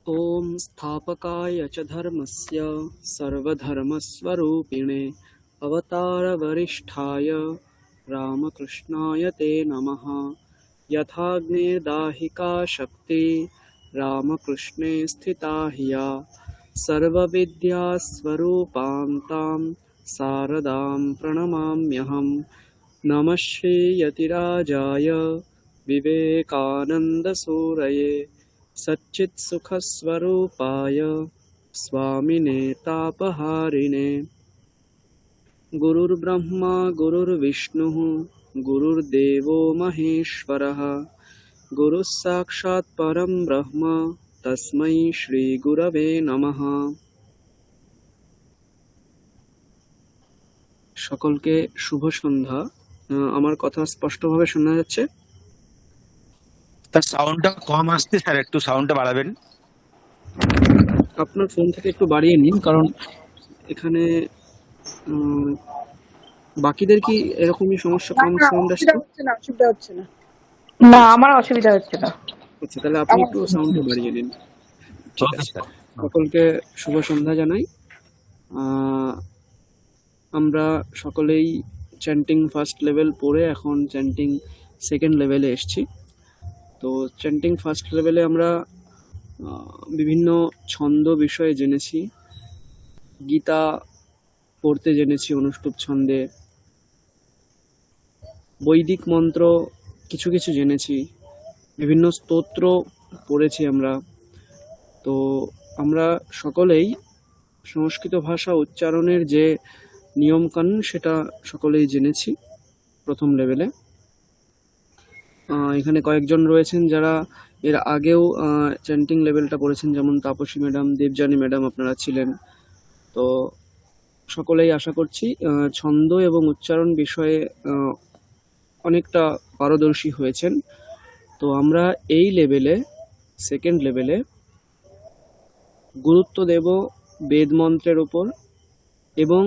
ॐ स्थापकाय च धर्मस्य सर्वधर्मस्वरूपिणे अवतारवरिष्ठाय रामकृष्णाय ते नमः। यथाग्निर्दाहिका शक्ति रामकृष्णे स्थिता ह्या सर्वविद्यास्वरूपां तां शारदां प्रणमाम्यहम्। नमः श्रीयतिराजाय विवेकानन्दसूरये सच्चित्सुखस्वरूपाय स्वामिने तापहारिणे। गुरुर्ब्रह्मा गुरुर्विष्णुः गुरुर्देवो महेश्वरः गुरुः साक्षात् परं ब्रह्म तस्मै श्रीगुरवे नमः। সকলকে শুভ সন্ধ্যা। আমার কথা স্পষ্টভাবে শোনা যাচ্ছে? তার সাউন্ডটা কম আসছে স্যার, একটু সাউন্ডটা বাড়াবেন। আপনার ফোন থেকে একটু বাড়িয়ে নিন, কারণ এখানে বাকিদের কি এরকমই সমস্যা, কম সাউন্ড আসছে? অসুবিধা হচ্ছে না। না, আমার অসুবিধা হচ্ছে না। আচ্ছা, তাহলে আপনি একটু সাউন্ডটা বাড়িয়ে নিন। ঠিক আছে, সকলকে শুভ সন্ধ্যা জানাই। আমরা সকলেই চ্যান্টিং ফার্স্ট লেভেল পড়ে এখন চ্যান্টিং সেকেন্ড লেভেলে এসেছি। তো চ্যান্টিং ফার্স্ট লেভেলে আমরা বিভিন্ন ছন্দ বিষয়ে জেনেছি, গীতা পড়তে জেনেছি অনুষ্টুপ ছন্দে, বৈদিক মন্ত্র কিছু কিছু জেনেছি, বিভিন্ন স্তোত্র পড়েছি আমরা। তো আমরা সকলেই সংস্কৃত ভাষা উচ্চারণের যে নিয়মকানুন সেটা সকলেই জেনেছি প্রথম লেভেলে। এখানে কয়েকজন রয়েছেন যারা এর আগেও চ্যান্টিং লেভেলটা পড়েছেন, যেমন তাপসী ম্যাডাম, দেবযানী ম্যাডাম আপনারা ছিলেন। তো সকলেই আশা করছি ছন্দ এবং উচ্চারণ বিষয়ে অনেকটা পারদর্শী হয়েছেন। তো আমরা এই লেভেলে, সেকেন্ড লেভেলে, গুরুত্ব দেব বেদ মন্ত্রের ওপর এবং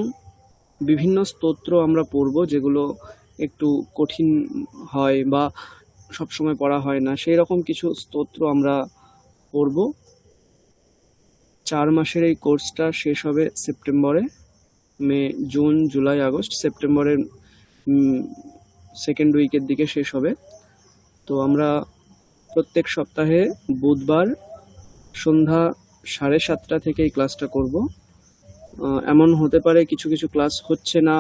বিভিন্ন স্তোত্র আমরা পড়ব যেগুলো একটু কঠিন হয় বা সবসময় পড়া হয় না, সেই রকম কিছু স্তোত্র আমরা পড়ব। 4 মাসের এই কোর্সটা শেষ হবে সেপ্টেম্বরে, মে, জুন, জুলাই, আগস্ট, সেপ্টেম্বরের সেকেন্ড উইকের দিকে শেষ হবে। তো আমরা প্রত্যেক সপ্তাহে বুধবার সন্ধ্যা 7:30 থেকে এই ক্লাসটা করব। এমন হতে পারে কিছু কিছু ক্লাস হচ্ছে না,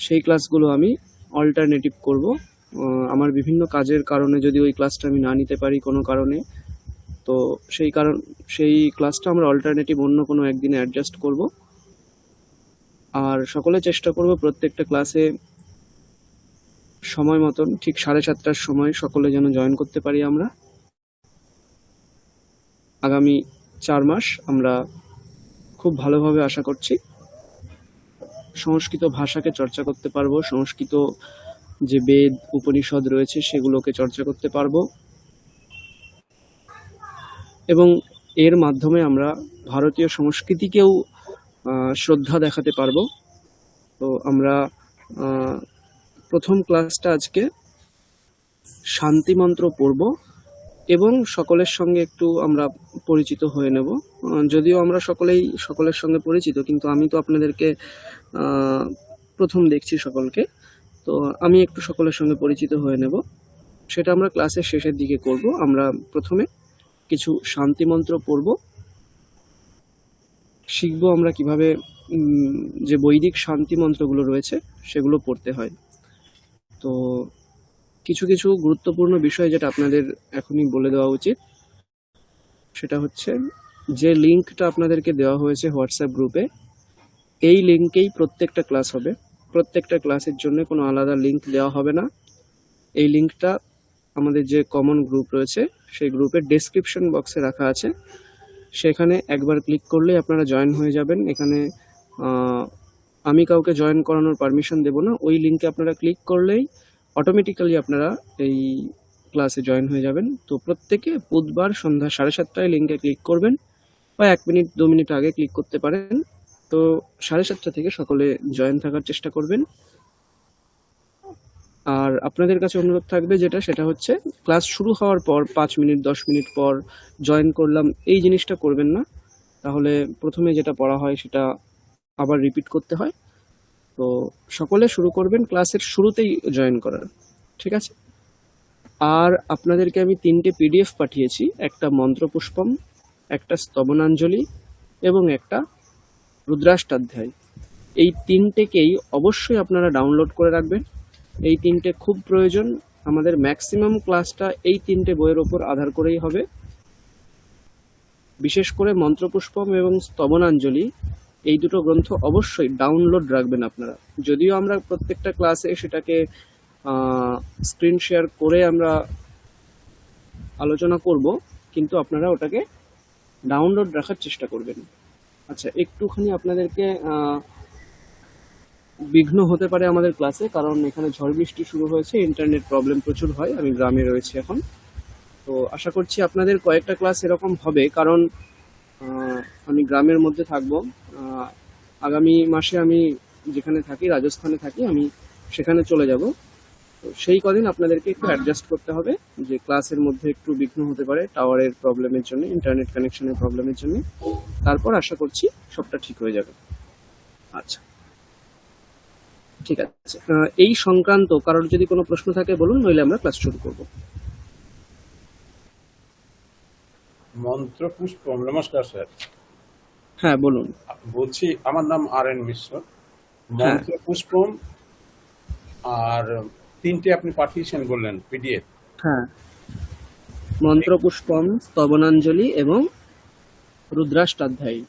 সেই ক্লাসগুলো আমি অল্টারনেটিভ করব। আমার বিভিন্ন কাজের কারণে যদি ওই ক্লাসটা আমি না নিতে পারি কোনো কারণে, তো সেই ক্লাসটা আমরা অল্টারনেটিভ অন্য কোনো একদিনে অ্যাডজাস্ট করব। আর সকলে চেষ্টা করব প্রত্যেকটা ক্লাসে সময় মতন ঠিক 7:30টার সময় সকলে যেন জয়েন করতে পারি। আমরা আগামী 4 মাস আমরা খুব ভালোভাবে আশা করছি সংস্কৃত ভাষাকে চর্চা করতে পারবো, সংস্কৃত যে বেদ উপনিষদ রয়েছে সেগুলোকে চর্চা করতে পারবো, এবং এর মাধ্যমে আমরা ভারতীয় সংস্কৃতিকেও শ্রদ্ধা দেখাতে পারবো। তো আমরা প্রথম ক্লাসটা আজকে শান্তি মন্ত্র পড়ব এবং সকলের সঙ্গে একটু আমরা পরিচিত হয়ে নেব। যদিও আমরা সকলেই সকলের সঙ্গে পরিচিত, কিন্তু আমি তো আপনাদেরকে প্রথম দেখছি সকলকে, তো আমি একটু সকলের সঙ্গে পরিচিত হয়ে নেব। সেটা আমরা ক্লাসের শেষের দিকে করব। আমরা প্রথমে কিছু শান্তি মন্ত্র পড়ব, শিখবো আমরা কিভাবে যে বৈদিক শান্তি মন্ত্রগুলো রয়েছে সেগুলো পড়তে হয়। তো কিছু কিছু গুরুত্বপূর্ণ বিষয় যেটা আপনাদের এখনই বলে দেওয়া উচিত, সেটা হচ্ছে যে লিঙ্কটা আপনাদেরকে দেওয়া হয়েছে হোয়াটসঅ্যাপ গ্রুপে, এই লিঙ্কেই প্রত্যেকটা ক্লাস হবে। প্রত্যেকটা ক্লাসের জন্য কোনো আলাদা লিঙ্ক দেওয়া হবে না। এই লিঙ্কটা আমাদের যে কমন গ্রুপ রয়েছে সেই গ্রুপের ডেসক্রিপশন বক্সে রাখা আছে, সেখানে একবার ক্লিক করলেই আপনারা জয়েন হয়ে যাবেন। এখানে আমি কাউকে জয়েন করানোর পারমিশন দেব না, ওই লিঙ্কে আপনারা ক্লিক করলেই অটোমেটিক্যালি আপনারা এই ক্লাসে জয়েন হয়ে যাবেন। তো প্রত্যেকে বুধবার সন্ধ্যা 7:30টায় লিঙ্কে ক্লিক করবেন, বা 1 মিনিট 2 মিনিট আগে ক্লিক করতে পারেন। তো 7:30 থেকে সকলে জয়েন থাকার চেষ্টা করবেন। আর আপনাদের কাছে অনুরোধ থাকবে সেটা হচ্ছে ক্লাস শুরু হওয়ার পর 5 মিনিট 10 মিনিট পর জয়েন করলাম, এই জিনিসটা করবেন না। তাহলে প্রথমে যেটা পড়া হয় সেটা আবার রিপিট করতে হয়। তো সকলে শুরু করবেন ক্লাসের শুরুতেই জয়েন করার, ঠিক আছে? আর আপনাদেরকে আমি 3টে পিডিএফ পাঠিয়েছি, একটা মন্ত্রপুষ্পম, একটা স্তবনাঞ্জলি এবং একটা রুদ্রাষ্টাধ্যায়। এই 3টেকেই অবশ্যই আপনারা ডাউনলোড করে রাখবেন। এই 3টে খুব প্রয়োজন। আমাদের ম্যাক্সিমাম ক্লাসটা এই 3টে বইয়ের ওপর আধার করেই হবে। বিশেষ করে মন্ত্রপুষ্পম এবং স্তবনাঞ্জলি, এই দুটো গ্রন্থ অবশ্যই ডাউনলোড রাখবেন আপনারা। যদিও আমরা প্রত্যেকটা ক্লাসে সেটাকে স্ক্রিন শেয়ার করে আমরা আলোচনা করব, কিন্তু আপনারা ওটাকে ডাউনলোড রাখার চেষ্টা করবেন। আচ্ছা, একটুখানি আপনাদেরকে বিঘ্ন হতে পারে আমাদের ক্লাসে, কারণ এখানে ঝড় বৃষ্টি শুরু হয়েছে, ইন্টারনেট প্রবলেম প্রচুর হয়। আমি গ্রামে রয়েছি এখন, তো আশা করছি আপনাদের কয়েকটা ক্লাস এরকম হবে, কারণ আমি গ্রামের মধ্যে থাকবো। আগামী মাসে আমি যেখানে থাকি, রাজস্থানে থাকি, আমি সেখানে চলে যাব। তো সেই কদিন আপনাদেরকে একটু অ্যাডজাস্ট করতে হবে, যে ক্লাসের মধ্যে একটু বিঘ্ন হতে পারে টাওয়ারের প্রবলেমের জন্য, ইন্টারনেট কানেকশনের প্রবলেমের জন্য। তারপর আশা করছি সবটা ঠিক হয়ে যাবে। আচ্ছা, ঠিক আছে। এই সংক্রান্ত কারোর যদি কোনো প্রশ্ন থাকে বলুন, নইলে আমরা ক্লাস শুরু করব। মন্ত্রপুষ্পম, নমস্কার স্যার। হ্যাঁ, বলুন। বলছি, আমার নাম আর.এন. মিশ্র। হ্যাঁ, মন্ত্রপুষ্পম আর 3টে আপনি পাঠিয়েছেন বললেন পিডিএফ। হ্যাঁ, মন্ত্রপুষ্পম, স্তবনাঞ্জলি এবং রুদ্রাষ্টাধ্যায়ী।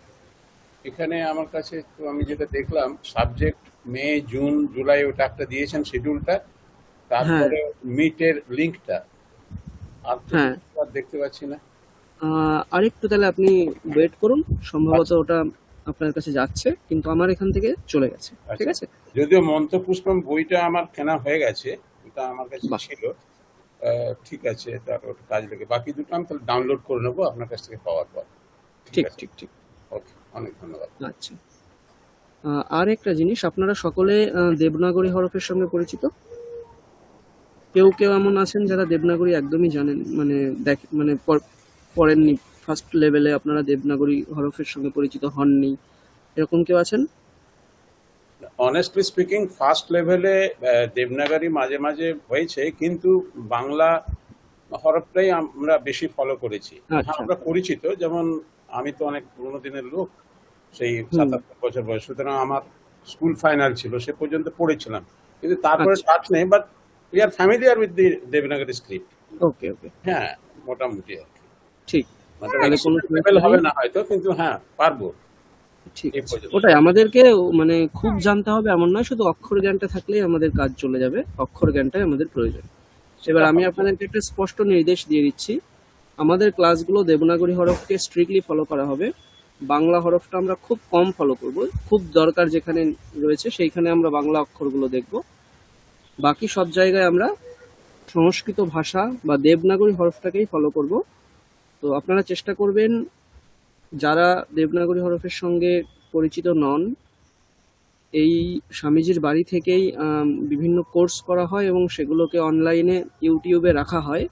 এখানে আমার কাছে তো আমি যেটা দেখলাম, সাবজেক্ট মে, জুন, জুলাই, ওটা একটা দিয়েছেন শিডিউলটা, হ্যাঁ, তারপরে মিটের লিঙ্কটা, আর তো হ্যাঁ। কিছু আর দেখতে পাচ্ছি না। আরেকটু তাহলে আপনি ওয়েট করুন, সম্ভবত আচ্ছা, ওটা আপনার কাছে যাচ্ছে, কিন্তু আমার এখান থেকে চলে গেছে। ঠিক আচ্ছা। আছে? যদিও মন্ত্রপুষ্পম বইটা আমার কেনা হয়ে গেছে, ওটা আমার কাছে বাহ, ছিল। ঠিক আছে, তার ওটা কাজ লেগে বাকি দুটো আমি তাহলে ডাউনলোড করে নেবো আপনার কাছ থেকে পাওয়ার পর। ঠিক ঠিক আছে, ঠিক ঠিক। ওকে, অনেক ধন্যবাদ। আচ্ছা, আর একটা জিনিস, আপনারা সকলে দেবনাগরী হরফের সঙ্গে পরিচিত? কেউ কেউ এমন আছেন যারা দেবনাগরী একদমই জানেন, মানে মানে পড়েননি, ফার্স্ট লেভেলে আপনারা দেবনাগরী হরফের সঙ্গে পরিচিত হননি, এরকম কেউ আছেন? অনেস্টলি স্পিকিং, ফার্স্ট লেভেলে দেবনাগরী মাঝে মাঝে হয়েছে, কিন্তু বাংলা হরফটাই আমরা বেশি ফলো করেছি। হ্যাঁ, আচ্ছা, আমরা পরিচিত, যেমন আমি তো অনেক পুরোনো দিনের লোক, সেই হুম, 77 বছর বয়স, সুতরাং আমার স্কুল ফাইনাল ছিল, সে পর্যন্ত পড়েছিলাম, কিন্তু তারপরে আচ্ছা, টাচ নেই। But we are familiar with the Devanagari script. Okay okay, হ্যাঁ, মোটামুটি আর কি। ঠিক। মানে তাহলে কোনো এক্সিলেন্ট লেভেল সমস্যা হবে নেই। না হয়তো, কিন্তু হ্যাঁ, পারবো ঠিক এই আছে, পর্যন্ত। ওটাই আমাদেরকে মানে খুব জানতে হবে এমন নয়, শুধু অক্ষর জ্ঞানটা থাকলেই আমাদের কাজ চলে যাবে, অক্ষর জ্ঞানটাই আমাদের প্রয়োজন। সেটা এবার আমি হবে। আপনাদেরকে একটা স্পষ্ট নির্দেশ দিয়ে দিচ্ছি, আমাদের ক্লাসগুলো দেবনাগরী হরফকে স্ট্রিক্টলি ফলো করা হবে। বাংলা হরফটা আমরা খুব কম ফলো করব, খুব দরকার যেখানে রয়েছে সেইখানে আমরা বাংলা অক্ষরগুলো দেখব। বাকি সব জায়গায় আমরা সংস্কৃত ভাষা বা দেবনাগরী হরফটাকেই ফলো করব। তো আপনারা চেষ্টা করবেন, যারা দেবনাগরী হরফের সঙ্গে পরিচিত নন, এই স্বামীজির বাড়ি থেকেই বিভিন্ন কোর্স করা হয় এবং সেগুলোকে অনলাইনে ইউটিউবে রাখা হয়।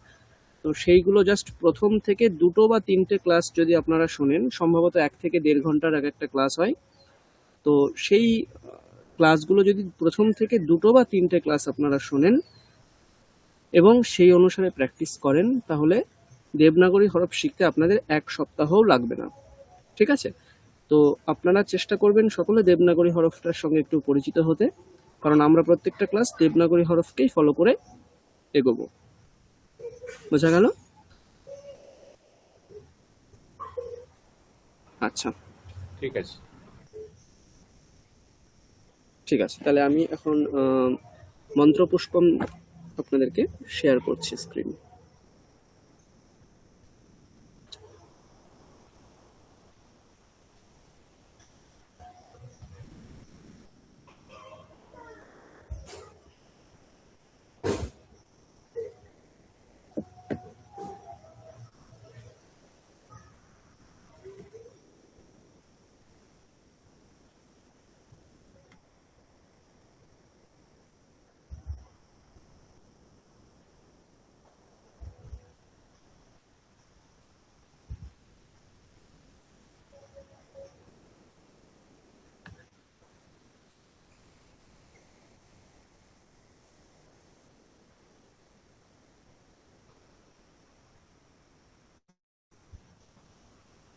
তো সেইগুলো জাস্ট প্রথম থেকে 2টো বা 3টে ক্লাস যদি আপনারা শোনেন, সম্ভবত 1 থেকে 1.5 ঘন্টার এক একটা ক্লাস হয়। তো সেই ক্লাসগুলো যদি প্রথম থেকে 2টো বা 3টে ক্লাস আপনারা শোনেন এবং সেই অনুসারে প্র্যাকটিস করেন, তাহলে দেবনাগরী হরফ শিখতে আপনাদের 1 সপ্তাহও লাগবে না। ঠিক আছে? তো আপনারা চেষ্টা করবেন সকলে দেবনাগরী হরফটার সঙ্গে একটু পরিচিত হতে, কারণ আমরা প্রত্যেকটা ক্লাস দেবনাগরী হরফকেই ফলো করে এগোবো। বোঝা গেল? আচ্ছা, ঠিক আছে। ঠিক আছে। তাহলে আমি এখন মন্ত্রপুষ্পম আপনাদেরকে শেয়ার করছি স্ক্রিন।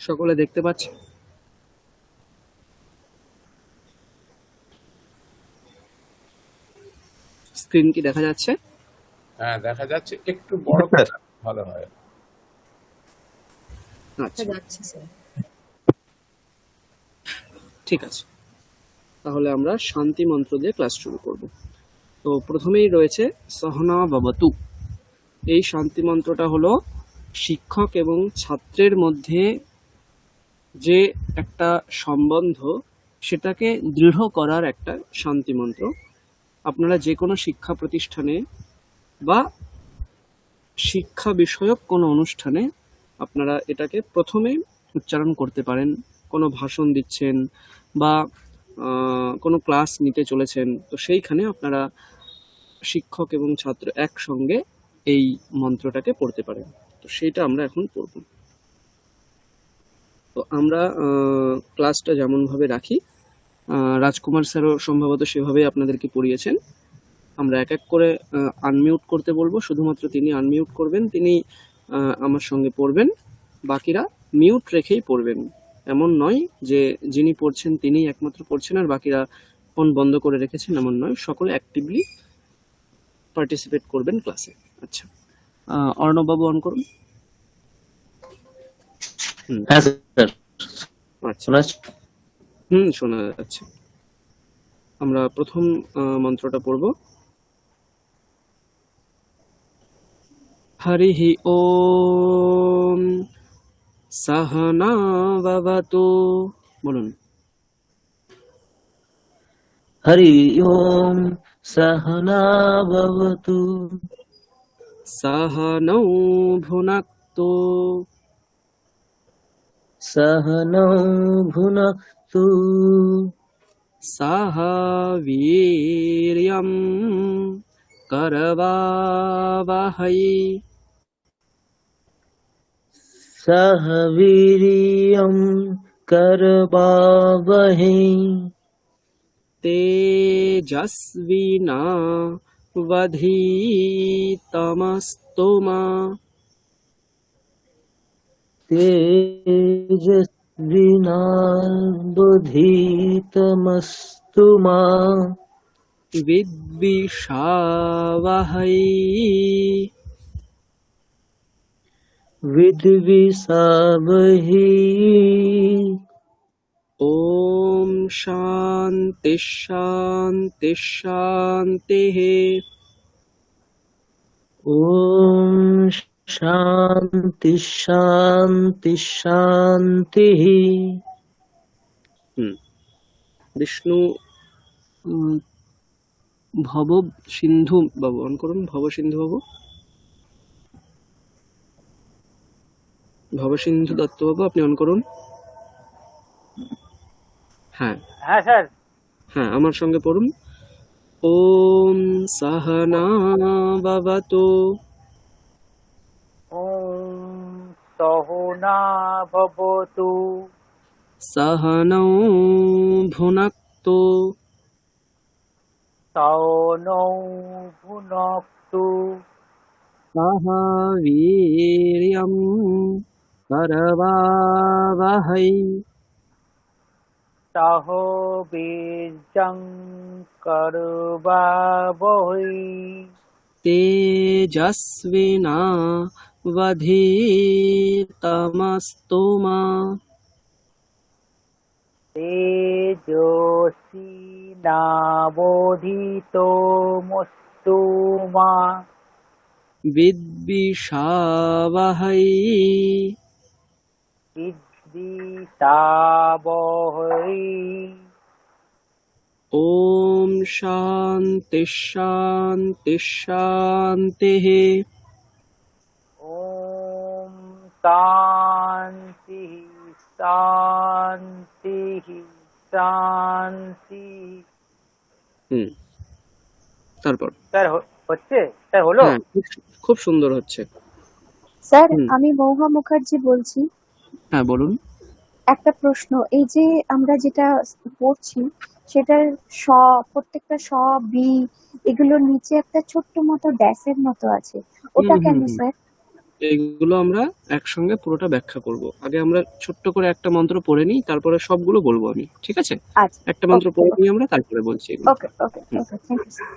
সকলে দেখতে পাচ্ছে? স্ক্রিন কি দেখা যাচ্ছে? হ্যাঁ, দেখা যাচ্ছে, একটু বড় স্যার করে ভালো হয়। আচ্ছা, ঠিক আছে। তাহলে আমরা শান্তি মন্ত্র দিয়ে ক্লাস শুরু করব। তো প্রথমেই রয়েছে সহনা ভবতু। এই শান্তি মন্ত্রটা হলো শিক্ষক এবং ছাত্রের মধ্যে যে একটা সম্বন্ধ, সেটাকে দৃঢ় করার একটা শান্তি মন্ত্র। আপনারা যে কোনো শিক্ষা প্রতিষ্ঠানে বা শিক্ষা বিষয়ক কোনো অনুষ্ঠানে আপনারা এটাকে প্রথমে উচ্চারণ করতে পারেন। কোনো ভাষণ দিচ্ছেন বা কোনো ক্লাস নিতে চলেছেন, তো সেইখানে আপনারা শিক্ষক এবং ছাত্র একসঙ্গে এই মন্ত্রটাকে পড়তে পারেন। তো সেইটা আমরা এখন পড়ব। তো আমরা ক্লাসটা যেমনভাবে রাখি, রাজকুমার স্যারও সম্ভবত সেভাবেই আপনাদেরকে পড়িয়েছেন। আমরা এক এক করে আনমিউট করতে বলবো, শুধুমাত্র তিনি আনমিউট করবেন, তিনি আমার সঙ্গে পড়বেন, বাকিরা মিউট রেখেই পড়বেন। এমন নয় যে যিনি পড়ছেন তিনিই একমাত্র পড়ছেন আর বাকিরা ফোন বন্ধ করে রেখেছেন, এমন নয়, সকলে অ্যাক্টিভলি পার্টিসিপেট করবেন ক্লাসে। আচ্ছা, অর্ণববাবু অন করুন। হ্যাঁ স্যার, আচ্ছা, শোনা যাচ্ছে? শোনা যাচ্ছে। আমরা প্রথম মন্ত্রটা পড়ব। হরিঃ ওম সহনা ভবতু। বলুন। হরি ওম সহনা ভবতু, সহনৌ ভুনক্তু সহনৌ ভুনক্তু, সহ বীর্যং করবাবহৈ সহ বীর্যং করবাবহৈ, তেজস্বিনাবধীতমস্তু মা তেজস্বিনাবধীতমস্তু মা বিদ্বিষাবহৈ বিদ্বিষাবহৈ। ওম শান্তি শান্তি শান্তিঃ। ওম শান্তি শান্তি শান্তি। বিষ্ণু ভব সিন্ধু বাবু অন করুন। ভব সিন্ধু বাবু, ভব সিন্ধু দত্ত বাবু আপনি অন করুন। হ্যাঁ হ্যাঁ স্যার। হ্যাঁ, আমার সঙ্গে পড়ুন। ওম সহনা ভবতু ওম সহনা ভবতু, সহনৌ ভুনক্তু সহনৌ ভুনক্তু, সহ বীর্যং করবাবহৈ সহ বীর্যং করবাবহৈ, তেজস্বিনাবধীতমস্তু মা তেজস্বিনাবধীতমস্তু মা বিদ্বিষাবহৈ বিদ্বিষাবহৈ। ওম শান্তি শান্তি শান্তিঃ। ওম শান্তি শান্তি শান্তি। তারপর স্যার হচ্ছে? স্যার হলো? হ্যাঁ, খুব সুন্দর হচ্ছে। স্যার, হুম। আমি মৌহা মুখার্জি বলছি। হ্যাঁ বলুন। একটা প্রশ্ন, এই যে আমরা যেটা পড়ছি সেটার প্রত্যেকটা বি এগুলোর নিচে একটা ছোট্ট মতো ড্যাশের মতো আছে, ওটা হুম, কেন হুম, হুম। স্যার? এইগুলো আমরা একসঙ্গে পুরোটা ব্যাখ্যা করব। আগে আমরা ছোট্ট করে একটা মন্ত্র পড়ে নিই, তারপরে সবগুলো বলবো আমি, ঠিক আছে? আচ্ছা, একটা মন্ত্র ওকে পড়ে নিই আমরা, তারপরে বলছি এগুলো। Okay okay okay, thank you sir.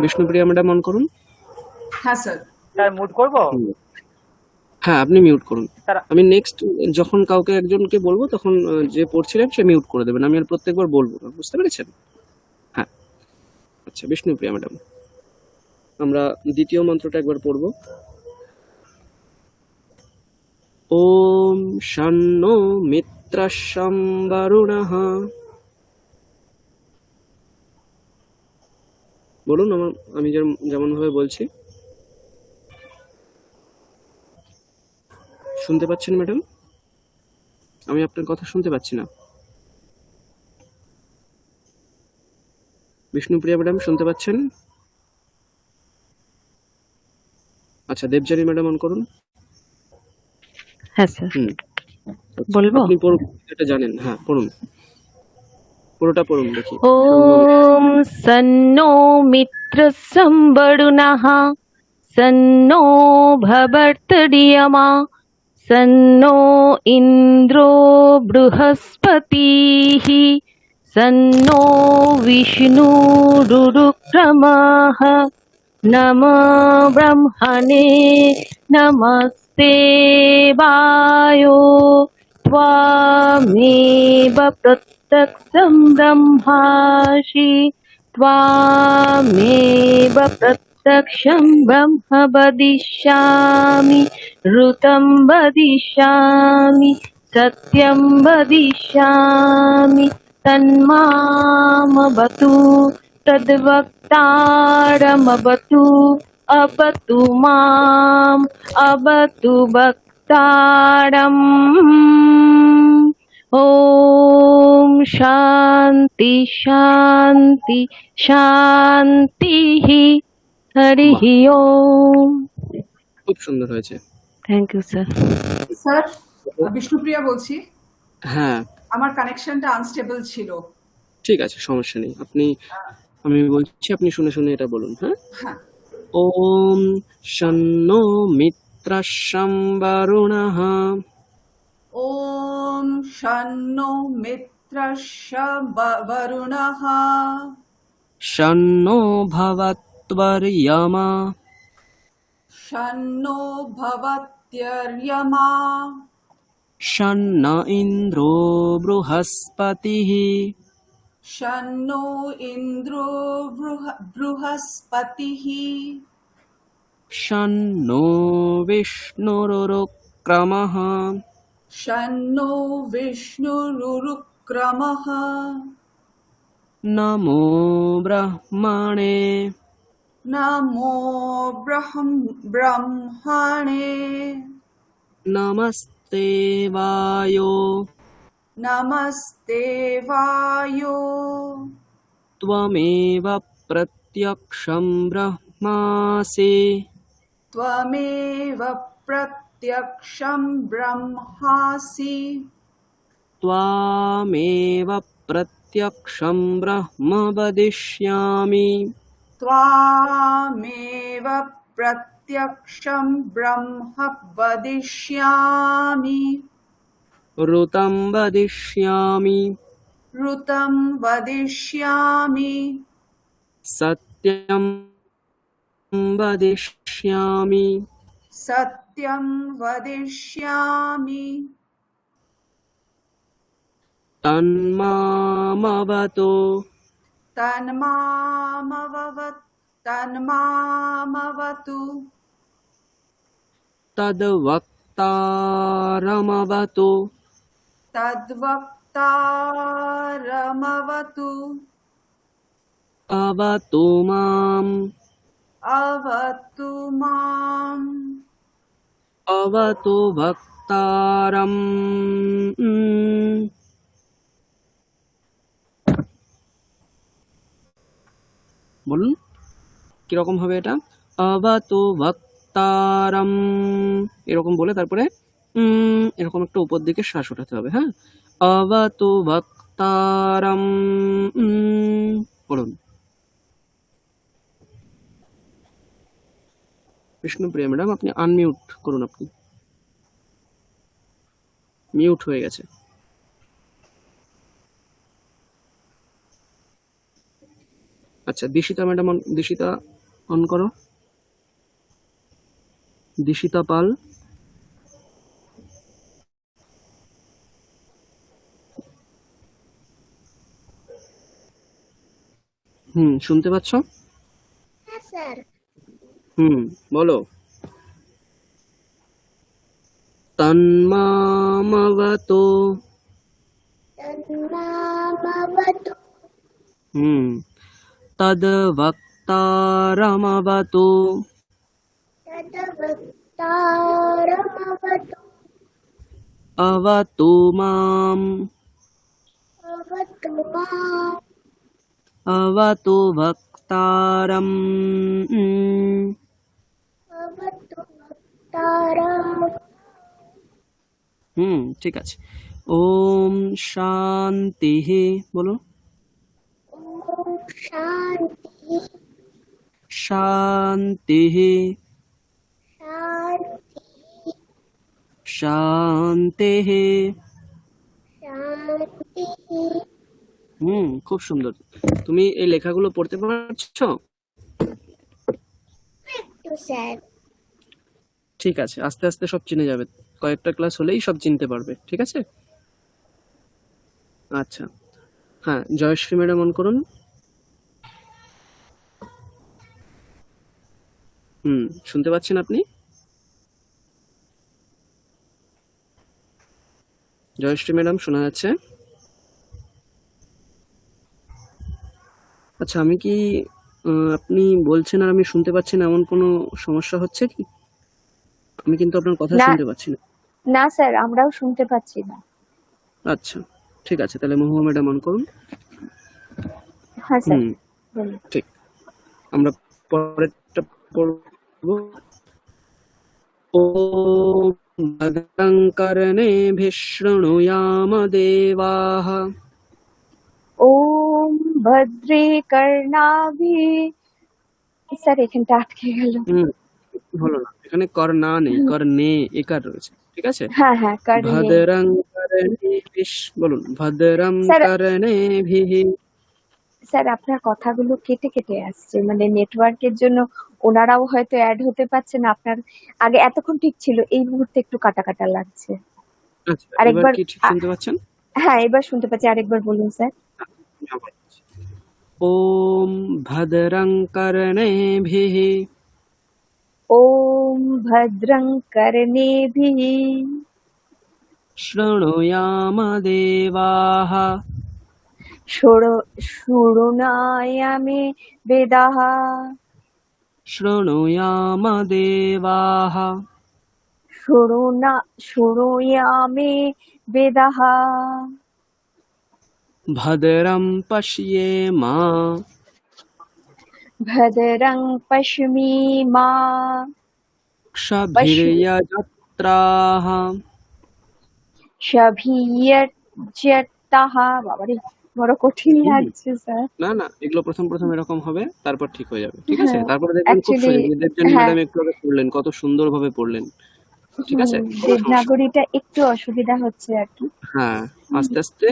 Vishnupriya madam on করুন। হ্যাঁ স্যার। স্যার মুড করবো? হ্যাঁ, আপনি মিউট করুন। স্যার আমি নেক্সট যখন কাউকে একজনকে বলবো তখন যে পড়ছিলেন সে মিউট করে দেবেন, আমি আর প্রত্যেকবার বলবো না, বুঝতে পেরেছেন? হ্যাঁ, আচ্ছা বিষ্ণুপ্রিয়া ম্যাডাম, আমরা দ্বিতীয় মন্ত্রটা একবার পড়বো। ওম শন্নো মিত্রাশং বরুণঃ। বলুন আমি যেমন ভাবে বলছি। শুনতে পাচ্ছেন ম্যাডাম? আমি আপনার কথা শুনতে পাচ্ছি না। বিষ্ণুপ্রিয়া ম্যাডাম শুনতে পাচ্ছেন? আচ্ছা, দেবযানী ম্যাডাম অন করুন। হ্যাঁ স্যার, হুম, বলবো? আপনি পড়ুন, এটা জানেন। হ্যাঁ পড়ুন, পুরোটা পড়ুন দেখি। ওম সন্নো মিত্রসং বরুণঃ সন্নো ভবর্তরিয়মা সন্নো ইন্দ্রো বৃহস্পতিঃ সন্নো বিষ্ণুরুক্রমঃ নমো ব্রহ্মণে নমস্তে বায়ো त्वामेव प्रत्यक्षं ब्रह्मासि त्वामेव प्रत्यक्षं ब्रह्म वदिष्यामि ऋतं वदिष्यामि सत्यं वदिष्यामि तन्मामवतु तद्वक्तारमवतु अवतु माम् अवतु वक्तारम्। ॐ शान्ति शान्ति शान्तिः। हरिः ओम। খুব সুন্দর হয়েছে। Thank you sir. Sir, Bishnupriya বলছি। হ্যাঁ আমার কানেকশনটা আনস্টেবল ছিল। ঠিক আছে, সমস্যা নেই। আমি বলছি, আপনি শুনে শুনে এটা বলুন। হ্যাঁ, হ্যাঁ। ওম শন্নো মিত্রাশং বরুণঃ ওম শন্নো মিত্রস্য বরুণঃ শন্নো ভবত্বর্য়মা শন্নো ভবত্যর্য়মা শন্ন ইন্দ্রো বৃহস্পতিঃ শন্নো ইন্দ্রো বৃহস্পতিঃ শন্নো বিষ্ণুরুক্রমঃ শন্নো বিষ্ণুরুক্রমঃ নমো ব্রহ্মণে নমো ব্রহ্মণে নমস্তে বায়ো নমস্তে বায়ো ত্বমেব প্রত্যক্ষং ব্রহ্মাসি ত্বমেব প্রত্যক্ষং ব্রহ্মাসি ত্বমেব প্রত্যক্ষং ব্রহ্ম বদিষ্যামি ত্বমেব প্রত্যক্ষং ব্রহ্ম বদিষ্যামি ঋতং বদিষ্যামি ঋতং বদিষ্যামি সত্যং বদিষ্যামি সত্যং বদিষ্যামি তন্মামবতু তন্মামবতু তদ্বক্তারমবতু তদ্বক্তারমবতু অবতু মাম অবতু মাম অবতু ভক্তারম। বলুন কিরকম হবে এটা? অবতু ভক্তারম, এরকম বলে তারপরে এরকম একটা উপর দিকে শ্বাস ওঠাতে হবে। হ্যাঁ, অবতু ভক্তারম। বলুন বিষ্ণুপ্রিয়া ম্যাডাম, আপনি আনমিউট করুন, আপনি মিউট হয়ে গেছে। আচ্ছা, দিশিতা ম্যাডাম, দিশিতা অন করো। দিশিতা পাল। শুনতে পাচ্ছ? হ্যাঁ স্যার। বলো। তন্মামবতো। তন্মামবতু। তদ্ভক্তারমবতো। তদ্ভক্তারমবতু। অবতু মাম। অবতু মাম। অবতু ভক্তারম। অবতু ভক্তারম। ঠিক আছে। ওম শান্তি, বলো। ওম শান্তি। শান্তি। শান্তি। শান্তি। শান্তি। খুব সুন্দর। তুমি এই লেখাগুলো পড়তে পারছো? একটু স্যার। ঠিক আছে, আস্তে আস্তে সব চিনে যাবে, কয়েকটা ক্লাস হলেই সব চিনতে পারবে, ঠিক আছে? আচ্ছা, হ্যাঁ, জয়শ্রী ম্যাডাম অন করুন। শুনতে পাচ্ছেন আপনি? জয়শ্রী ম্যাডাম, শোনা যাচ্ছে? আচ্ছা, আমি কি আপনি বলছেন আর আমি শুনতে পাচ্ছি না, এমন কোনো সমস্যা হচ্ছে কি? আমি কিন্তু আপনার কথা না শুনতে পাচ্ছি না। না স্যার, আমরাও শুনতে পাচ্ছি না। আচ্ছা, ঠিক আছে, তাহলে মহুয়া ম্যাডাম অন করুন। হ্যাঁ স্যার, বলুন। ঠিক, আমরা পরেরটা পড়ব। ওম ভদ্রং কর্ণেভিঃ শৃণুয়াম দেবাঃ। ওম ভদ্রে কর্ণাভি। স্যার, এখানটা আটকে গেল। হলো না, এখানে কর্ণা নেই, কর্ণে একার রয়েছে, ঠিক আছে? হ্যাঁ হ্যাঁ, কর্ণে। ভদ্রং কর্ণেভিঃ, বলুন, ভদ্রং স্যার কর্ণেভিঃ। স্যার, আপনার কথাগুলো কেটে কেটে আসছে, মানে নেটওয়ার্কের জন্য ওনারাও হয়তো অ্যাড হতে পারছে না। আপনার আগে এতক্ষণ ঠিক ছিল, এই মুহূর্তে একটু কাটা কাটা লাগছে। আচ্ছা, এবার আরেকবার কি ঠিক শুনতে পাচ্ছেন? হ্যাঁ, এবার শুনতে পাচ্ছি, আরেকবার বলুন স্যার। ওম ভদ্রং কর্ণেভিঃ। ওম ভদ্রং কর্ণেভিঃ। শৃণুয়াম দেবাঃ। শৃণুয়ামে বেদাঃ। শৃণুয়াম দেবাঃ। শৃণুয়ামে বেদাঃ। ভদ্রং পশ্যেম। ভদ্রং পশ্যেমা। ক্ষভির্যজত্রাঃ। সভির্যজত্রাঃ। বাবারে, বড় কঠিন লাগছে স্যার। না না, এগুলো প্রথম প্রথম এরকম হবে, তারপর ঠিক হয়ে যাবে, ঠিক আছে? তারপরে দেখবেন খুব অ্যাকচুয়ালি সহজ। দেবযানী হ্যাঁ, ম্যাডাম একটু আগে পড়লেন, কত সুন্দরভাবে পড়লেন, ঠিক আছে? কোনো সমস্যা নেই। দেবনাগরীটা একটু অসুবিধা হচ্ছে আর কি। হ্যাঁ, আস্তে আস্তে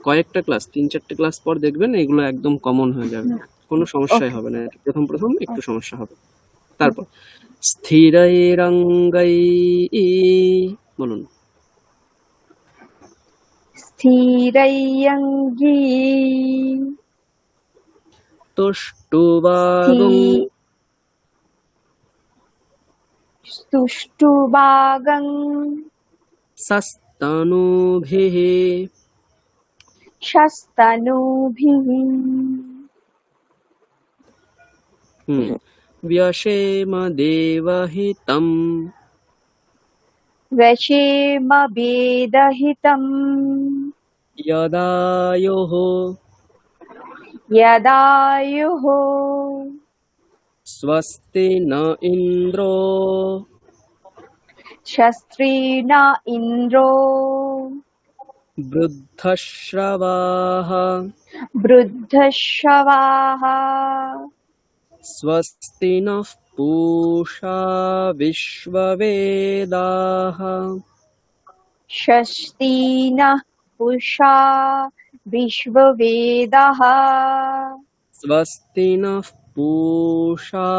কয়েকটা ক্লাস, 3-4টে ক্লাস পর দেখবেন এগুলো একদম কমন হয়ে যাবে, কোনো সমস্যাই হবে না। প্রথম প্রথম একটু সমস্যা হবে। তারপর স্থিরৈরঙ্গৈ, বলুন। স্থিরৈরঙ্গী। তুষ্টুবাগং। তুষ্টুবাগং। সস্তনুভিঃ। শস্তনুভিঃ। व्यशेम देवहितम्। वशेम वेदहितम्। यदायुः। यदायुः। स्वस्ति न इन्द्रो। शस्त्रेण इन्द्रो। वृद्धश्रवाः। वृद्धश्रवाः। स्वस्ति नः पूषा विश्ववेदाः षष्ठी नः पूषा विश्ववेदाः स्वस्ति नः पूषा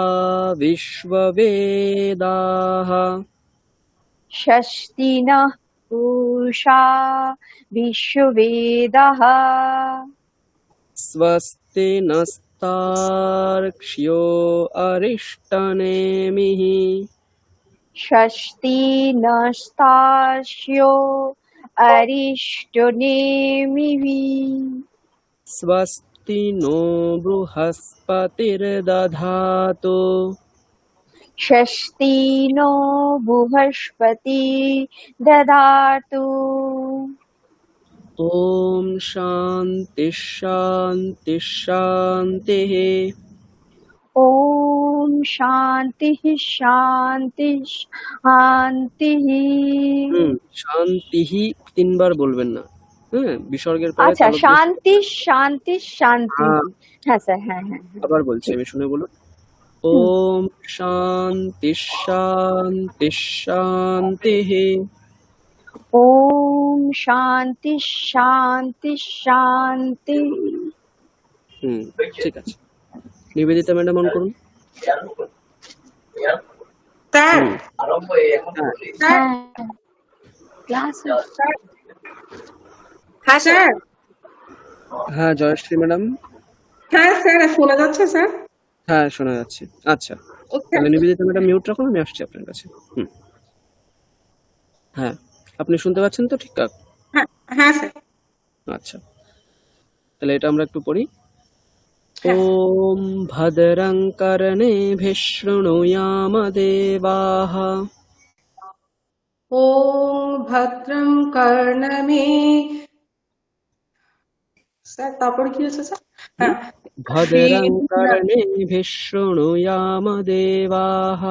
विश्ववेदाः षष्ठी नः पूषा विश्ववेदाः स्वस्ति नस्तार्क्ष्यो अरिष्टनेमिः षष्ठी नस्तार्क्ष्यो अरिष्टनेमिः स्वस्ति नो बृहस्पतिर्दधातु षष्ठी नो बृहस्पति ददातु ॐ शान्ति शान्ति शान्तिः ॐ शान्तिः शान्तिः शान्तिः শান্তিহি তিনবার বলবেন না, হ্যাঁ, বিসর্গের পরে আচ্ছা, তালব্য শান্তি শান্তি শান্তি। হ্যাঁ, হ্যাঁ স্যার, হ্যাঁ হ্যাঁ হ্যাঁ। আবার বলছি আমি, শুনে বলুন। হুম। ওম শান্তি শান্তি শান্তিহ। ওম শান্তি শান্তি শান্তি। ঠিক আছে। নিবেদিতা ম্যাডাম অন করুন। স্যার হুম, স্যার হ্যাঁ ক্লাস হ্যাঁ স্যার হ্যাঁ জয়শ্রী ম্যাডাম। হ্যাঁ স্যার শোনা যাচ্ছে স্যার? হ্যাঁ শোনা যাচ্ছে। আচ্ছা, ওকে তাহলে নিবেদিতা ম্যাডাম মিউট রাখুন, আমি আসছি আপনার কাছে। হ্যাঁ, আপনি শুনতে পাচ্ছেন তো ঠিকঠাক? হ্যাঁ হ্যাঁ স্যার আচ্ছা, তাহলে এটা আমরা একটু পড়ি। হ্যাঁ ওম ভদ্রং কর্ণেভিঃ শৃণুয়াম দেবাঃ ওম ভদ্রম কর্ণমে স্যার তারপরে কি হচ্ছে স্যার? হ্যাঁ ভদ্রং কর্ণেভিঃ শৃণুয়াম দেবাঃ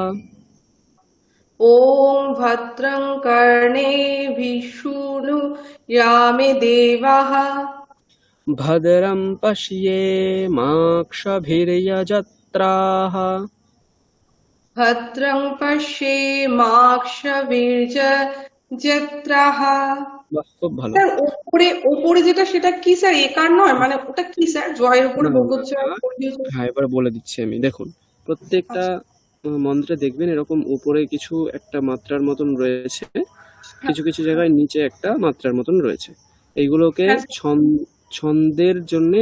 ওম ভদ্রং কর্ণেভিঃ শৃণুয়ামে দেবাঃ ভদ্রং পশ্যেমাক্ষভির্যজত্রাঃ ভদ্রং পশ্যেমাক্ষভির্যজত্রাঃ। বাহ, খুব ভালো। স্যার ওপরে ওপরে যেটা সেটা কি স্যার? একার নয়, মানে ওটা কি স্যার? জয়ের উপরে না, বর্গোচ্চারণ না, করে দিয়েছে। হ্যাঁ এবার বলে দিচ্ছি আমি। দেখুন, প্রত্যেকটা মন্ত্রে দেখবেন এরকম উপরে কিছু একটা মাত্রার মতন রয়েছে, কিছু কিছু জায়গায় নিচে একটা মাত্রার মতন রয়েছে। এইগুলোকে হ্যাঁ ছন্দের জন্য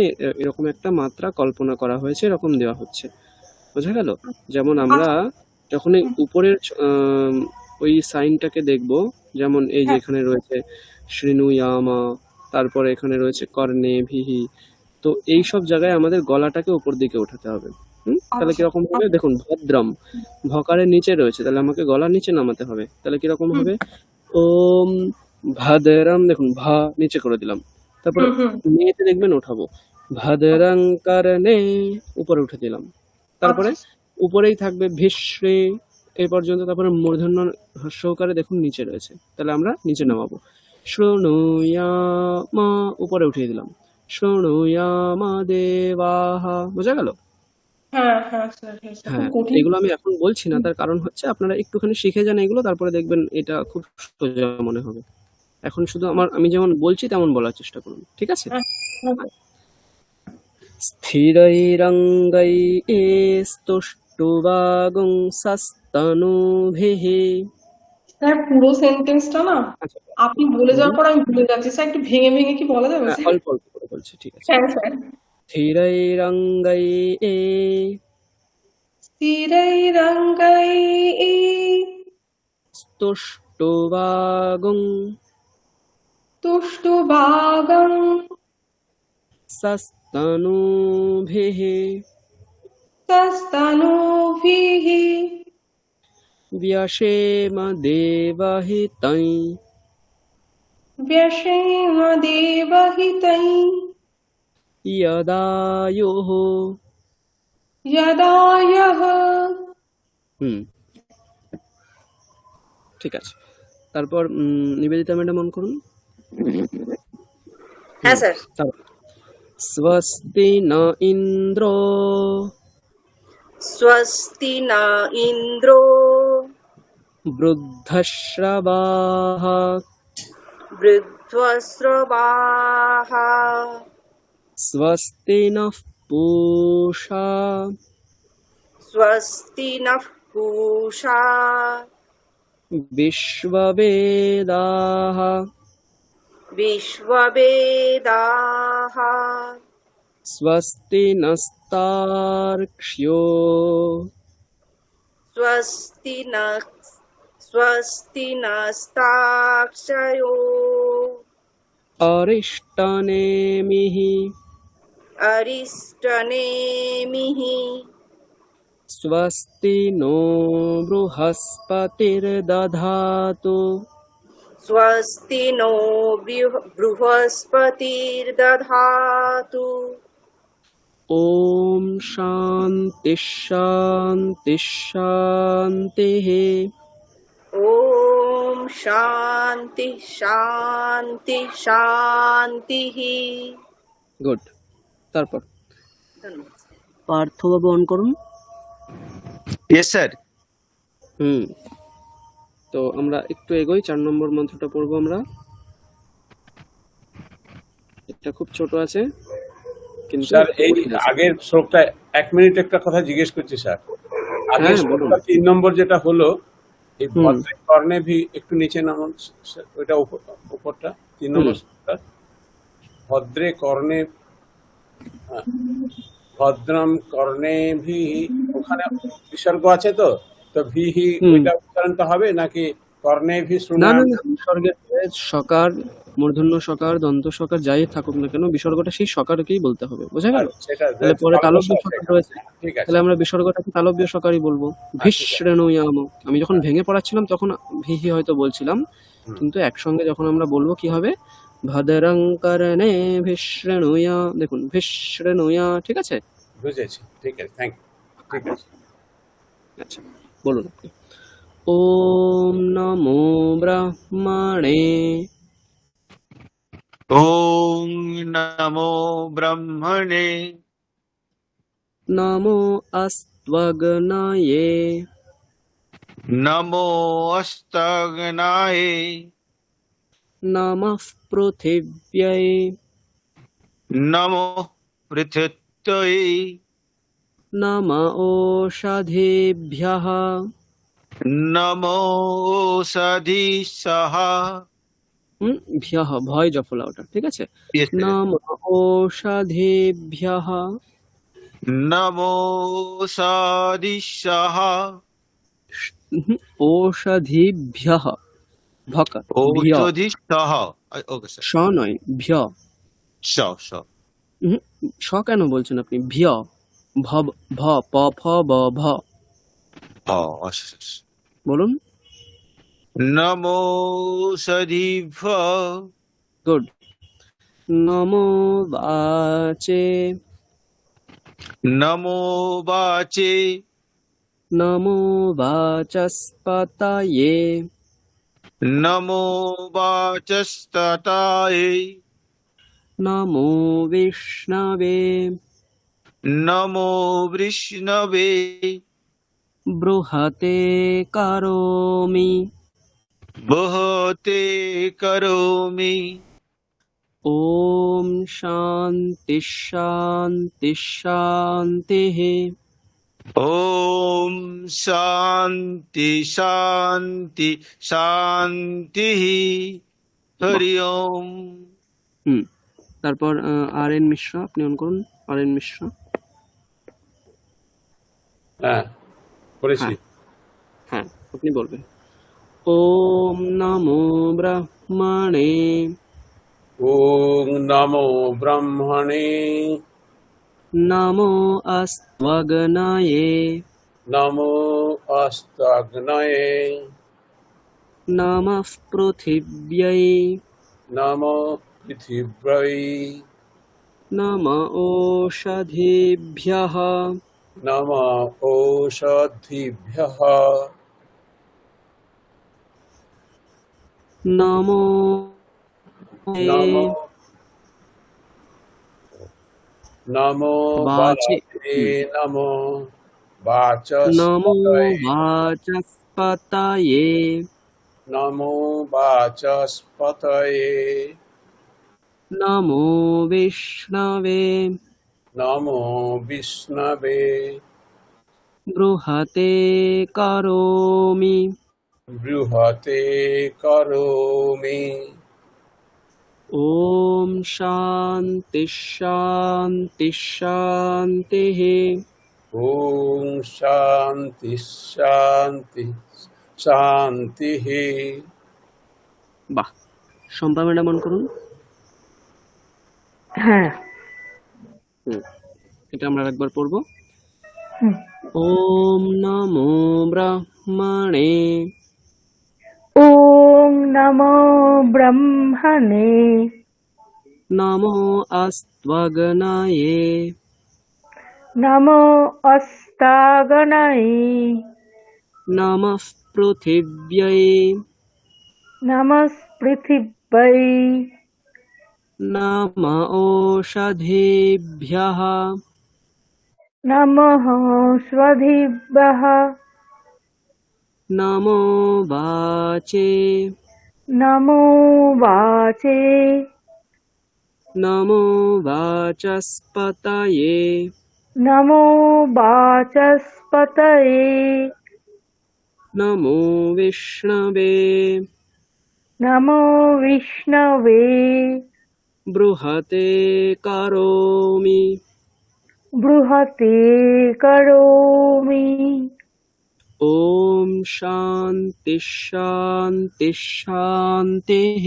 এরকম একটা মাত্রা কল্পনা করা হয়েছে, এরকম দেওয়া হচ্ছে। বোঝা গেল? যেমন আমরা যখন এই উপরের ওই সাইনটাকে দেখব, যেমন এই যে হ্যাঁ এখানে রয়েছে শৃণুয়ামা, তারপরে এখানে রয়েছে কর্ণে ভিহি, তো এই সব জায়গায় আমাদের গলাটাকে উপর দিকে ওঠাতে হবে। তাহলে আচ্ছা কিরকম হবে দেখুন, ভদ্রম ভকারের নিচে রয়েছে, তাহলে আমাকে গলা নিচে নামাতে হবে। তাহলে কিরকম হুম হবে? ওম ভাদরম, দেখুন ভা নিচে করে দিলাম, তারপরে হুম হুম মেতে দেখবেন ওঠাবো, ভাদরং কারণে উপরে উঠে দিলাম, তারপরে আচ্ছা উপরেই থাকবে ভিশ্রে এই পর্যন্ত, তারপরে মূর্ধন্য সহকারে দেখুন নিচে রয়েছে, তাহলে আমরা নিচে নামাবো। শৃণুয়ামা উপরে উঠিয়ে দিলাম, শৃণুয়ামা দেবাহ। বোঝা গেল? হ্যাঁ হ্যাঁ স্যার, হ্যাঁ স্যার খুব হ্যাঁ, কঠিন। এগুলো আমি এখন বলছি না, তার কারণ হচ্ছে আপনারা একটুখানি শিখে যান এগুলো, তারপরে দেখবেন এটা খুব সোজা মনে হবে। এখন শুধু আমি যেমন বলছি তেমন বলার চেষ্টা করুন, ঠিক আছে? হ্যাঁ হ্যাঁ স্যার। স্থিরৈরঙ্গৈস্তुष्टुवागुं सस्तनूभिः। স্যার পুরো সেন্টেন্সটা না আচ্ছা, আপনি বলে যাওয়ার পর আমি ভুলে যাচ্ছি স্যার, একটু ভেঙে ভেঙে কি বলা যাবে হ্যাঁ, স্যার? অল্প অল্প করে বলছি, ঠিক আছে। হ্যাঁ স্যার। স্থিरैरङ्गैस्तुष्टुवागुं স্থিরৈরঙ্গৈस्तुष्टुवागं सस्तनूभिः सस्तनूभिः व्यशेम देवहितं व्यशेम देवहितं यदायुः। यदायः। ঠিক আছে। তারপর নিবেদিতা ম্যাডাম অন করুন। হ্যাঁ স্যার। তারপর স্বস্তি ন ইন্দ্র स्वस्ति न इन्द्रो वृद्धश्रवाः वृद्धस्रवाः स्वस्ति नः पूषा स्वस्ति नः पूषा विश्ववेदाः विश्ववेदाः स्वस्ति नस्तार्क्ष्यो स्वस्ति नस्ताक्षयो अरिष्टनेमिः अरिष्टनेमिः स्वस्ति नो बृहस्पतिर्दधातु स्वस्ति नो बृहस्पतिर्दधातु ॐ शान्ति शान्ति शान्तिः ॐ शान्ति शान्ति शान्तिः গুড। তারপর ধন্যবাদ। পার্থবাবু অন করুন। Yes sir. তো আমরা একটু এগোই, 4 নম্বর মন্ত্রটা পড়বো আমরা। এটা খুব ছোট আছে কিন্তু স্যার এই আগের শ্লোকটা 1 মিনিট একটা কথা জিজ্ঞেস করছি স্যার। আগের হ্যাঁ, বলুন। শ্লোকটা 3 নম্বর যেটা হলো এই ভদ্রে কর্ণে ভি একটু নিচে নামান স্যার, ওইটা উপরটা 3 নম্বর শ্লোকটা ভদ্রে কর্ণে ভদ্রম কর্ণে ভি, ওখানে বিসর্গ আছে তো তো ভিহি ওইটা উচ্চারণটা হবে নাকি কর্ণে ভি না শোনা? না না, বিসর্গের পরে সকার, মূর্ধন্য সকার, দন্ত সকার যাই থাকুক না কেন, বিসর্গটা সেই সকারকেই বলতে হবে, বোঝা গেল? সেটা তাহলে পরে তালব্য সকার রয়েছে, ঠিক আছে। তাহলে আমরা বিসর্গটাকে তালব্য সকারই বলবো। ভীষ্ণয়াম, আমি যখন ভেঙে পড়াচ্ছিলাম তখন ভিহি হয়তো বলছিলাম, কিন্তু একসঙ্গে যখন আমরা বলবো কি হবে, ভদ্রং কর্ণে ভীষ্ণয়া, দেখুন ভীষ্ণয়া, ঠিক আছে? বুঝেছি, ঠিক আছে, থ্যাংক ইউ, ঠিক আছে। আচ্ছা বলুন আপনি। ওম নমো ব্রহ্মণে ওম নমো ব্রহ্মণে নমো অস্ত্বগ্নয়ে নমো অস্তগ্নায়ে নমঃ পৃথিব্यै নমো পৃথিত্যয়ে নম ওষধেভ্যঃ নমো ওষধিসহ। ভ্যঃ ভয় জফলা ওটা, ঠিক আছে? Yes, sir. নম ওষধেভ্যঃ নমো ওষধিসহ ওষধিভ্যঃ, ভকার ভ্য, ঔষধিসহ। Okay sir. স নয় ভ্য। স স স কেন বলছেন আপনি? ভ্য, ভ, ভ, প, ফ, ব, ভ, আচ্ছা। বলুন। নমো ওষধিভ্য গুড। নমো বাচে নমো বাচে নমো বাচস্পতয়ে নমো বাচস্ততায়ে নমো বিষ্ণবে নমো বিষ্ণবে বৃহতে কারোমি বহতে করোমি। ওম শান্তি শান্তি শান্তিঃ ওম শান্তি শান্তি শান্তি। হরি ওম। তারপর আর এন মিশ্রা, আপনি অন করুন। আর এন মিশ্রা। হ্যাঁ করেছি। হ্যাঁ আপনি বলবেন। ওম নমো ব্রহ্মণে ওম নমো ব্রহ্মণে নমো অস্ত্বগ্নয়ে নমো অস্তাগ্নয়ে নমঃ পৃথিব্यै নমো পৃথিব্यै নম ওষধেভ্যঃ নমো ঔষধিভ্যঃ নমো নমো নমো বাচে। বাচে নমো नमो वाचस्पतये वाचस्पतये नमो वाचस्पतये नमो विष्णवे नमो विष्णवे बृहते करोमि बृहते करोमि। ॐ शान्ति शान्ति शान्तिः। ॐ शान्ति शान्ति শান্তিঃ। বাহ, শম্পা ম্যাডাম অন করুন। হ্যাঁ। এটা আমরা একবার পড়বো। হুম। ওম নমো ব্রহ্মণে ওম নমো ব্রহ্মণে নমো অস্ত্বগ্নয়ে নমো অস্তাগণায়ে নমঃ পৃথিব্यै নমস্পৃথিব্यै নম ওষধেভ্যः নমঃ স্বধিভ্যः নমো বাচে নমো বাচে নমো বাচস্পতয়ে নমো বাচস্পতয়ে নমো বিষ্ণবে নমো বিষ্ণবে বৃহতে কरोमि বৃহতে করোমি। ॐ शान्ति शान्ति शान्तिः।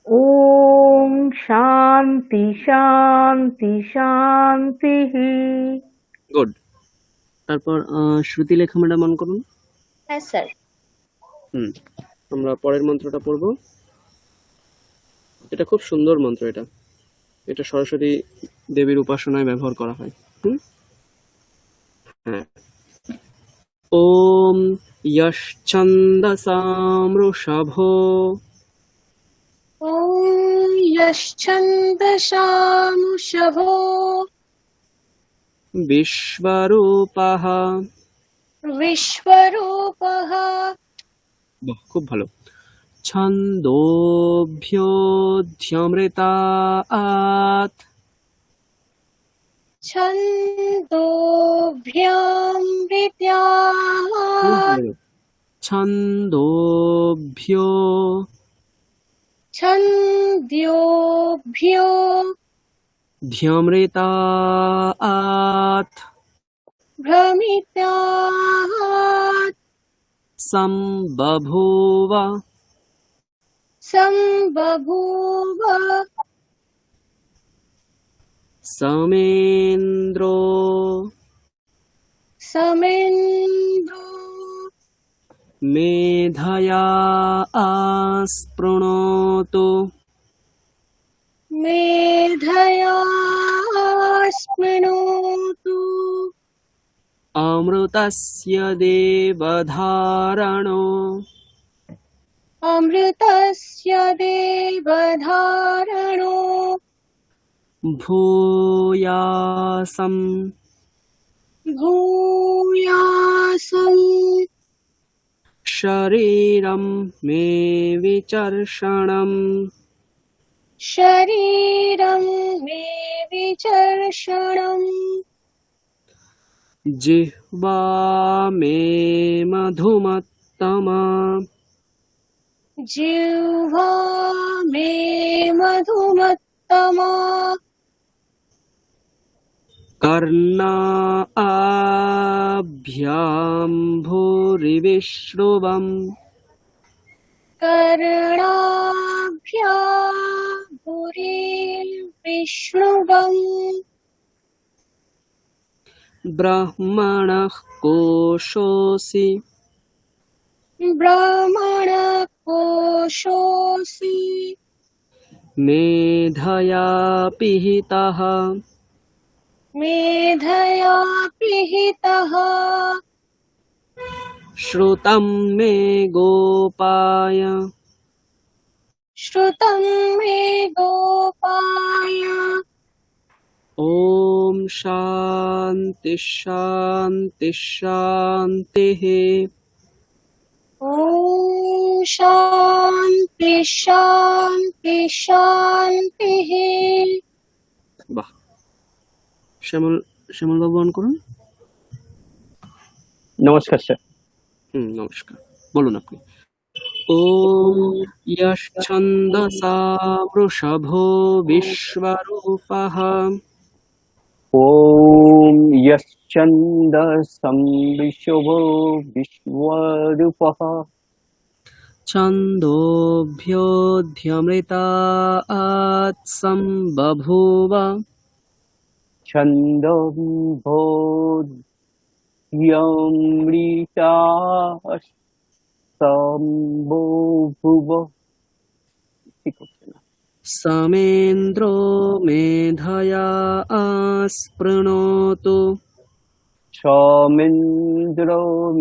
ওম শান্তি শান্তি শান্তিঃ। গুড। তারপর শ্রুতিলেখা ম্যাডাম অন করুন। হ্যাঁ স্যার। আমরা পরের মন্ত্রটা পড়ব। এটা খুব সুন্দর মন্ত্র। এটা সরস্বতী দেবীর উপাসনায় ব্যবহার করা হয়। হ্যাঁ। ওম যশ্ছন্দসামৃষভো ॐ यश्छन्दसामुषभो বিশ্বরূপः। विश्वरूपः বাহ, খুব ভালো। ছন্দোভ্যোऽধ্যমৃতাৎ छन्दोभ्यामृत्यात् ছন্দোভ্যো छन्द्योभ्यो ध्यमृतात् भ्रमितात् सम्बभूव सम्बभूव समेन्द्रो समेन्द्रो मेधया आस्पृणोतु मेधया स्मृणोतु अमृतस्य देवधारणो अमृतस्य देवधारणो भूयासं भूयासं शरीरं मे विचर्षणम् शरीरं मे विचर्षणम् जिह्वा मे मधुमत्तमा जिह्वा मे मधुमत्तमा कर्णाभ्यां भूरिविश्रुवम् कर्णाभ्या भूरि विष्णुवम् ब्रह्मणः कोशोऽसि ब्राह्मणकोशोऽसि मेधया पिहितः मेधया पिहितः श्रुतं मे गोपाय श्रुतं मे गोपाय ॐ शान्ति शान्ति शान्तिः ॐ शान्ति शान्ति शान्तिः বাহ শ্যামল বাবু অন করুন। নমস্কার স্যার। নমস্কার, বলুন আপনি। ॐ यश्छन्दसा वृषभो विश्वरूपः ॐ यश्चन्दसं विश्वो विश्वरूपः छन्दोभ्योऽध्यमृतात् सम्बभूव छन्दोभ्योऽमृता সম্ভুব। ঠিক হচ্ছে না। समेन्द्रो मेधया स्पृणोतु সমেন্দ্র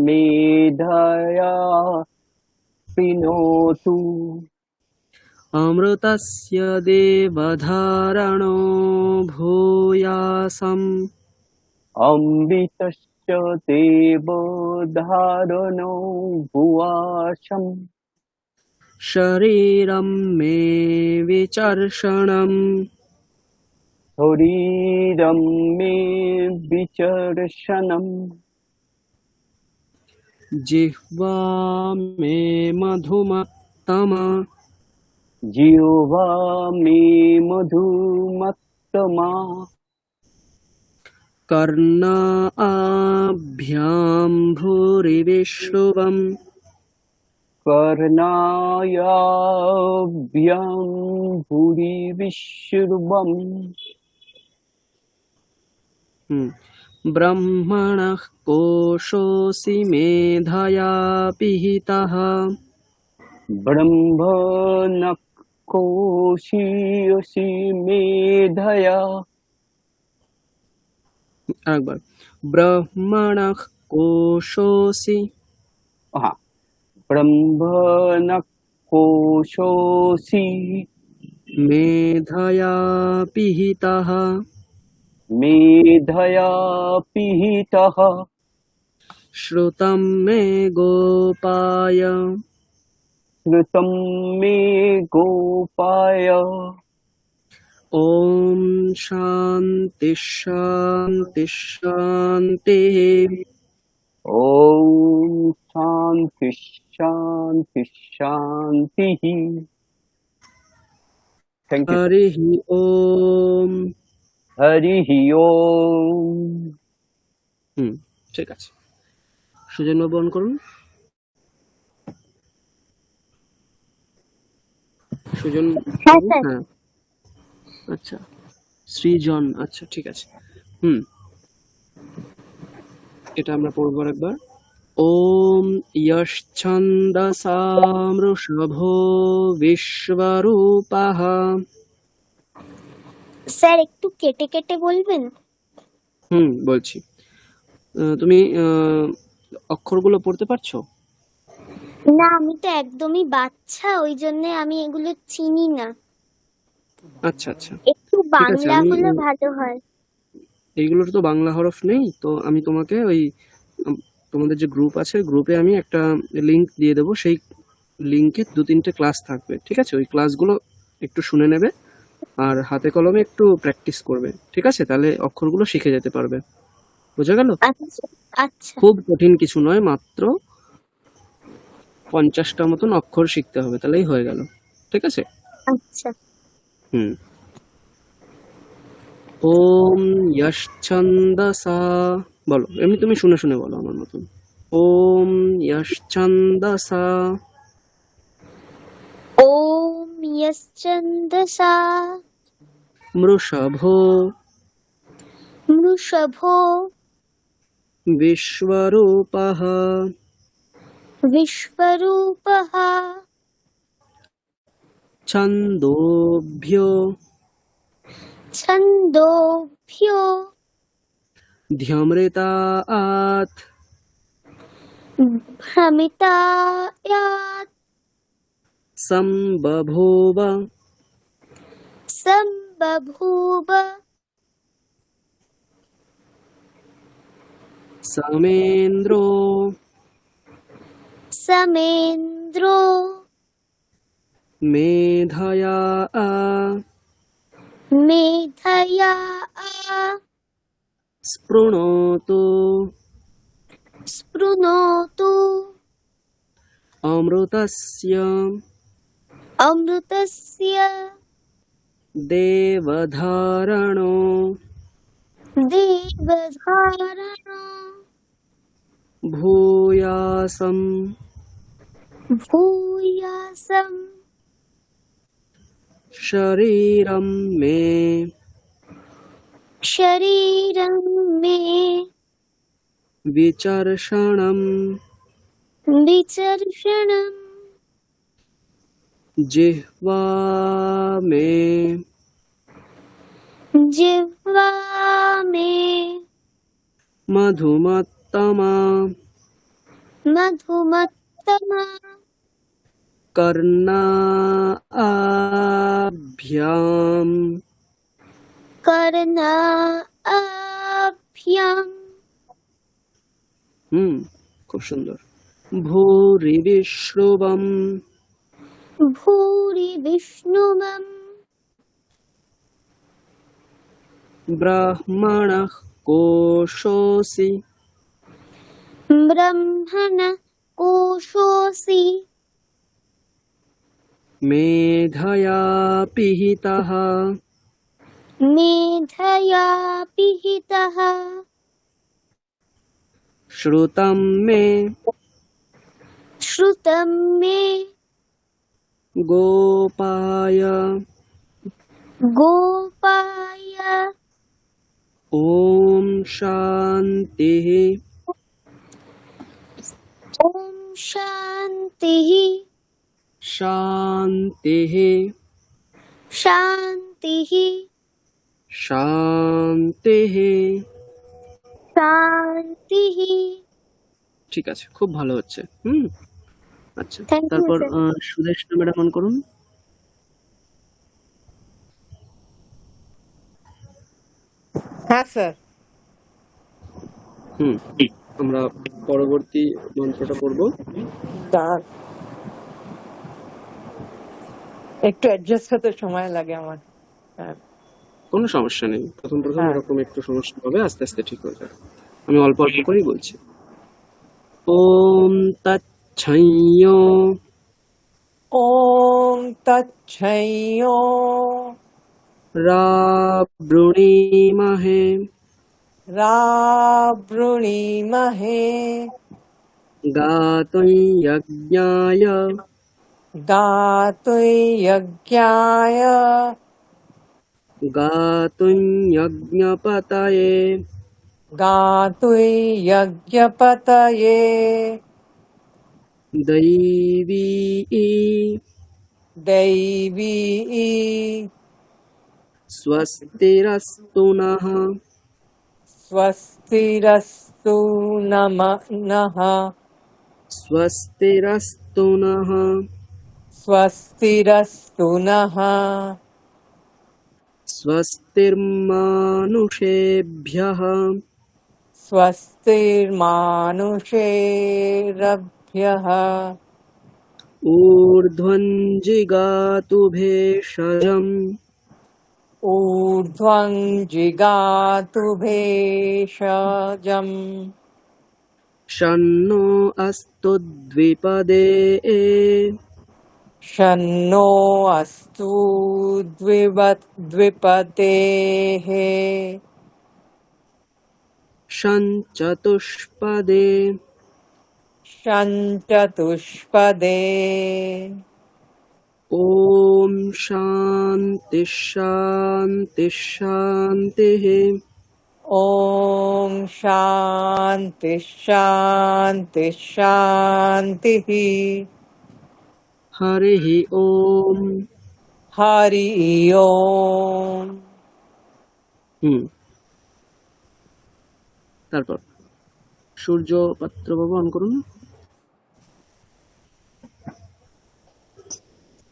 মেধয়া পিনোতু अमृतस्य देवधारणो भूयासम् অমৃতস্য দেবধারণো ভুয়াসম शरीरं मे विचर्षणम् শরীরম মে বিচর্ষণম जिह्वा मे मधुमत्तमा জিহ্বা মে মধুমত্তমা कर्णाभ्यां भूरिविश्रुवम् कर्णायाभ्यां भूरि विश्रुवम् ब्रह्मणः कोशोऽसि मेधया पिहितः ब्रह्मणकोषीयसि मेधया একবার ब्रह्मणः कोशोऽसि हाँ ब्रह्मणकोशोऽसि मेधया पिहितः मेधया पिहितः श्रुतं मे गोपाय श्रुतं मे गोपाय ॐ शान्ति शान्ति शान्तिः ॐ शान्ति शान्ति शान्तिः। Thank you. हरिः ॐ। हरिः ओम। ঠিক আছে, সুজন বাবু অন করুন। সুজন বাবু, হ্যাঁ আচ্ছা, সৃজন, আচ্ছা ঠিক আছে। এটা আমরা পড়বো একবার। ওম যশ্ছন্দসাম বৃষভো বিশ্বরূপঃ। স্যার একটু কেটে কেটে বলবেন? বলছি। তুমি অক্ষরগুলো পড়তে পারছো? না, আমি তো একদমই বাচ্চা, ওই জন্য আমি এগুলো চিনি না। আচ্ছা আচ্ছা, একটু বাংলা হলে ভালো হয়। এইগুলোর তো বাংলা হরফ নেই, তো আমি তোমাকে ওই তোমাদের যে গ্রুপ আছে গ্রুপে আমি একটা লিংক দিয়ে দেবো, সেই লিংকে 2-3টে ক্লাস থাকবে, ঠিক আছে? ওই ক্লাসগুলো একটু শুনে নেবে আর হাতে কলমে একটু প্র্যাকটিস করবে, ঠিক আছে? তাহলে অক্ষরগুলো শিখে যেতে পারবে। বোঝা গেল? আচ্ছা। খুব কঠিন কিছু নয়, মাত্র 50টা মতন অক্ষর শিখতে হবে, তাহলেই হয়ে গেল, ঠিক আছে? আচ্ছা। ওম যশ্ছন্দসা, বলো, এমনি তুমি শুনে শুনে বলো আমার মতন। ওম যশ্ছন্দসা ওম যশ্ছন্দসা মৃষভো মৃষভো বিশ্বরূপঃ বিশ্বরূপঃ ছন্দোভ্যো ছন্দোভ্যো ধ্যমৃতাৎ ভ্রমিতায়াৎ সম্বভূব সম্বভূব समेन्द्रो समेन्द्रो मेधया मेधया स्पृणोतु स्पृणोतु अमृतस्य अमृतस्य देवधारणो देवधारणो भूयासम् भूयासं शरीरं मे शरीरं मे विचर्षणं विचर्षणं जिह्वा मे जिह्वा मे मधुमत्तमा मधुमत्तमा कर्णाभ्याम् कर्णाभ्याम् খুব সুন্দর। ভূরি বিষ্ণুবম भूरि विष्णुवं ব্রাহ্মণঃ কোশোऽसि ब्रह्मण कोशोऽसि मेधया पिहितः मेधया पिहितः श्रुतं मे श्रुतं मे गोपाय गोपाय ॐ शान्तिः ॐ शान्तिः शान्तिः शान्तिः শান্তিः। শান্তিः। ঠিক আছে, খুব ভালো হচ্ছে। আচ্ছা, Thank you, তারপর sir. সুদেষ্ণা ম্যাডাম অন করুন। হ্যাঁ স্যার। আমরা পরবর্তী মন্ত্রটা পড়বো। দাঁড়ান, একটু অ্যাডজাস্ট হতে সময় লাগে আমার। কোনো সমস্যা নেই, প্রথম হ্যাঁ। এরকম একটু সমস্যা হবে, আস্তে আস্তে ঠিক হয়ে যাবে। আমি অল্প অল্প করেই বলছি। ওম তচ্ছৈয় ওম তচ্ছৈয় রাবৃণীমহে রাবৃণীমহে গাতুঃ যজ্ঞায় গাতুঃ যজ্ঞায় গাতুঃ যজ্ঞপতয়ে গাতুঃ যজ্ঞপতয়ে দৈবী দেবী স্বস্তিরস্তু নঃ স্বস্তিরস্তু নঃ স্বস্তিরস্তু নঃ স্বস্তিরস্তু নঃ স্বস্তির্মানুষেভ্যঃ स्वस्तिर्मानुषेरभ्यः ऊर्ध्वं जिगातु भेषजम् ऊर्ध्वं जिगातु भेषजम् शन्नो अस्तु द्विपदे शन्नो अस्तु द्विपदेः शञ्चतुष्पदे शञ्चतुष्पदे ॐ शान्ति शान्ति शान्तिः ॐ शान्ति शान्ति शान्तिः हरिः ॐ हरि ओम। তারপর সূর্য পাত্রবাবু অন করুন।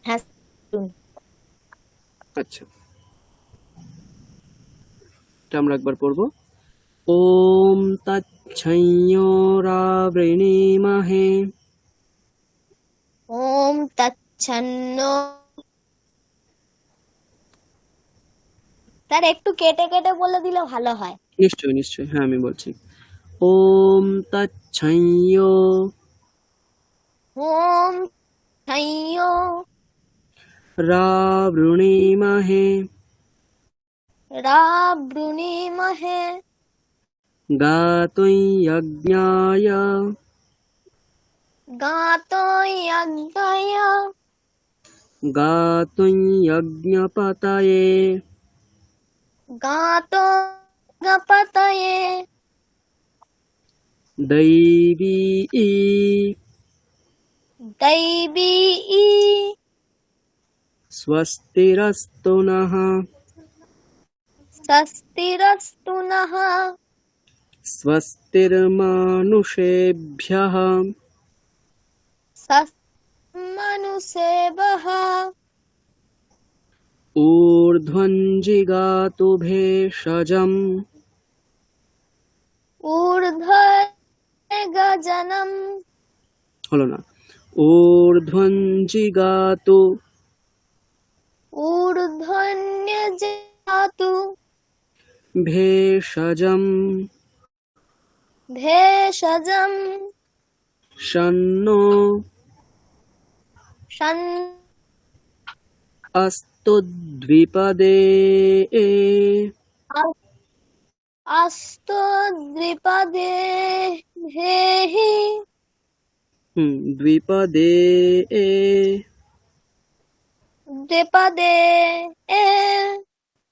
হ্যাঁ, আচ্ছা, এটা আমরা একবার পড়বো। ওম তৎ तच्छंयोरावृणीमहे ওম তচ্ছন্ন। স্যার একটু কেটে কেটে বলে দিলে ভালো হয়। নিশ্চয়ই নিশ্চয়ই, হ্যাঁ আমি বলছি। ওম তচ্ছংयो ওম ছাইয়ো রাবৃণীমহে রাবৃণীমহে গাতুঃ যজ্ঞায় গাতয়জ্ঞায় গাতুঃ যজ্ঞপতয়ে গাতজ্ঞপতয়ে दैवी দৈবী स्वस्तिरस्तु नः স্বস্তিরস্তু নঃ स्वस्तिर्मानुषेभ्यः মনুষেভ্যः ऊर्ध्वं जिगातु भेषजम् ঊর্ধ্বগজনম হলো না, ऊर्ध्वं जिगातु ঊর্ধ্বন্যজাতু भेषजम् ভেষজম शन्नो সন अस्तु द्विपदे अस्तु द्विपदे हेहि द्विपदे द्विपदे ए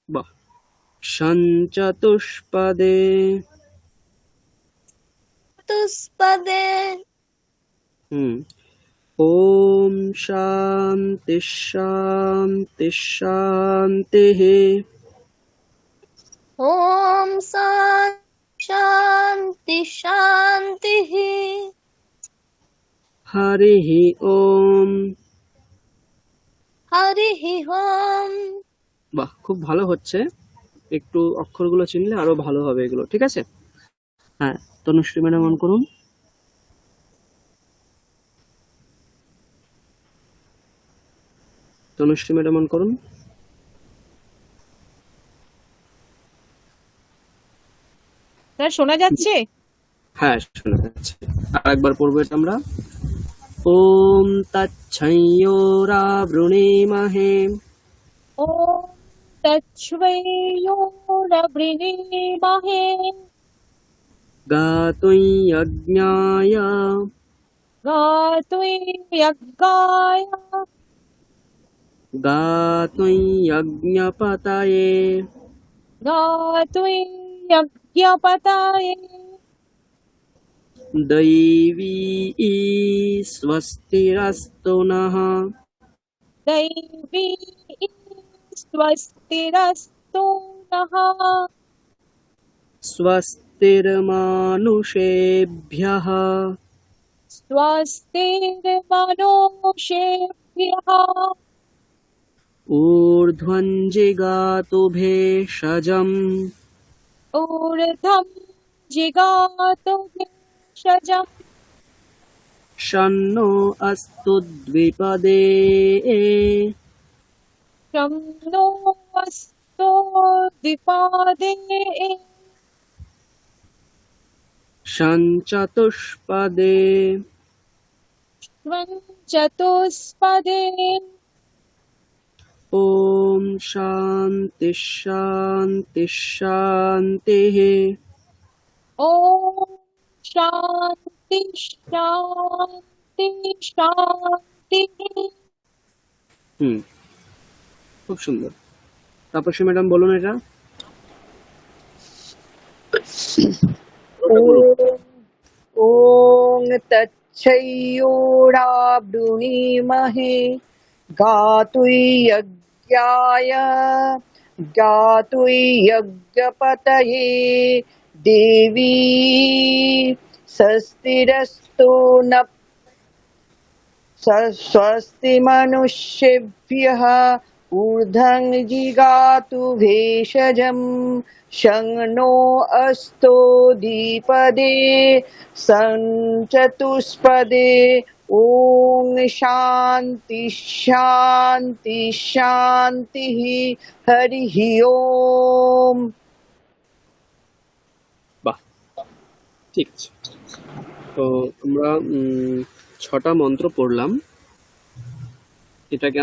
बाह शञ्चतुष्पदे चतुष्पदे ॐ शान्ति शान्ति शान्तिः ॐ शान्ति शान्तिः हरिः ॐ। हरिः ॐ। বাহ, খুব ভালো হচ্ছে। একটু অক্ষরগুলো চিনলে আরো ভালো হবে এগুলো, ঠিক আছে? হ্যাঁ, তনুশ্রী ম্যাডাম অন করুন। তনুশ্রী ম্যাডাম অন করুন। স্যার শোনা যাচ্ছে? হ্যাঁ শোনা যাচ্ছে। আরেকবার পড়বো এটা আমরা। ওম তচ্ছংয়োরাবৃণীমহে ওম তচ্ছংয়োরাবৃণীমহে গাতুঃ যজ্ঞায় গাতুঃযজ্ঞায় গাতুঃ যজ্ঞপতয়ে গাতুঃযজ্ঞপতয়ে दैवी स्वस्तिरस्तु नः दैवी स्वस्तिरस्तु नः स्वस्तिर्मानुषेभ्यः स्वस्तिर्मनुष्येभ्यः ऊर्ध्वं जिगातु भेषजम् ऊर्ध्वं जिगातु भेषजम् शन्नो अस्तु द्विपदे शन्नो अस्तु द्विपदे शञ्चतुष्पदे चतुष्पदे ॐ शान्ति शान्ति शान्तिः ॐ शान्ति शान्ति शान्तिः। খুব সুন্দর। তাপসী ম্যাডাম বলুন এটা। ॐ तच्छयोरावृणीमहे गातुर्यज्ञाय गातुर्यज्ञपतये देवी स्वस्तिरस्तु न स्वस्ति मनुष्येभ्यः ऊर्ध्वं जिगातु भेषजं शं नो अस्तो द्विपदे सञ्चतुष्पदे ॐ शान्ति शान्ति शान्तिः हरिः ओम। বাহ, ঠিক আছে। তো আমরা 6টা মন্ত্র পড়লাম। এটাকে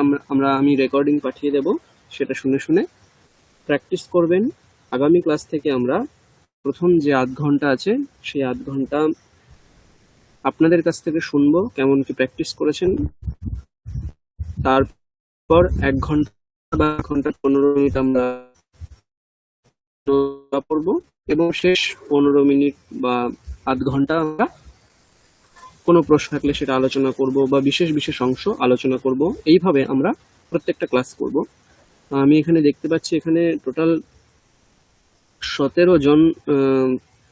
আমি রেকর্ডিং পাঠিয়ে দেব, সেটা শুনে শুনে প্র্যাকটিস করবেন। আগামী ক্লাস থেকে আমরা প্রথম যে আধ ঘন্টা আছে সেই আধ ঘন্টা আপনাদের কাছ থেকে শুনবো কেমন কি প্র্যাকটিস করেছেন। তারপর 1 ঘন্টা বা 1 ঘন্টা 15 মিনিট আমরা পড়বো এবং শেষ 15 মিনিট বা আধ ঘন্টা আমরা কোনো প্রশ্ন থাকলে সেটা আলোচনা করব বা বিশেষ বিশেষ অংশ আলোচনা করব। এইভাবে আমরা প্রত্যেকটা ক্লাস করব। আমি এখানে দেখতে পাচ্ছি এখানে টোটাল 17 জন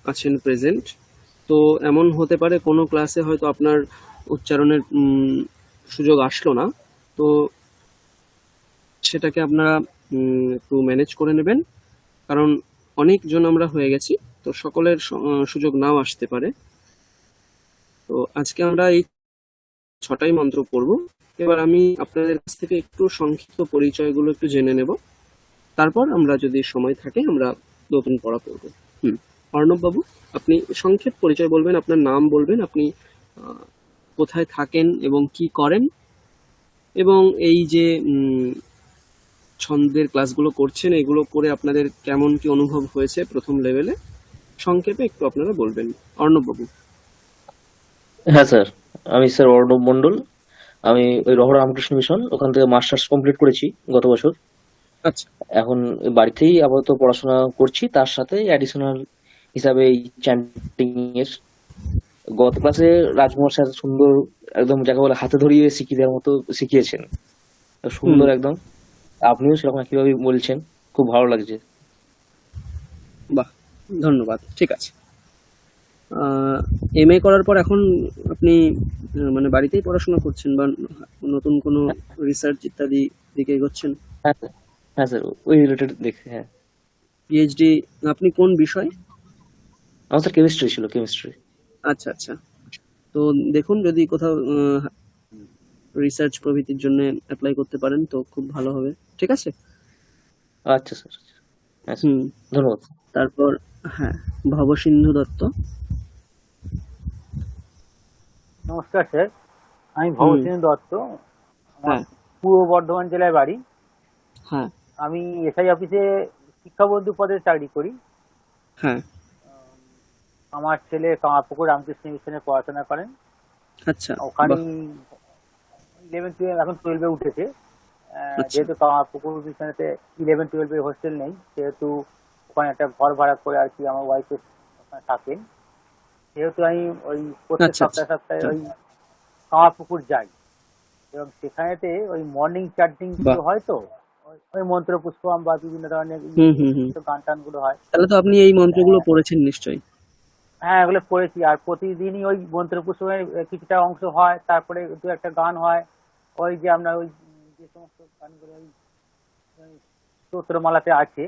আছেন প্রেজেন্ট। তো এমন হতে পারে কোনো ক্লাসে হয়তো আপনার উচ্চারণের সুযোগ আসলো না, তো সেটাকে আপনারা একটু ম্যানেজ করে নেবেন, কারণ অনেকজন আমরা হয়ে গেছি, তো সকলের সুযোগ নাও আসতে পারে। তো আজকে আমরা এই 6টাই মন্ত্র পড়ব। এবার আমি আপনাদের কাছ থেকে একটু সংক্ষিপ্ত পরিচয়গুলো একটু জেনে নেব, তারপর আমরা যদি সময় থাকে আমরা নতুন পড়া পড়ব। অর্ণব বাবু, আপনি সংক্ষেপ পরিচয় বলবেন, আপনার নাম বলবেন, আপনি কোথায় থাকেন এবং কি করেন, এবং এই যে ছন্দের ক্লাসগুলো করছেন এগুলো করে আপনাদের কেমন কি অনুভব হয়েছে প্রথম লেভেলে, সংক্ষেপে একটু আপনারা বলবেন। অর্ণব বাবু। হ্যাঁ স্যার, আমি স্যার অর্ণব মন্ডল। আমি ওই রহরা রামকৃষ্ণ মিশন ওখান থেকে মাস্টার্স কমপ্লিট করেছি গত বছর। আচ্ছা। এখন বাড়িতেই আপাতত পড়াশোনা করছি, তার সাথে অ্যাডিশনাল হিসাবে এই চ্যান্টিং এর। গত ক্লাসে রাজকুমার স্যার সুন্দর একদম যাকে বলে হাতে ধরিয়ে শিখিয়ে দেওয়ার মতো শিখিয়েছেন, সুন্দর একদম। আপনিও সেরকম একইভাবে বলছেন, খুব ভালো লাগছে। বাহ, ধন্যবাদ। ঠিক আছে। এমএ করার পর এখন আপনি মানে বাড়িতেই পড়াশোনা করছেন বা নতুন কোনো রিসার্চ ইত্যাদি দিকে এগোচ্ছেন? হ্যাঁ স্যার, ওই রিলেটেড দেখে। হ্যাঁ। পিএইচডি আপনি কোন বিষয়? আমার স্যার কেমিস্ট্রি ছিল, কেমিস্ট্রি। আচ্ছা আচ্ছা। তো দেখুন যদি কোথাও রিসার্চ প্রভৃতির জন্য অ্যাপ্লাই করতে পারেন তো খুব ভালো হবে। ঠিক আছে? আচ্ছা স্যার। ধন্যবাদ। তারপর হ্যাঁ, ভবসিন্ধু দত্ত। নমস্কার স্যার, আমি ভবসিন্ধু দত্ত। আমার পূর্ব বর্ধমান জেলায় বাড়ি। হ্যাঁ। আমি এসআই অফিসে শিক্ষাবন্ধু পদে চাকরি করি। হ্যাঁ। আমার ছেলে কামারপুকুর রামকৃষ্ণ মিশনে পড়াশোনা করেন। আচ্ছা। ওখানে 11 12 এখন 12-এ উঠেছে। যেহেতু কামারপুকুর মিশনেতে 11 12-এ হোস্টেল নেই, সেহেতু ওখানে একটা ঘর ভাড়া করে আর কি আমার ওয়াইফ ওখানে থাকেন। যেহেতু আমি ওই প্রত্যেক সপ্তাহে ওই কামারপুকুর যাই এবং সেখানেতে ওই মর্নিং চ্যান্টিং গুলো হয়, তো ওই মন্ত্র পুষ্পম বা বিভিন্ন ধরনের গান টান গুলো হয়। তাহলে তো আপনি এই মন্ত্রগুলো পড়েছেন নিশ্চয়ই? হ্যাঁ, এগুলো পড়েছি। আর প্রতিদিনই ওই মন্ত্র পুষ্পমের কিছুটা অংশ হয়, তারপরে দু একটা গান হয়। ওই যে আমরা ওই যে সমস্ত গানগুলো ওই স্তোত্রমালাতে আছে,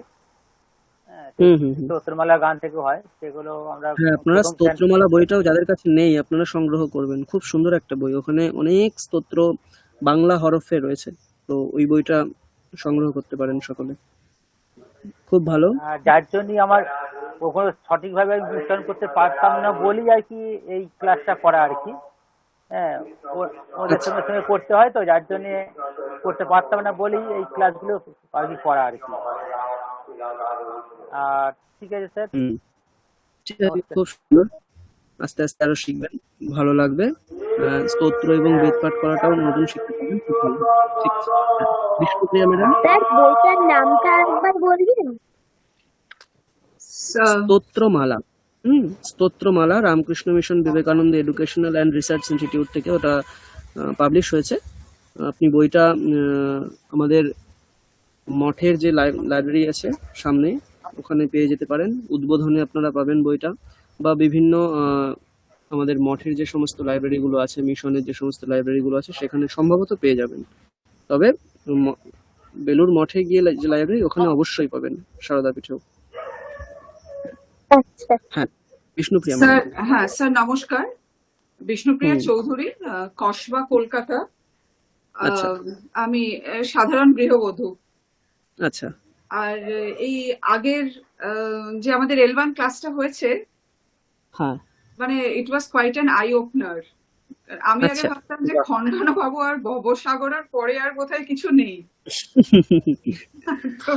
স্তোত্রমালা গান থেকে হয়, সেগুলো আমরা। হ্যাঁ, আপনারা স্তোত্রমালা বইটাও যাদের কাছে নেই আপনারা সংগ্রহ করবেন, খুব সুন্দর একটা বই। ওখানে অনেক স্তোত্র বাংলা হরফে রয়েছে, তো ওই বইটা সংগ্রহ করতে পারেন সকলে, খুব ভালো। যার জন্য আমার ওখানে সঠিকভাবে আমি উচ্চারণ করতে পারতাম না বলি আর কি এই ক্লাসটা করা আর কি। হ্যাঁ, ওদের সঙ্গে সঙ্গে করতে হয়, তো যার জন্য করতে পারতাম না বলি এই ক্লাসগুলো আর কি করা আর কি। আর ঠিক আছে স্যার, ঠিক আছে, খুব সুন্দর। আস্তে আস্তে আরো শিখবেন, ভালো লাগবে। স্তোত্র এবং বেদ পাঠ করাটাও নতুন শিখতে পারবেন, খুব ভালো। ঠিক আছে, বিষ্ণুপ্রিয়া ম্যাডাম। স্যার বইটার নামটা একবার বলবেন? Stotramala. Stotramala Ramakrishna Mission Vivekananda Educational and Research Institute থেকে ওটা পাবলিশ হয়েছে। আপনি বইটা আমাদের মঠের যে লাইব্রেরি আছে সামনে, ওখানে পেয়ে যেতে পারেন। উদ্বোধনে আপনারা পাবেন বইটা, বা বিভিন্ন আমাদের মঠের যে সমস্ত লাইব্রেরিগুলো আছে, মিশনের যে সমস্ত লাইব্রেরিগুলো আছে, সেখানে সম্ভবত পেয়ে যাবেন। তবে বেলুর মঠে গিয়ে যে লাইব্রেরি, ওখানে অবশ্যই পাবেন সারদা পীঠেও। আচ্ছা। হ্যাঁ, বিষ্ণুপ্রিয়া স্যার, ম্যাডাম। হ্যাঁ স্যার নমস্কার, বিষ্ণুপ্রিয়া হুম। চৌধুরী, কসবা, কলকাতা। আচ্ছা। আমি সাধারণ গৃহবধূ। আচ্ছা। আর এই আগের যে আমাদের L1 ক্লাসটা হয়েছে, হ্যাঁ। মানে it was quite an eye opener. আমি আগে আচ্ছা। ভাবতাম যে খণ্ডন বাবু আর ভবসাগর আর পরে আর বোধহয় কিছু নেই। তো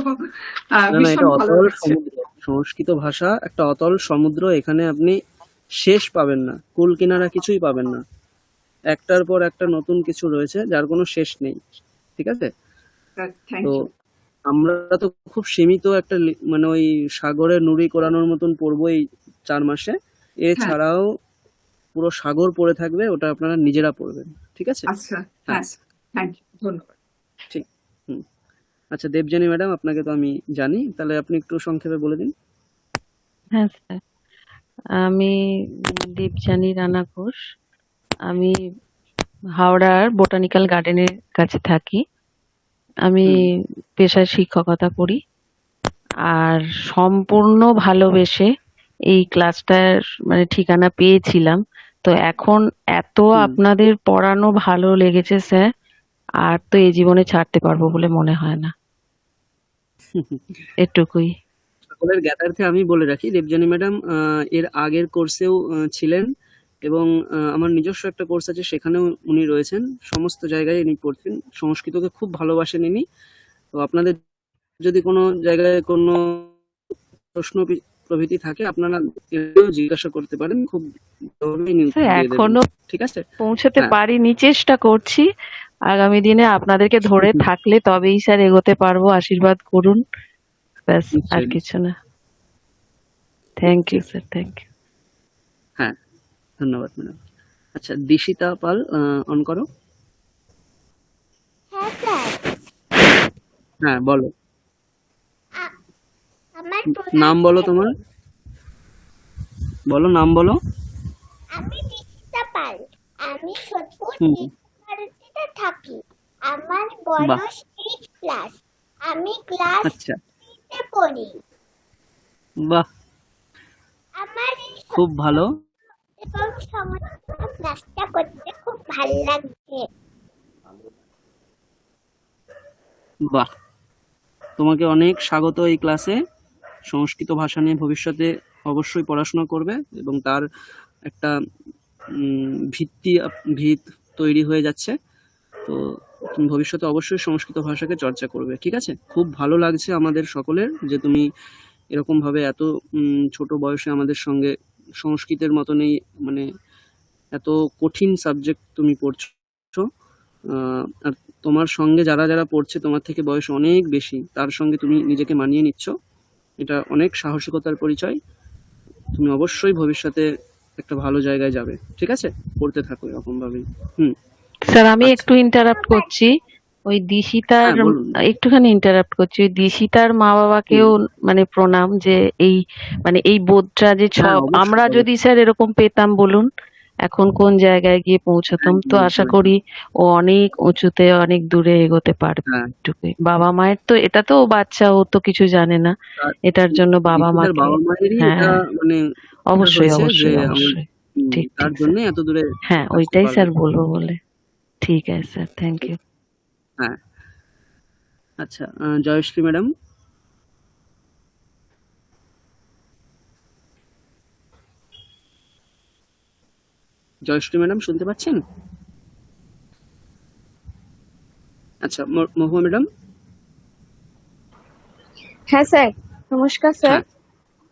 না না, ভীষণ এটা ভালো অতল লাগছে। সমুদ্র। সংস্কৃত ভাষা একটা অতল সমুদ্র, এখানে আপনি শেষ পাবেন না, কুল কিনারা কিছুই পাবেন না। একটার পর একটা নতুন কিছু রয়েছে যার কোনো শেষ নেই। ঠিক আছে? থ্যাংক তো ইউ। আমরা তো খুব সীমিত একটা মানে ওই সাগরে নুড়ি কোরানোর মতন পড়বো এই 4 মাসে। হ্যাঁ, এছাড়াও পুরো সাগর পড়ে থাকবে, ওটা আপনারা নিজেরা পড়বেন। ঠিক আছে? আচ্ছা, হ্যাঁ, হ্যাঁ থ্যাংক ইউ, ধন্যবাদ। ঠিক। হুম। আচ্ছা দেবযানী ম্যাডাম, আপনাকে তো আমি জানি, তাহলে আপনি একটু সংক্ষেপে বলে দিন। হ্যাঁ স্যার, আমি দেবযানী রানা ঘোষ। আমি হাওড়ার বোটানিক্যাল গার্ডেনের কাছে থাকি। আমি হুম। পেশায় শিক্ষকতা করি। আর সম্পূর্ণ ভালোবেসে এই ক্লাসটার মানে ঠিকানা পেয়েছিলাম। তো এখন এত হুম। আপনাদের পড়ানো ভালো লেগেছে স্যার, আর তো এই জীবনে ছাড়তে পারবো বলে মনে হয় না। এটুকুই। সকলের জ্ঞাতার্থে আমি বলে রাখি, দেবযানী ম্যাডাম এর আগের কোর্সেও ছিলেন, এবং আমার নিজস্ব একটা কোর্স আছে, সেখানেও উনি রয়েছেন। সমস্ত জায়গায় ইনি পড়ছেন, সংস্কৃতকে খুব ভালোবাসেন ইনি। তো আপনাদের যদি কোনো জায়গায় কোনো প্রশ্ন প্রভৃতি থাকে, আপনারা এও জিজ্ঞাসা করতে পারেন, খুব ভালোভাবে ইনি উত্তর স্যার দিয়ে দেবেন। এখনো ঠিক আছে? পৌঁছতে হ্যাঁ। পারিনি, চেষ্টা করছি। আগামী দিনে আপনাদেরকে ধরে থাকলে তবেই স্যার এগোতে পারবো। আশীর্বাদ করুন, ব্যাস, আর নিশ্চয়ই। কিছু না। Thank you sir, thank you. হ্যাঁ, ধন্যবাদ ম্যাডাম। আচ্ছা, দিশিতা পাল, অন করো। হ্যাঁ স্যার, হ্যাঁ, বলো। আমার নাম বলো তোমার, বলো নাম বলো। আমি দীক্ষিতা পাল। আমি সোদপুর হুম। ভারতীতে থাকি। আমার বাহ। বয়স 8+। আমি ক্লাস আচ্ছা। 3 পড়ি। বাহ, আমার এই খুব ভালো। এবং সমস্ত ক্লাসটা করতে খুব ভালো লাগছে। বাহ, তোমাকে অনেক স্বাগত এই ক্লাসে। সংস্কৃত ভাষা নিয়ে ভবিষ্যতে অবশ্যই পড়াশোনা করবে, এবং তার একটা ভিত তৈরি হয়ে যাচ্ছে। তো তুমি ভবিষ্যতে অবশ্যই সংস্কৃত ভাষাকে চর্চা করবে। ঠিক আছে? খুব ভালো লাগছে আমাদের সকলের যে তুমি এরকম ভাবে এত ছোট বয়সে আমাদের সঙ্গে সংস্কৃতের মতনই, মানে এত কঠিন সাবজেক্ট তুমি পড়ছো। আর তোমার সঙ্গে যারা যারা পড়ছে, তোমার থেকে বয়স অনেক বেশি, তার সঙ্গে তুমি নিজেকে মানিয়ে নিচ্ছ। এটা অনেক সাহসিকতার পরিচয়। তুমি অবশ্যই ভবিষ্যতে একটা ভালো জায়গায় যাবে। ঠিক আছে? পড়তে থাকো এরকম ভাবেই। স্যার আমি আচ্ছা। একটু ইন্টারাপ্ট করছি। ওই দিশিতার হ্যাঁ, বলুন। একটুখানি ইন্টারাপ্ট করছি। ওই দিশিতার মা বাবাকেও মানে প্রণাম, যে এই মানে এই বোধটা যে হ্যাঁ, অবশ্যই, আমরা অবশ্যই। যদি স্যার এরকম পেতাম বলুন এখন কোন জায়গায় গিয়ে পৌঁছাতাম। তো একদম, আশা একদম। করি ও অনেক উঁচুতে অনেক দূরে এগোতে পারবে। হ্যাঁ। এটুকুই। বাবা মায়ের তো এটা তো বাচ্চা, ও তো কিছু জানে না, আর এটার জন্য বাবা দিশিতার মাকে বাবা মায়েরই এটা, হ্যাঁ মানে এটা অবশ্যই হয়েছে যে অবশ্যই অবশ্যই। ঠিক তার ঠিক জন্য স্যার, এত দূরে হ্যাঁ আসতে ওইটাই পারবে। স্যার বলবো বলে। ঠিক আছে স্যার, থ্যাংক ইউ। হ্যাঁ। আচ্ছা, জয়শ্রী ম্যাডাম। জয়শ্রী ম্যাডাম শুনতে পাচ্ছেন? আচ্ছা, মহুয়া ম্যাডাম। হ্যাঁ স্যার, নমস্কার স্যার।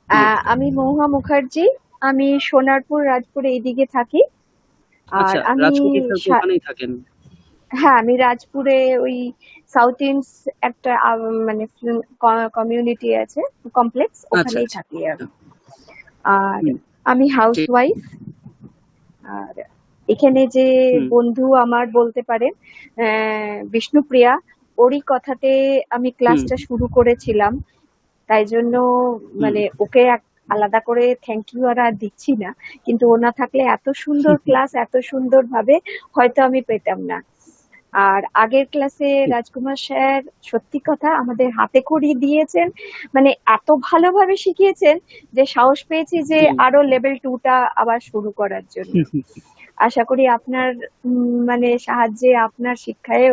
হ্যাঁ। আমি মহুয়া মুখার্জি। আমি সোনারপুর, রাজপুর এইদিকে থাকি। আর আচ্ছা, আমি রাজকোটি স্যার তো ওখানেই থাকেন। হ্যাঁ, আমি রাজপুরে ওই সাউথ ইন্ডস একটা মানে কমিউনিটি আছে, কমপ্লেক্স, আচ্ছা, ওখানেই আচ্ছা। থাকি আমি। আর হুম। আমি হাউস ঠিক। ওয়াইফ। আর এখানে যে হুম। বন্ধু আমার বলতে পারেন বিষ্ণুপ্রিয়া, ওরই কথাতে আমি ক্লাসটা শুরু করেছিলাম। তাই জন্য মানে ওকে আলাদা করে থ্যাংক ইউ আর দিচ্ছি না, কিন্তু ও না থাকলে এত সুন্দর ক্লাস এত সুন্দর ভাবে হয়তো আমি পেতাম না। আর আগের ক্লাসে রাজকুমার স্যার সত্যি কথা আমাদের হাতে খড়ি দিয়েছেন, মানে এত ভালোভাবে শিখিয়েছেন যে সাহস পেয়েছি যে আরো লেভেল 2টা আবার শুরু করার জন্য। আশা করি আপনার মানে সাহায্যে আপনার শিক্ষায়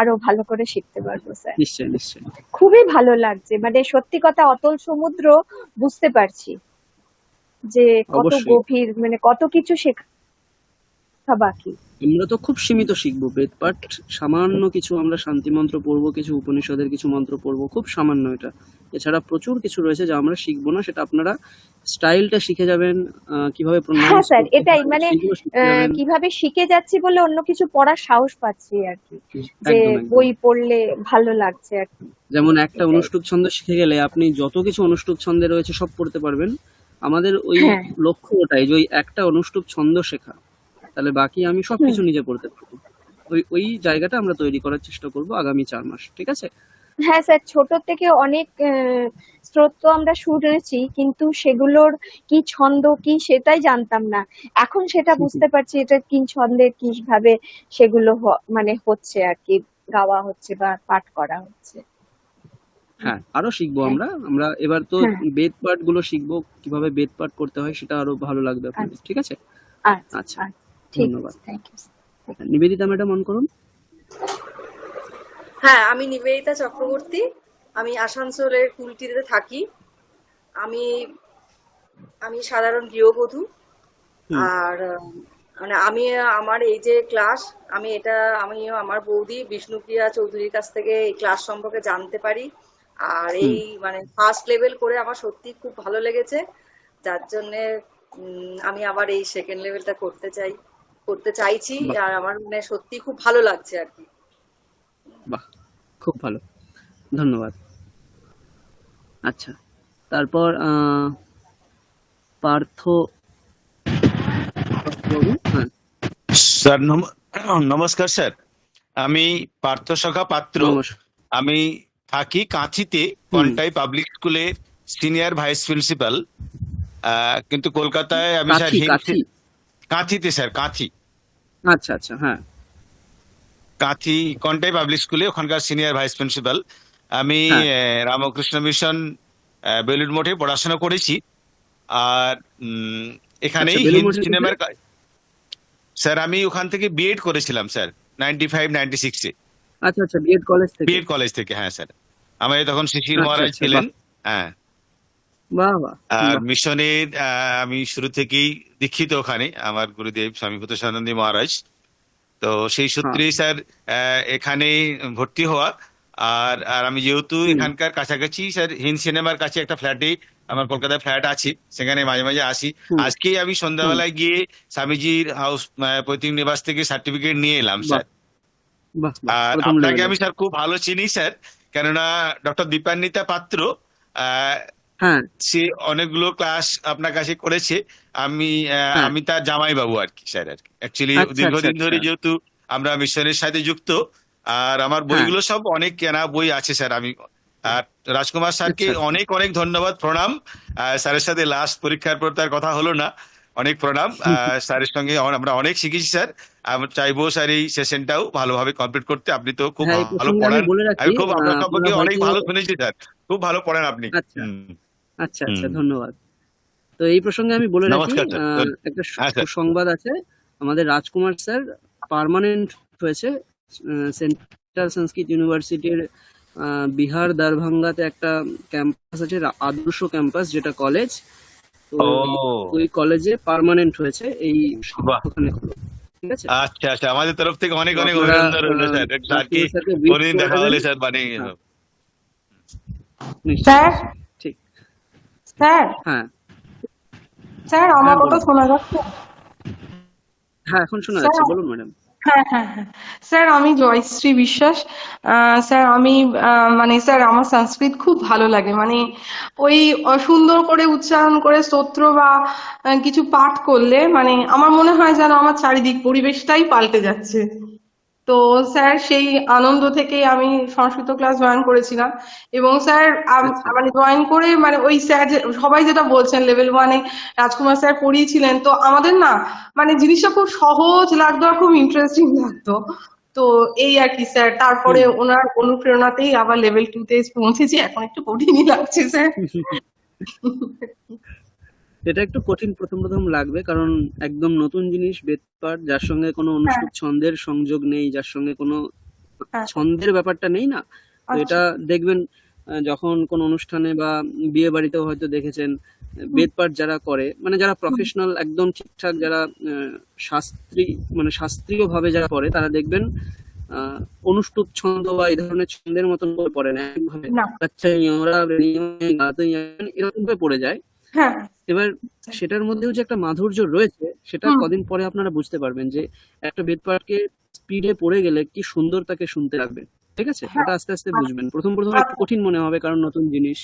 আরো ভালো করে শিখতে পারবো স্যার। নিশ্চয়ই নিশ্চয়ই। খুবই ভালো লাগছে, মানে সত্যি কথা অতল সমুদ্র বুঝতে পারছি যে কত অবশ্যই। গভীর, মানে কত কিছু শেখা বাকি। আমরা তো খুব সীমিত শিখবো বেদপাঠ, সামান্য কিছু আমরা শান্তি মন্ত্র পড়বো, কিছু উপনিষদের কিছু মন্ত্র পড়বো, খুব সামান্য এটা। এছাড়া প্রচুর কিছু রয়েছে যা আমরা শিখবো না, সেটা আপনারা স্টাইলটা শিখে যাবেন, কিভাবে হ্যাঁ প্রোনাউন্স স্যার, করতে এটাই হয় মানে সেগুলো শিখে যাবেন। কিভাবে শিখে যাচ্ছি বলে অন্য কিছু পড়ার সাহস পাচ্ছি আর কি, যে একদম একদম। বই পড়লে ভালো লাগছে আর কি। যেমন একটা এটাই। অনুষ্টুপ ছন্দ শিখে গেলে আপনি যত কিছু অনুষ্টুপ ছন্দে রয়েছে সব পড়তে পারবেন। আমাদের ওই হ্যাঁ লক্ষ্য ওটাই যে ওই একটা অনুষ্টুপ ছন্দ শেখা, তাহলে বাকি আমি সবকিছু নিজে পড়তে পারবো। ওই জায়গাটা আমরা তৈরি করার চেষ্টা করব আগামী 4 মাস, ঠিক আছে? হ্যাঁ স্যার, ছোট থেকে অনেক স্তোত্র আমরা শুনেছি, কিন্তু সেগুলোর কি ছন্দ কি সেটাই জানতাম না। এখন সেটা বুঝতে পারছি এটা কি ছন্দে কিভাবে সেগুলো মানে হচ্ছে আর কি, গাওয়া হচ্ছে বা পাঠ করা হচ্ছে। হ্যাঁ, আরো শিখবো হ্যাঁ আমরা এবার তো হ্যাঁ বেদ পাঠ গুলো শিখবো, কিভাবে বেদ পাঠ করতে হয় সেটা আরো ভালো লাগবে আপনাদের, আচ্ছা ঠিক আছে? আচ্ছা আচ্ছা, আচ্ছা, ঠিক ধন্যবাদ। আছে, thank you. Nivedita madam on করুন। হ্যাঁ, আমি নিবেদিতা চক্রবর্তী। আমি আসানসোলের কুলটিতে থাকি। আমি আমি সাধারণ গৃহবধূ। আর মানে আমি আমার এই যে ক্লাস, আমি আমার বৌদি বিষ্ণুপ্রিয়া চৌধুরীর কাছ থেকে এই ক্লাস সম্পর্কে জানতে পারি। আর এই মানে ফার্স্ট লেভেল করে আমার সত্যি খুব ভালো লেগেছে, যার জন্যে আমি আবার এই সেকেন্ড লেভেলটা করতে চাইছি। বাহ আর আমার মানে সত্যি খুব ভালো লাগছে আর কি। বাহ, খুব ভালো, ধন্যবাদ। আচ্ছা, তারপর পার্থ বাবু। হ্যাঁ, স্যার নমস্কার স্যার, আমি পার্থ সখা পাত্র। নমস্কার। আমি থাকি কাঁথিতে, কন্টাই পাবলিক স্কুলে সিনিয়র ভাইস প্রিন্সিপাল। কিন্তু কলকাতায় আমি স্যার কাঁথি? কাঁথিতে স্যার, কাঁথি আচ্ছা আচ্ছা, হ্যাঁ কাঁথি কন্টাই পাবলিক স্কুলে ওখানকার সিনিয়র ভাইস প্রিন্সিপাল। আমি হ্যাঁ। রামকৃষ্ণ মিশন বেলুড় মঠে পড়াশোনা করেছি। আর এখানেই বেলুড় হিন্দি মঠে সিনেমার স্যার আমি ওখান থেকে বিএড করেছিলাম স্যার 95-96-এ। আচ্ছা আচ্ছা, বিএড কলেজ থেকে? বিএড কলেজ থেকে, হ্যাঁ স্যার। আমাদের তখন শিশির আচ্ছা মহারাজ আচ্ছা, ছিলেন। বাহ হ্যাঁ, বাহ বাহ আর বাহ। মিশনের আমি শুরু থেকেই দীক্ষিত ওখানে, আমার গুরুদেব স্বামী ভূতেশানন্দী মহারাজ। তো সেই হ্যাঁ সূত্রেই স্যার এখানে ভর্তি হওয়া। আর আর আমি যেহেতু এখানকার কাছাকাছি স্যার, হিন্দ সিনেমার কাছে একটা ফ্ল্যাটে আমার কলকাতায় ফ্ল্যাট আছে, সেখানে মাঝে মাঝে আসি। আজকেই আমি সন্ধ্যাবেলায় গিয়ে স্বামীজির হাউস পৈতৃক নিবাস থেকে সার্টিফিকেট নিয়ে এলাম বাহ স্যার। বাহ বাহ, আর প্রথম আপনাকে লেভেলে। আমি স্যার খুব ভালো চিনি স্যার, কেননা ডক্টর দীপান্বিতা পাত্র হ্যাঁ সে অনেকগুলো ক্লাস আপনার কাছে করেছে। আমি হ্যাঁ, আমি তার জামাইবাবু আর কি স্যার। আর কি অ্যাকচুয়ালি আচ্ছা আচ্ছা দীর্ঘদিন আচ্ছা, ধরে যেহেতু আমরা মিশনের সাথে যুক্ত, আর আমার হ্যাঁ বইগুলো সব অনেক কেনা বই আছে স্যার। আমি আর রাজকুমার স্যারকে আচ্ছা অনেক অনেক ধন্যবাদ, প্রণাম। স্যারের সাথে লাস্ট পরীক্ষার পর তার কথা হলো না, অনেক প্রণাম। স্যারের সঙ্গে আমরা অনেক শিখেছি স্যার। আমি চাইবো স্যার এই সেশনটাও ভালোভাবে কমপ্লিট করতে। আপনি তো খুব হ্যাঁ, এই ভালো প্রসঙ্গে আমি পড়ান, বলে রাখি, আমি খুব আপনার আপনারা সম্পর্কে অনেক হয়তো ভালো শুনেছি স্যার, খুব ভালো পড়েন আপনি। আচ্ছা আচ্ছা আচ্ছা, ধন্যবাদ। তো এই প্রসঙ্গে আমি বলে রাখি, নমস্কার স্যার। একটা হ্যাঁ স্যার। সুসংবাদ আছে। আমাদের রাজকুমার স্যার পার্মানেন্ট হয়েছে সেন্ট্রাল সংস্কৃত ইউনিভার্সিটির বিহার দারভাঙ্গাতে একটা ক্যাম্পাস আছে, আদর্শ ক্যাম্পাস, যেটা কলেজ। তো ও ওই কলেজে পার্মানেন্ট হয়েছে এই বাহ, ওখানে, ঠিক আছে? আচ্ছা আচ্ছা, আমাদের তরফ থেকে অনেক তো অনেক আপনারা অভিনন্দন রইল স্যার। স্যারকে রাজকুমার স্যারকে উইশ কোনদিন করে দেখা দেবেন। হলে স্যার মানে হ্যাঁ, নিশ্চয়ই স্যার নিশ্চয়ই, ঠিক। স্যার হ্যাঁ স্যার আমার হ্যাঁ, কথা বলুন। শোনা যাচ্ছে? হ্যাঁ, এখন শোনা স্যার যাচ্ছে, বলুন ম্যাডাম। হ্যাঁ হ্যাঁ হ্যাঁ স্যার, আমি জয়শ্রী বিশ্বাস। স্যার আমি মানে স্যার আমার সংস্কৃত খুব ভালো লাগে, মানে ওই সুন্দর করে উচ্চারণ করে স্তোত্র বা কিছু পাঠ করলে মানে আমার মনে হয় যেন আমার চারিদিক পরিবেশটাই পাল্টে যাচ্ছে। তো স্যার সেই আনন্দ থেকেই আমি সংস্কৃত ক্লাস জয়েন করেছিলাম। এবং স্যার আচ্ছা মানে জয়েন করে মানে ওই স্যার সবাই যেটা বলছেন লেভেল 1-এ রাজকুমার স্যার পড়িয়েছিলেন, তো আমাদের না মানে জিনিসটা খুব সহজ লাগতো আর খুব ইন্টারেস্টিং লাগতো। তো এই আর কি স্যার, তারপরে ওনার অনুপ্রেরণাতেই আবার লেভেল 2 তে পৌঁছেছি। এখন একটু কঠিনই লাগছে স্যার। এটা একটু কঠিন প্রথম প্রথম লাগবে, কারণ একদম নতুন জিনিস বেদপাঠ, যার সঙ্গে কোনো অনুষ্ঠুপ ছন্দের সংযোগ নেই, যার সঙ্গে কোনো ছন্দের ব্যাপারটা নেই না। তো এটা দেখবেন যখন কোন অনুষ্ঠানে বা বিয়ে বাড়িতেও হয়তো দেখেছেন, বেদপাঠ যারা করে, মানে যারা প্রফেশনাল একদম ঠিকঠাক, যারা শাস্ত্রীয় ভাবে যারা পড়ে, তারা দেখবেন অনুষ্ঠুপ ছন্দ বা এই ধরনের ছন্দের মতন করে পড়ে না, একভাবে এরকম ভাবে পড়ে যায়। এবার সেটার মধ্যেও যে একটা মাধুর্য রয়েছে, সেটা কদিন পরে আপনারা বুঝতে পারবেন যে একটা বেদপাঠকে স্পিডে পড়ে গেলে কি সুন্দর তাকে শুনতে লাগবে। ঠিক আছে, ওটা আস্তে আস্তে বুঝবেন। প্রথম একটু কঠিন মনে হবে, কারণ নতুন জিনিস।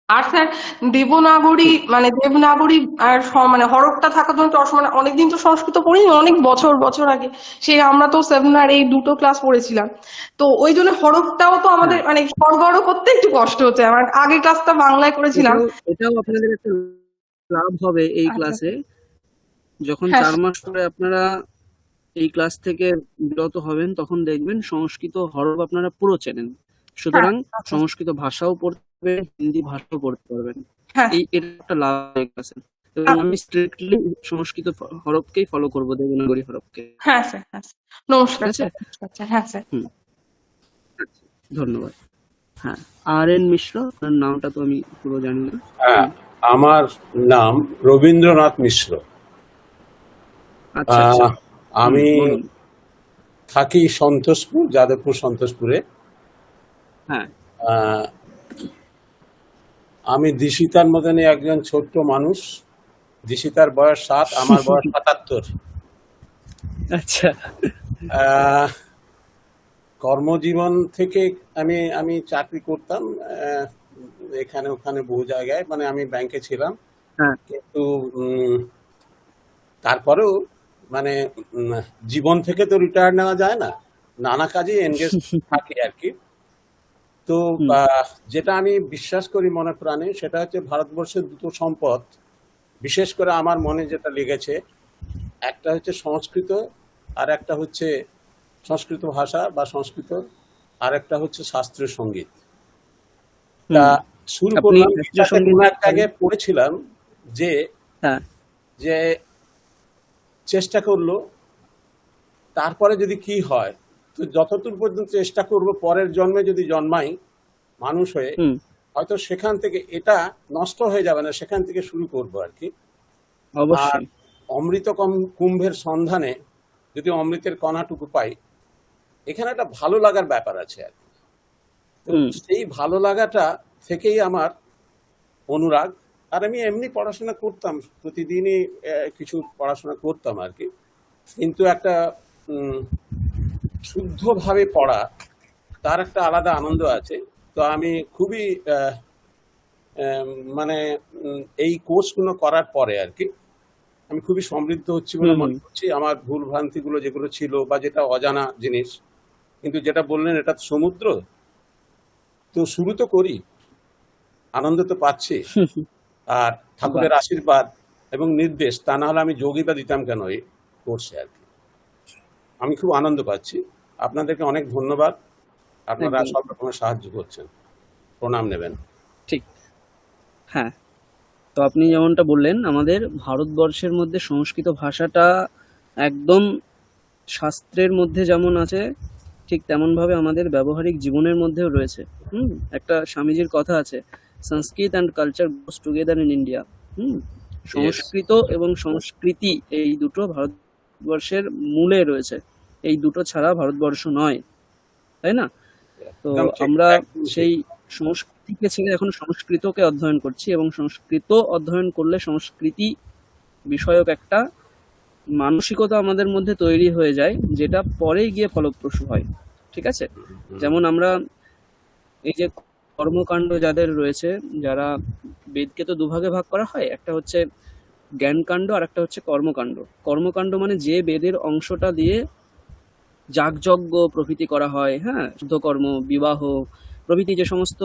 আর স্যার দেবনাগরী আর মানে হরফটা থাকা তো একটু মানে অনেকদিন তো সংস্কৃত পড়িনি, অনেক বছর আগে, সে আমরা তো 7 আর 8 দুটো ক্লাস পড়েছিলাম, তো ওই জন্য হরফটাও তো আমাদের মানে স্বরবর্ণ করতে একটু কষ্ট হচ্ছে। আমার আগের ক্লাসটা বাংলায় করেছিলাম। এটাও আপনাদের একটা লাভ হবে এই ক্লাসে, যখন 4 মাস পরে আপনারা এই ক্লাস থেকে বিরত হবেন, তখন দেখবেন সংস্কৃত হরফ আপনারা পুরো চেনেন। সুতরাং সংস্কৃত ভাষাও পড়তে পারবেন, হিন্দি ভাষাও পড়তে পারবেন। এটা একটা লাভ এই ক্লাসে। এবং আমি স্ট্রিক্টলি সংস্কৃত হরফকেই ফলো করবো, দেবনাগরী হরফকে। হ্যাঁ স্যার, নমস্কার স্যার। হ্যাঁ স্যার, ধন্যবাদ। হ্যাঁ, আর.এন. মিশ্র, আপনার নামটা তো আমি পুরো জানি না। হ্যাঁ, আমার নাম রবীন্দ্রনাথ মিশ্র। আচ্ছা, আমি থাকি সন্তোষপুর, যাদবপুর সন্তোষপুরে। হ্যাঁ, আমি দিশিতার মতনই একজন ছোট্ট মানুষ। দিশিতার বয়স 7, আমার বয়স 77। আচ্ছা, কর্মজীবন থেকে আমি চাকরি করতাম এখানে ওখানে বহু জায়গায়, মানে আমি ব্যাংকে ছিলাম, কিন্তু তারপরেও মানে জীবন থেকে তো রিটায়ার নেওয়া যায় না, নানা কাজে এনগেজ থাকি আর কি। তো যেটা আমি বিশ্বাস করি মনে প্রাণে, সেটা হচ্ছে ভারতবর্ষের দুটো সম্পদ, বিশেষ করে আমার মনে যেটা লেগেছে, একটা হচ্ছে সংস্কৃত, আর একটা হচ্ছে সংস্কৃত ভাষা বা সংস্কৃত, আর একটা হচ্ছে শাস্ত্রীয় সঙ্গীত। তা শুরু করলাম, আগে পড়েছিলাম যে চেষ্টা করলো, তারপরে যদি কি হয়, তো যতদূর পর্যন্ত চেষ্টা করব, পরের জন্মে যদি জন্মাই মানুষ হয়ে, হয়তো সেখান থেকে এটা নষ্ট হয়ে যাবে না, সেখান থেকে শুরু করব আর কি। আর অমৃত কুম্ভের সন্ধানে যদি অমৃতের কণাটুকু পাই, এখানে একটা ভালো লাগার ব্যাপার আছে আর কি। সেই ভালো লাগাটা থেকেই আমার অনুরাগ। আর আমি এমনি পড়াশোনা করতাম, প্রতিদিনই কিছু পড়াশোনা করতাম আর কি, কিন্তু একটা শুদ্ধভাবে পড়া, তার একটা আলাদা আনন্দ আছে। তো আমি খুবই মানে এই কোর্সগুলো করার পরে আর কি আমি খুবই সমৃদ্ধ হচ্ছি বলে মনে করছি। আমার ভুল ভ্রান্তিগুলো যেগুলো ছিল বা যেটা অজানা জিনিস, কিন্তু যেটা বললেন এটা সমুদ্র, তো শুরু তো করি, আনন্দ তো পাচ্ছি। আর ঠাকুরের আশীর্বাদ এবং নির্দেশ, তা না হলে আমি যোগিতা দিতাম কেন এই কোর্সে আর কি। আমি খুব আনন্দ পাচ্ছি। আপনাদেরকে অনেক ধন্যবাদ, আপনারা সব রকমের সাহায্য করছেন, প্রণাম নেবেন। ঠিক, হ্যাঁ। তো আপনি যেমনটা বললেন, আমাদের ভারতবর্ষের মধ্যে সংস্কৃত ভাষাটা একদম শাস্ত্রের মধ্যে যেমন আছে, ঠিক তেমন ভাবে আমাদের ব্যবহারিক জীবনের মধ্যেও রয়েছে। একটা স্বামীজির কথা আছে, Sanskrit and culture goes together in India. Sanskrit এবং সংস্কৃতি, এই দুটো ভারতবর্ষের মূলে রয়েছে। এই দুটো ছাড়া ভারতবর্ষ নয়, তাই না? তো আমরা সেই সংস্কৃতিকে ছেড়ে এখন সংস্কৃতকে অধ্যয়ন করছি, এবং সংস্কৃত অধ্যয়ন করলে সংস্কৃতি বিষয়ক একটা মানসিকতা আমাদের মধ্যে তৈরি হয়ে যায়, যেটা পরে গিয়ে ফলপ্রসূ হয়। ঠিক আছে, যেমন আমরা এই যে কর্মকাণ্ড যাদের রয়েছে, যারা বেদকে তো দুভাগে ভাগ করা হয়, একটা হচ্ছে জ্ঞানকাণ্ড আর একটা হচ্ছে কর্মকাণ্ড। কর্মকাণ্ড মানে যে বেদের অংশটা দিয়ে যাগযজ্ঞ প্রভৃতি করা হয়, হ্যাঁ, শুদ্ধকর্ম, বিবাহ প্রভৃতি যে সমস্ত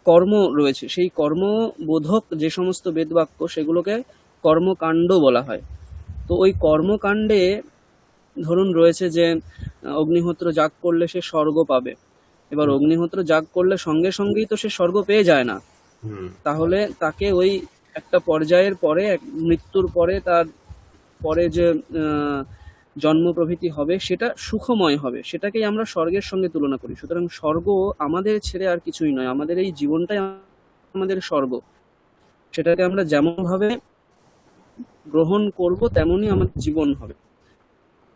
কর্ম রয়েছে, সেই কর্মবোধক যে সমস্ত বেদবাক্য, সেগুলোকে কর্মকাণ্ড বলা হয়। তো ওই কর্মকাণ্ডে ধরুন রয়েছে যে অগ্নিহোত্র যাগ করলে সে স্বর্গ পাবে। এবার অগ্নিহোত্র যাগ করলে সঙ্গে সঙ্গেই তো সে স্বর্গ পেয়ে যায় না, তাহলে তাকে ওই একটা পর্যায়ের পরে মৃত্যুর পরে তার পরে যে জন্ম প্রভৃতি হবে সেটা সুখময় হবে, সেটাকেই আমরা স্বর্গের সঙ্গে তুলনা করি। সুতরাং স্বর্গ আমাদের ছেড়ে আর কিছুই নয়, আমাদের এই জীবনটাই আমাদের স্বর্গ। সেটাকে আমরা যেমন ভাবে গ্রহণ করব তেমনই আমাদের জীবন হবে।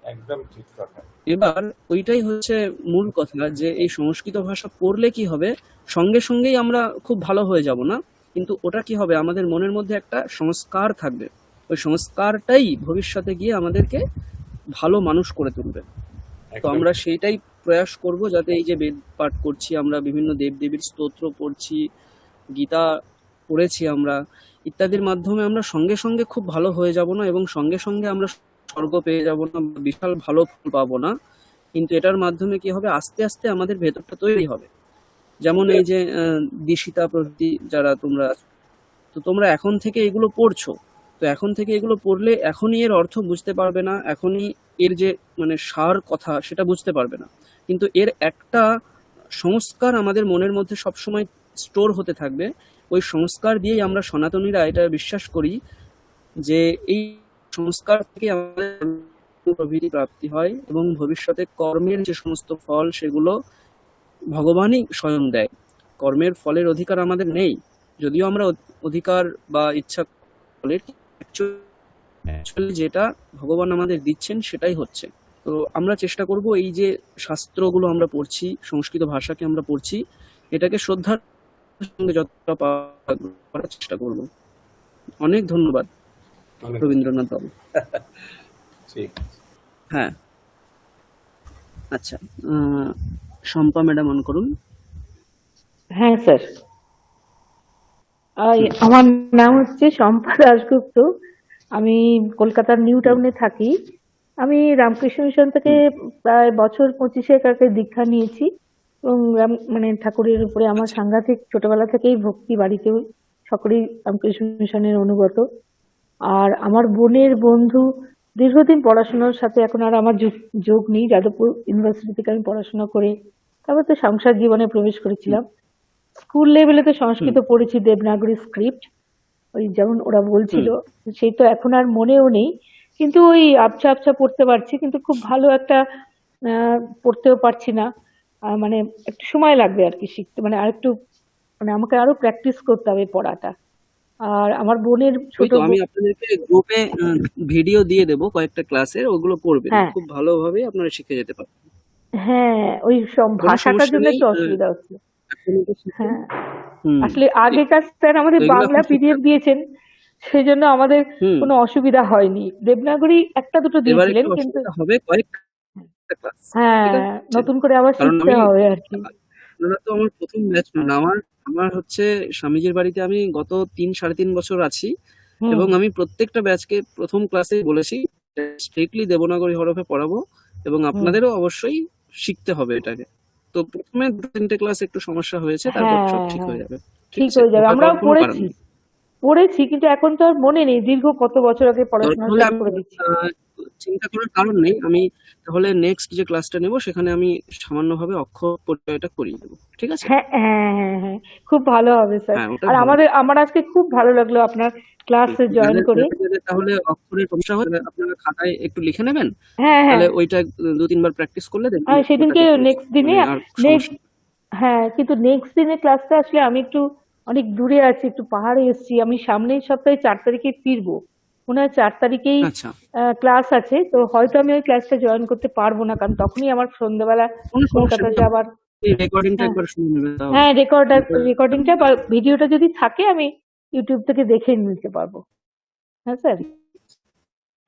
একদম ঠিক কথা। এবার ওইটাই হচ্ছে মূল কথা, যে এই সংস্কৃত ভাষা পড়লে কি হবে, সঙ্গে সঙ্গেই আমরা খুব ভালো হয়ে যাব না, কিন্তু ওটা কি হবে, আমাদের মনের মধ্যে একটা সংস্কার থাকবে। ওই সংস্কারটাই ভবিষ্যতে গিয়ে আমাদেরকে ভালো মানুষ করে তুলবে। তো আমরা সেইটাই প্রয়াস করব, যাতে এই যে বেদ পাঠ করছি আমরা, বিভিন্ন দেবদেবীর স্তোত্র পড়ছি, গীতা পড়েছি আমরা, ইত্যাদির মাধ্যমে আমরা সঙ্গে সঙ্গে খুব ভালো হয়ে যাব না, এবং সঙ্গে সঙ্গে আমরা স্বর্গ পেয়ে যাব না, বিশাল ভালো ফল পাবো না, কিন্তু এটার মাধ্যমে কি হবে, আস্তে আস্তে আমাদের ভেতরটা তৈরি হবে। যেমন এই যে দিশিতা প্রভৃতি যারা তোমরা আছো, তো তোমরা এখন থেকে এগুলো পড়ছো, তো এখন থেকে এগুলো পড়লে এখনই এর অর্থ বুঝতে পারবে না, এখনই এর যে মানে সার কথা সেটা বুঝতে পারবে না, কিন্তু এর একটা সংস্কার আমাদের মনের মধ্যে সবসময় স্টোর হতে থাকবে। ওই সংস্কার দিয়েই আমরা সনাতনীরা এটা বিশ্বাস করি যে এই সংস্কার থেকে আমাদের প্রভৃতি প্রাপ্তি হয়, এবং ভবিষ্যতে কর্মের যে সমস্ত ফল সেগুলো ভগবানই স্বয়ং দেয়। কর্মের ফলের অধিকার আমাদের নেই, যদিও আমরা অধিকার বা ইচ্ছা ফলের অ্যাকচুয়ালি যেটা ভগবান আমাদের দিচ্ছেন সেটাই হচ্ছে। তো আমরা চেষ্টা করব এই যে শাস্ত্রগুলো আমরা পড়ছি, সংস্কৃত ভাষাকে আমরা পড়ছি, এটাকে শ্রদ্ধার সঙ্গে যতটা করার চেষ্টা করব। অনেক ধন্যবাদ রবীন্দ্রনাথ বাবু। ঠিক। হ্যাঁ, আচ্ছা, শম্পা ম্যাডাম অন করুন। হ্যাঁ স্যার, আমার নাম হচ্ছে শম্পা দাশগুপ্ত। আমি কলকাতার নিউ টাউনে থাকি। আমি রামকৃষ্ণ মিশন থেকে প্রায় বছর 25 কাছে দীক্ষা নিয়েছি, এবং মানে ঠাকুরের উপরে আমার সাংঘাতিক ছোটবেলা থেকেই ভক্তি, বাড়িতেও সকলেই রামকৃষ্ণ মিশনের অনুগত। আর আমার বোনের বন্ধু দীর্ঘদিন পড়াশোনার সাথে এখন আর আমার যোগ নেই। যাদবপুর ইউনিভার্সিটি থেকে আমি পড়াশোনা করে তারপর তো সংসার জীবনে প্রবেশ করেছিলাম। স্কুল লেভেলে তো সংস্কৃত পড়েছি, দেবনাগরী স্ক্রিপ্ট, ওই যেমন ওরা বলছিল, সেই তো এখন আর মনেও নেই, কিন্তু ওই আবছা আবছা পড়তে পারছি, কিন্তু খুব ভালো একটা পড়তেও পারছি না। মানে একটু সময় লাগবে আর কি শিখতে, মানে আরেকটু, মানে আমাকে আরো প্র্যাকটিস করতে হবে পড়াটা। আর আমার বোনের ছোট, আমি আপনাদেরকে গ্রুপে ভিডিও দিয়ে দেব কয়েকটা ক্লাসের, ওগুলো পড়বেন, খুব ভালোভাবে আপনারা শিখে যেতে পারবেন। হ্যাঁ, ওই ভাষাটার জন্য একটু অসুবিধা হচ্ছে। হ্যাঁ, আসলে আগেকার স্যার আমাদের বাংলা পিডিএফ দিয়েছেন, সেই জন্য আমাদের কোনো অসুবিধা হয়নি। দেবনাগরী একটা দুটো দিয়েছিলেন, কিন্তু হ্যাঁ নতুন করে আবার শিখতে হবে আর কি। আপনারা তো আমার প্রথম ব্যাচ না, আমার হচ্ছে স্বামীজির বাড়িতে আমি গত 3-3.5 বছর আছি, এবং আমি প্রত্যেকটা ব্যাচকে প্রথম ক্লাসে বলেছি স্ট্রিক্টলি দেবনাগরী হরফে পড়াবো, এবং আপনাদেরও অবশ্যই শিখতে হবে এটাকে। তো প্রথমে 2-3টে ক্লাস একটু সমস্যা হয়েছে, তারপর সব ঠিক হয়ে যাবে। ঠিক হয়ে যাবে, আমরাও পড়েছি, কিন্তু এখন তো আর মনে নেই, দীর্ঘ কত বছর আগে পড়াশোনা করে দিচ্ছি। চিন্তা করার কারণ নেই, আমি তাহলে নেক্সট যে ক্লাসটা নেব সেখানে আমি সামান্যভাবে অক্ষর পরিচয়টা করিয়ে দেবো, ঠিক আছে? হ্যাঁ হ্যাঁ হ্যাঁ হ্যাঁ, খুব ভালো হবে স্যার। আর আমার আজকে খুব ভালো লাগলো আপনার ক্লাসে জয়েন করে। তাহলে অক্ষরের সমস্যা হলে আপনারা খাতায় একটু লিখে নেবেন, হ্যাঁ হ্যাঁ, তাহলে ওইটা 2-3 বার প্র্যাকটিস করলে দেখবেন। আর সেদিনকে নেক্সট দিনে হ্যাঁ, কিন্তু নেক্সট দিনে ক্লাসটা আসলে আমি একটু অনেক দূরে আছি, একটু পাহাড়ে এসেছি, আমি সামনের সপ্তাহে 4 তারিখে ফিরবো, মনে হয় 4 তারিখেই ক্লাস আছে, তো হয়তো আমি ওই ক্লাসটা জয়েন করতে পারবো না, কারণ তখনই আমার সন্ধ্যাবেলা কলকাতা যাবার। হ্যাঁ, রেকর্ডিংটা বা ভিডিওটা যদি থাকে আমি ইউটিউব থেকে দেখে নিতে পারবো। হ্যাঁ স্যার,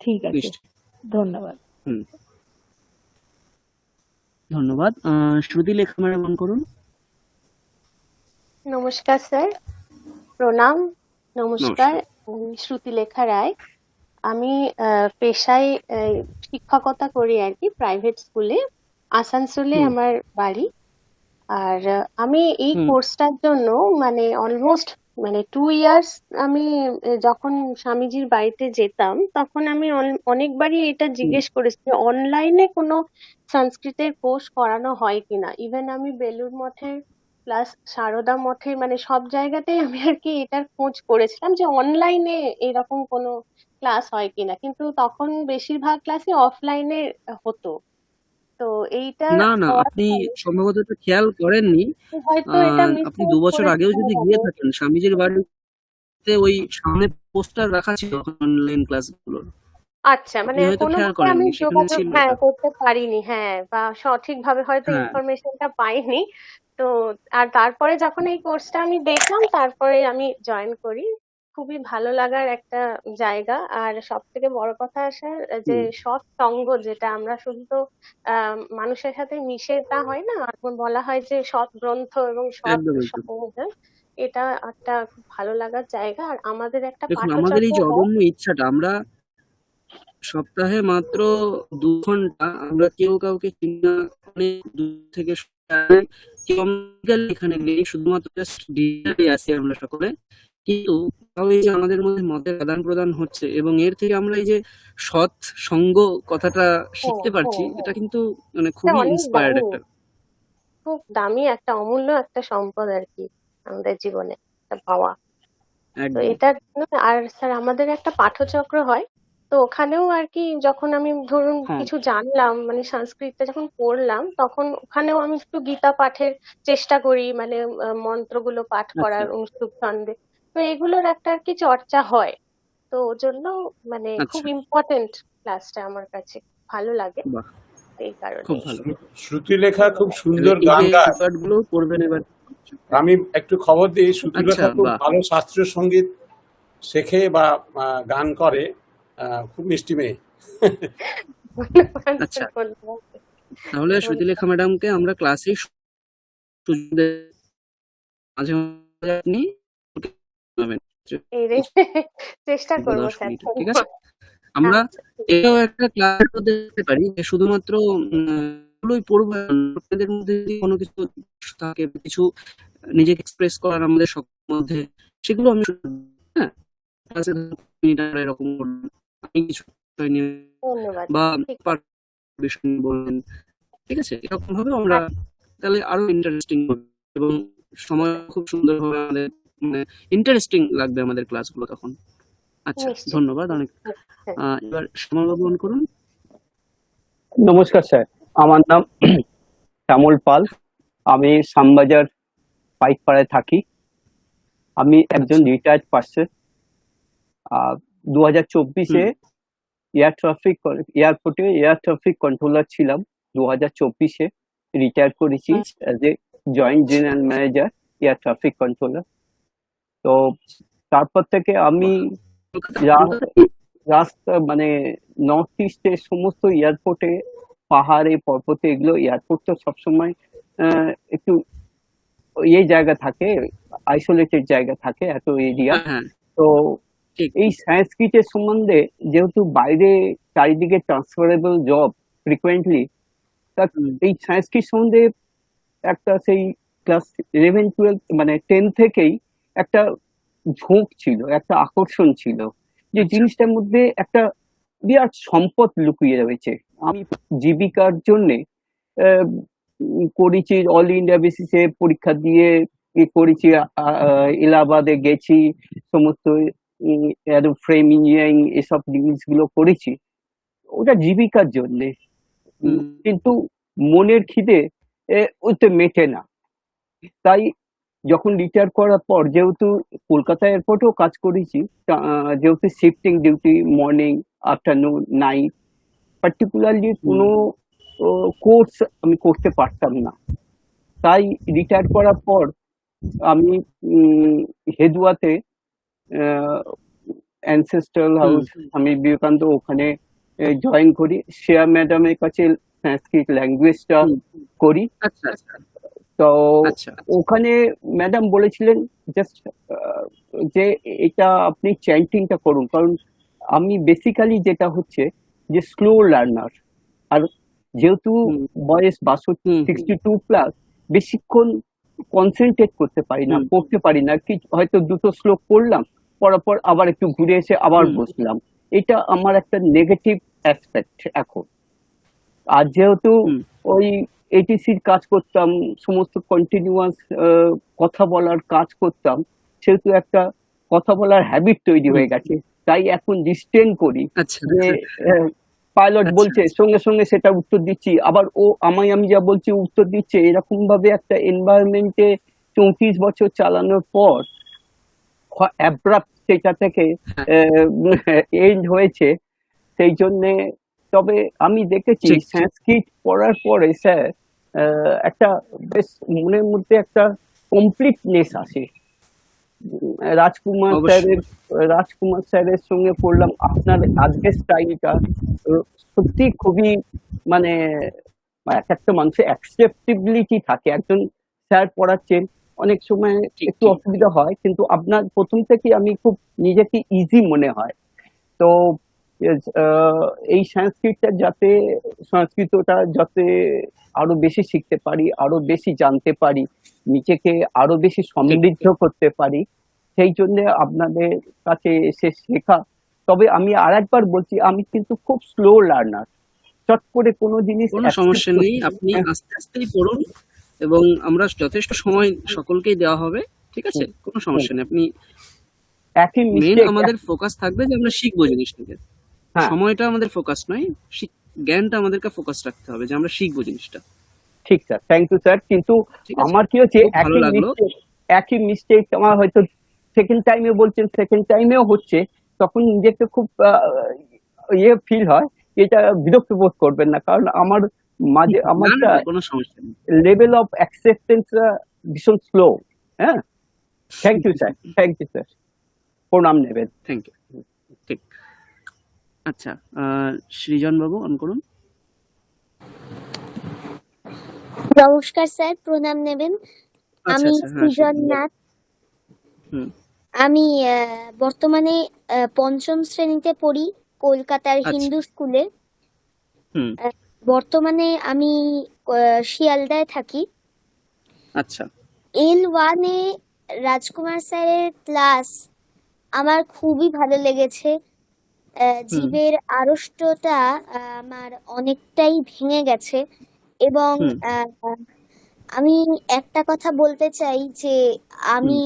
ঠিক আছে, ধন্যবাদ। ধন্যবাদ। শ্রুতিলেখা ম্যাডাম অন করুন। নমস্কার স্যার, প্রণাম। নমস্কার, শ্রুতিলেখা রায়। আমি পেশায় শিক্ষকতা করি আর কি, প্রাইভেট স্কুলে, আসানসোলে আমার বাড়ি। আর আমি এই কোর্সটার জন্য মানে অলমোস্ট মানে 2 ইয়ার্স আমি যখন স্বামীজির বাড়িতে যেতাম তখন আমি অনেকবারই এটা জিজ্ঞেস করেছি যে অনলাইনে কোনো সংস্কৃতের কোর্স করানো হয় কিনা। ইভেন আমি বেলুড় মঠের প্লাস সারদা মঠে মানে সব জায়গাতেই আমি আর কি এটার খোঁজ করেছিলাম যে অনলাইনে এরকম কোনো ক্লাস হয় কিনা, কিন্তু তখন বেশিরভাগ ক্লাসই অফলাইনে হতো। তো এইটা না না, হওয়ার আপনি পরে সম্ভবত এটা খেয়াল করেননি। হয়তো এটা মিস আপনি 2 বছর আগেও করেছি যদি গিয়ে থাকেন স্বামীজির বাড়িতে, ওই সামনে পোস্টার রাখা ছিল অনলাইন ক্লাসগুলোর। আচ্ছা, মানে আপনি হয়তো খেয়াল কোনোভাবে আমি করেননি, সেখানে যোগাযোগ ছিল হ্যাঁ এটা। করতে পারিনি, হ্যাঁ, বা সঠিকভাবে হয়তো হ্যাঁ, ইনফরমেশনটা পাইনি। তো আর তারপরে যখন এই কোর্সটা আমি দেখলাম তারপরে আমি জয়েন করি। খুবই ভালো লাগার একটা জায়গা। আর সব থেকে বড় কথা আসার যে সৎ সঙ্গ, যেটা আমরা শুধু তো মানুষের সাথে মিশে তা হয় না, এখন বলা হয় যে সৎ গ্রন্থ এবং সৎ একদম একদম। সঙ্গ, এটা একটা খুব ভালো লাগার জায়গা। আর আমাদের একটা দেখুন, আমাদের এই পাঠচক্র যে হয়। অদম্য ইচ্ছাটা, আমরা সপ্তাহে মাত্র 2 ঘন্টা আমরা কেউ কাউকে চিনি না, অনেক দূর থেকে সবাই, কেউ physically এখানে নেই, শুধুমাত্র জাস্ট ডিজিটালি আছি আমরা সকলে। কিন্তু তাও এই যে আমাদের মধ্যে মতের আদান প্রদান হচ্ছে, এবং এর থেকে আমরা এই যে সৎ সঙ্গ কথাটা শিখতে পারছি, এটা কিন্তু মানে এটা খুবই অনেক ইন্সপায়ার্ড দামি, একটা। খুব দামি একটা অমূল্য একটা সম্পদ আর কি আমাদের জীবনে একটা পাওয়া। তো একদম। এটার জন্য আর স্যার আমাদের একটা পাঠচক্র হয়। তো ওখানেও আর কি যখন আমি ধরুন হ্যাঁ, কিছু জানলাম মানে সংস্কৃতটা যখন পড়লাম তখন ওখানেও আমি একটু গীতা পাঠের চেষ্টা করি, মানে মন্ত্রগুলো পাঠ আচ্ছা, করার অনুষ্ঠুপ ছন্দে। তো এগুলোর একটা আর কি চর্চা হয়। তো ওর জন্য মানে খুব আচ্ছা, ইম্পর্টেন্ট ক্লাসটা আমার কাছে, ভালো লাগে বাহ, এই কারণে। খুব ভালো। শ্রুতিলেখা খুব তাহলে সুন্দর এই গান যে গায়। পার্টগুলো করবেন এবার। আমি একটু খবর দিই, আচ্ছা, শ্রুতিলেখা খুব বাহ, ভালো শাস্ত্রীয় সঙ্গীত শেখে বা গান করে, খুব মিষ্টি মেয়ে। ধন্যবাদ আচ্ছা। ধন্যবাদ তাহলে শ্রুতিলেখা ম্যাডামকে আমরা ক্লাসে সুযোগ দেব, মাঝে মাঝে আপনি ওকে শোনাবেন। এই রে চেষ্টা করবো 10 স্যার, মিনিট, ঠিক আছে? আমরা আচ্ছা ঠিক এটাও একটা ক্লাস দিতে পারি যে শুধুমাত্র গুলোই পড়বো, আপনাদের মধ্যে যদি কোনো কিছু থাকে, কিছু নিজেকে এক্সপ্রেস করার আমাদের সকলের মধ্যে, সেগুলো আমি হ্যাঁ ক্লাসে মিনিট আমরা এরকম করবো। আমি কিছু বিষয় নিয়ে ধন্যবাদ বা ঠিক বিষয় নিয়ে বলবেন, ঠিক আছে? এরকম ভাবে আমরা তাহলে আরো ইন্টারেস্টিং হবে, এবং সময় খুব সুন্দর হবে আমাদের, মানে ইন্টারেস্টিং লাগবে আমাদের ক্লাসগুলো তখন। আচ্ছা, নিশ্চয়ই। ধন্যবাদ অনেক। এবার শ্যামলবাবু অন করুন। নমস্কার স্যার, আমার নাম শ্যামল পাল। আমি শ্যামবাজার পাইকপাড়ায় থাকি। আমি একজন রিটায়ার্ড পার্সন। 2024-এ এয়ারপোর্টে এয়ার ট্রাফিক কন্ট্রোলার ছিলাম। 2024-এ রিটায়ার করেছি as a joint general manager air traffic controller. তো তারপর থেকে আমি রাস্তা মানে নর্থ ইস্টের সমস্ত এয়ারপোর্টে, পাহাড়ে পর্বতে, এগুলো এয়ারপোর্ট তো সবসময় একটু এই জায়গা থাকে, আইসোলেটেড জায়গা থাকে, এত এরিয়া। তো এই সংস্কৃতের সম্বন্ধে যেহেতু বাইরে চারিদিকে ট্রান্সফারেবল জব ফ্রিকুয়েন্টলি, তা এই সংস্কৃত সম্বন্ধে একটা সেই ক্লাস 11-12 মানে 10 থেকেই একটা ঝোঁক ছিল, একটা আকর্ষণ ছিল যে জিনিসটার মধ্যে একটা বিরাট সম্পদ লুকিয়ে রয়েছে। আমি জীবিকার জন্যে করেছি, অল ইন্ডিয়া বেসিসে পরীক্ষা দিয়ে করেছি, এলাহাবাদে গেছি, সমস্ত ফ্রেম ইঞ্জিনিয়ারিং এসব জিনিসগুলো করেছি, ওটা জীবিকার জন্যে। কিন্তু মনের খিদে ওতে মেটে না। তাই যখন রিটায়ার করার পর, যেহেতু কলকাতা এয়ারপোর্টেও কাজ করেছি, যেহেতু shifting duty, morning, afternoon, night, particularly কোনো কোর্স আমি করতে পারতাম না। তাই রিটায়ার করার পর আমি হেদুয়াতে অ্যানসেস্ট্রাল হাউস স্বামী বিবেকানন্দ, ওখানে জয়েন করি। শ্রেয়া ম্যাডামের কাছে সংস্কৃত ল্যাঙ্গুয়েজটা করি। তো ওখানে ম্যাডাম বলেছিলেন জাস্ট যে এটা আপনি চ্যান্টিংটা করুন, কারণ আমি বেসিক্যালি যেটা হচ্ছে যে স্লো লার্নার, আর যেহেতু বয়স 62+, বেশিক্ষণ কনসেন্ট্রেট করতে পারি না, পড়তে পারি না, কি হয়তো দুটো শ্লোক পড়লাম, পড়ার পর আবার একটু ঘুরে এসে আবার বসলাম। এটা আমার একটা নেগেটিভ অ্যাসপেক্ট এখন। আর যেহেতু ওই এটিসির কাজ করতাম, সমস্ত কন্টিনিউয়াস কথা বলার কাজ করতাম, সেহেতু একটা কথা বলার হ্যাবিট তৈরি হয়ে গেছে। তাই এখন রিস্ট্রেন করি যে পাইলট বলছে সঙ্গে সঙ্গে সেটা উত্তর দিচ্ছি, আবার ও আমি যা বলছি উত্তর দিচ্ছে। এরকম ভাবে একটা এনভায়রনমেন্টে 34 বছর চালানোর পর অ্যাব্রাপ্ট সেটা থেকে এন্ড হয়েছে। সেই জন্যে তবে আমি দেখেছি সংস্কৃত পড়ার পরে স্যার একটা বেশ মনের মধ্যে একটা কমপ্লিটনেস আসে। রাজকুমার স্যারের সঙ্গে পড়লাম, আপনার আজকের স্টাইলটা সত্যি খুবই মানে এক একটা মানুষের অ্যাকসেপ্টেবিলিটি থাকে। একজন স্যার পড়াচ্ছেন, অনেক সময় একটু অসুবিধা হয়, কিন্তু আপনার প্রথম থেকে আমি খুব নিজেকে ইজি মনে হয়। তো এই সংস্কৃতটা যাতে আরো বেশি শিখতে পারি, আরো বেশি জানতে পারি, নিজেকে আরো বেশি সমৃদ্ধ করতে পারি, সেই জন্য আপনাদের কাছে এসে শেখা। তবে আমি আরেকবার বলছি, আমি কিন্তু খুব স্লো লার্নার, চট করে কোনো জিনিস কোনো সমস্যা নেই, আপনি আস্তে আস্তেই পড়ুন এবং আমরা যথেষ্ট সময় সকলকেই দেওয়া হবে, ঠিক আছে? কোনো সমস্যা নেই। আপনি মেন আমাদের ফোকাস থাকবে যে আমরা শিখবো জিনিসটাকে, সময়টা আমাদের ফোকাস নয়, জ্ঞানটা আমাদেরকে ফোকাস রাখতে হবে যে আমরা শিখবো জিনিসটা। ঠিক স্যার, থ্যাংক ইউ স্যার। কিন্তু আমার কি হচ্ছে, একই মিস্টেক আমার হয়তো সেকেন্ড টাইমে বলছেন, সেকেন্ড টাইমেও হচ্ছে, তখন নিজেকে খুব ফিল হয়। এটা বিরক্ত বোধ করবেন না, কারণ আমার মাঝে আমার কোনো সমস্যা নেই, লেভেল অফ অ্যাকসেপ্টেন্স ভীষণ স্লো। হ্যাঁ, thank you sir, thank you sir, প্রণাম নেবেন। Thank you. ঠিক, আচ্ছা, সৃজন বাবু অন করুন। নমস্কার স্যার, প্রণাম নেবেন। আমি সৃজন নাথ। আমি বর্তমানে পঞ্চম শ্রেণীতে পড়ি কলকাতার হিন্দু স্কুলে। বর্তমানে আমি শিয়ালদায় থাকি। আচ্ছা। L1 এ রাজকুমার স্যারের ক্লাস আমার খুবই ভালো লেগেছে। জীবের আড়ষ্টতা আমার অনেকটাই ভেঙে গেছে এবং আমি একটা কথা বলতে চাই যে আমি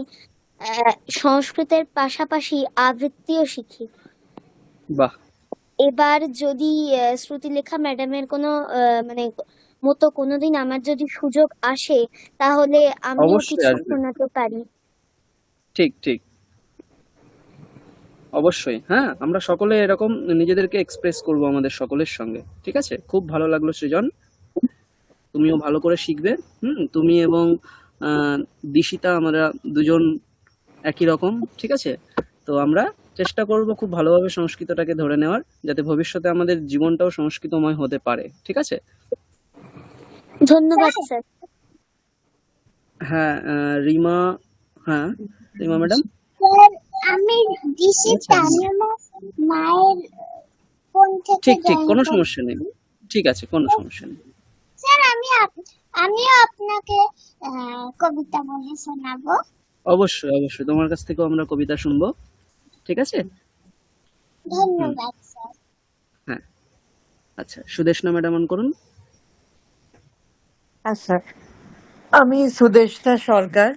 সংস্কৃতের পাশাপাশি আবৃত্তিও শিখি। বাহ। এবার যদি শ্রুতিলেখা ম্যাডামের কোনো মানে মতো কোনোদিন আমার যদি সুযোগ আসে, তাহলে আমিও কিছু শোনাতে পারি। ঠিক ঠিক, অবশ্যই। হ্যাঁ, আমরা সকলে এরকম নিজেদেরকে এক্সপ্রেস করব আমাদের সকলের সঙ্গে, ঠিক আছে? খুব ভালো লাগলো সৃজন, তুমিও ভালো করে শিখবে। তুমি এবং দিশিতা, আমরা দুজন একই রকম, ঠিক আছে? তো আমরা চেষ্টা করব খুব ভালোভাবে সংস্কৃতটাকে ধরে নেওয়ার, যাতে ভবিষ্যতে আমাদের জীবনটাও সংস্কৃতময় হতে পারে, ঠিক আছে? ধন্যবাদ স্যার। হ্যাঁ, রিমা। হ্যাঁ, রিমা ম্যাডাম। স্যার, আমি দিশিতা, আমার মায়ের ফোন থেকে ঠিক ঠিক, কোনো সমস্যা নেই, ঠিক আছে, কোনো সমস্যা নেই। স্যার, আমিও আপনাকে কবিতা বলে শোনাবো। অবশ্যই অবশ্যই, তোমার কাছ থেকেও আমরা কবিতা শুনবো, ঠিক আছে? ধন্যবাদ স্যার। হ্যাঁ, আচ্ছা, সুদেশনা ম্যাডাম অন করুন। হ্যাঁ স্যার, আমি সুদেশনা সরকার।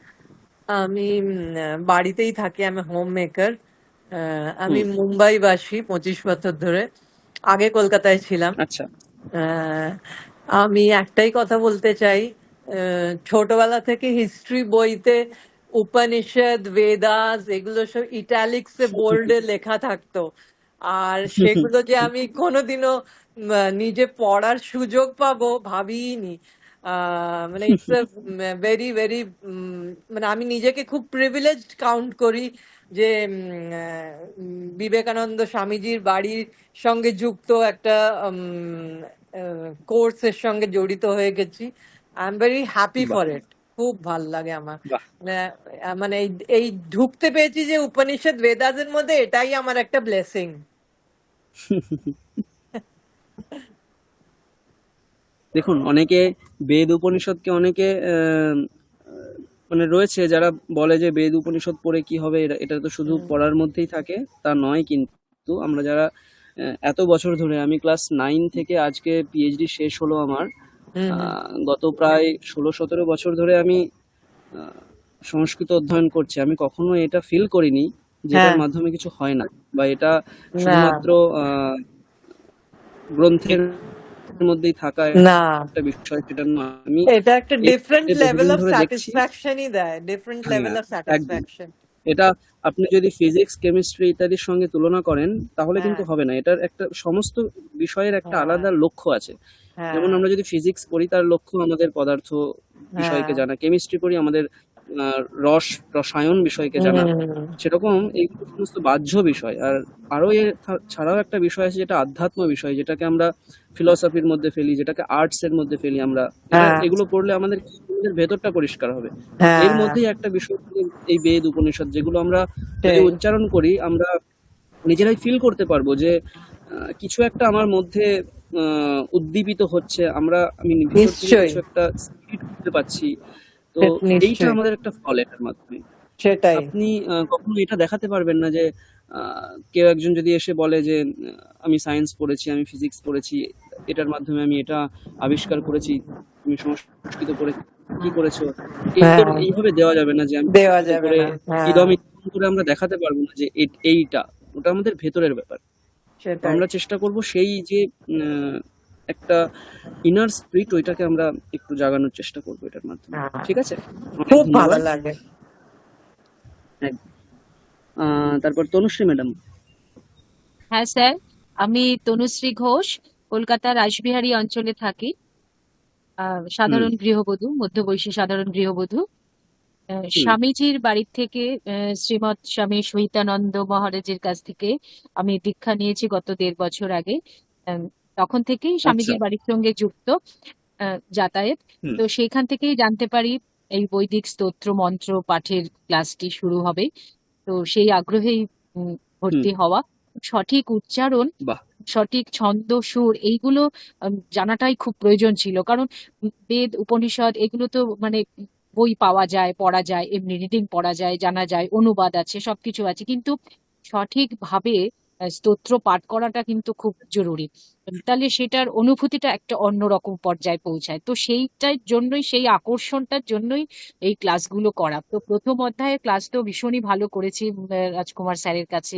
আমি বাড়িতেই থাকি, আমি হোম মেকার। আমি মুম্বাইবাসী 25 বছর ধরে, আগে কলকাতায় ছিলাম। আচ্ছা। আমি একটাই কথা বলতে চাই, ছোটবেলা থেকে হিস্ট্রি বইতে উপনিষদ, বেদাস এগুলো সব ইটালিক্সে বোল্ডে লেখা থাকতো, আর সেগুলো যে আমি কোনোদিনও নিজে পড়ার সুযোগ পাবো ভাবিনি। মানে ইটস এ ভেরি ভেরি, মানে আমি নিজেকে খুব প্রিভিলেজড কাউন্ট করি যে বিবেকানন্দ স্বামীজির বাড়ির সঙ্গে যুক্ত একটা কোর্সের সঙ্গে জড়িত হয়ে গেছি। I am very happy for it, খুব ভাল লাগে আমার। মানে এই ঢুকতে পেরেছি যে উপনিষদ বেদাসের মধ্যে, এটাই আমার একটা ব্লেসিং। দেখুন, অনেকে বেদ উপনিষদকে অনেকে মানে রয়েছে যারা বলে যে বেদ উপনিষদ পড়ে কি হবে, এটা তো শুধু পড়ার মধ্যেই থাকে, তা নয়। কিন্তু আমরা যারা এত বছর ধরে, আমি ক্লাস 9 থেকে আজকে পিএইচডি শেষ হলো আমার, গত প্রায় 16-17 বছর ধরে আমি সংস্কৃত অধ্যয়ন করছি। আমি কখনো এটা ফিল করিনি যে এটার মাধ্যমে কিছু হয় না, বা এটা শুধুমাত্র গ্রন্থের মধ্যেই থাকা একটা বিষয়, সেটা নয়। আমি এটা একটা ডিফারেন্ট লেভেল বহুদিন অফ ধরে দেখছি। স্যাটিসফ্যাকশনই দেয়, ডিফারেন্ট লেভেল অফ একদম। স্যাটিসফ্যাকশন। এটা আপনি যদি ফিজিক্স, কেমিস্ট্রি ইত্যাদির সঙ্গে তুলনা করেন তাহলে কিন্তু হবে না। এটার একটা সমস্ত বিষয়ের একটা আলাদা লক্ষ্য আছে। যেমন আমরা যদি ফিজিক্স পড়ি, তার লক্ষ্য আমাদের পদার্থ বিষয়কে জানা, কেমিস্ট্রি পড়ি আমাদের রসায়ন বিষয়কে জানা, সেরকম এইগুলো সমস্ত বাহ্য বিষয়। আর আরো ছাড়াও একটা বিষয় আছে যেটা আধ্যাত্ম বিষয়, যেটাকে আমরা ফিলসফির মধ্যে ফেলি, যেটাকে আর্টস এর মধ্যে ফেলি আমরা। এগুলো পড়লে আমাদের ভেতরটা পরিষ্কার হবে। এর মধ্যেই একটা বিষয় এই বেদ উপনিষদ, যেগুলো আমরা যদি উচ্চারণ করি, আমরা নিজেরাই ফিল করতে পারবো যে কিছু একটা আমার মধ্যে উদ্দীপিত হচ্ছে, আমি ভিতর থেকে কিছু একটা স্পিরিট করতে পারছি। তো এইটা আমাদের একটা ফল এটার মাধ্যমে। সেটাই আপনি কখনো এটা দেখাতে পারবেন না যে কেউ একজন যদি এসে বলে যে আমি সায়েন্স পড়েছি, আমি ফিজিক্স পড়েছি, এটার মাধ্যমে আমি এটা আবিষ্কার করেছি, তুমি সংস্কৃত পড়েছি, কি করেছো, এইভাবে দেওয়া যাবে না যে আমি করে ইদম করে আমরা দেখাতে পারবো না যে এইটা, ওটা আমাদের ভেতরের ব্যাপার। আমরা চেষ্টা করব সেই যে একটা ইনার স্পিরিট, ওইটাকে আমরা একটু জাগানোর চেষ্টা করবো এটার মাধ্যমে। ঠিক আছে, খুব ভালো লাগে। তারপর তনুশ্রী ম্যাডাম। হ্যাঁ স্যার, আমি তনুশ্রী ঘোষ, কলকাতার রাসবিহারী অঞ্চলে থাকি। সাধারণ গৃহবধূ, মধ্যবয়সী সাধারণ গৃহবধূ। স্বামীজির বাড়ির থেকে, শ্রীমৎ স্বামী সহিতানন্দ মহারাজের কাছ থেকে আমি দীক্ষা নিয়েছি গত 1.5 বছর আগে। তখন থেকেই স্বামীজির বাড়ির সঙ্গে যুক্ত যাতায়াত। তো সেখান থেকেই জানতে পারি এই বৈদিক স্তোত্র মন্ত্র পাঠের ক্লাসটি শুরু হবে। তো সেই আগ্রহেই ভর্তি হওয়া। সঠিক উচ্চারণ, সঠিক ছন্দ, সুর, এইগুলো জানাটাই খুব প্রয়োজন ছিল। কারণ বেদ উপনিষদ এগুলো তো মানে বই পাওয়া যায়, পড়া যায়, এমনি রিডিং পড়া যায়, জানা যায়, অনুবাদ আছে, সবকিছু আছে, কিন্তু সঠিকভাবে স্তোত্র পাঠ করাটা কিন্তু খুব জরুরি। তাহলে সেটার অনুভূতিটা একটা অন্যরকম পর্যায়ে পৌঁছায়। তো সেইটার জন্যই, সেই আকর্ষণটার জন্যই এই ক্লাসগুলো করা। তো প্রথম অধ্যায়ের ক্লাস তো ভীষণই ভালো করেছি রাজকুমার স্যারের কাছে।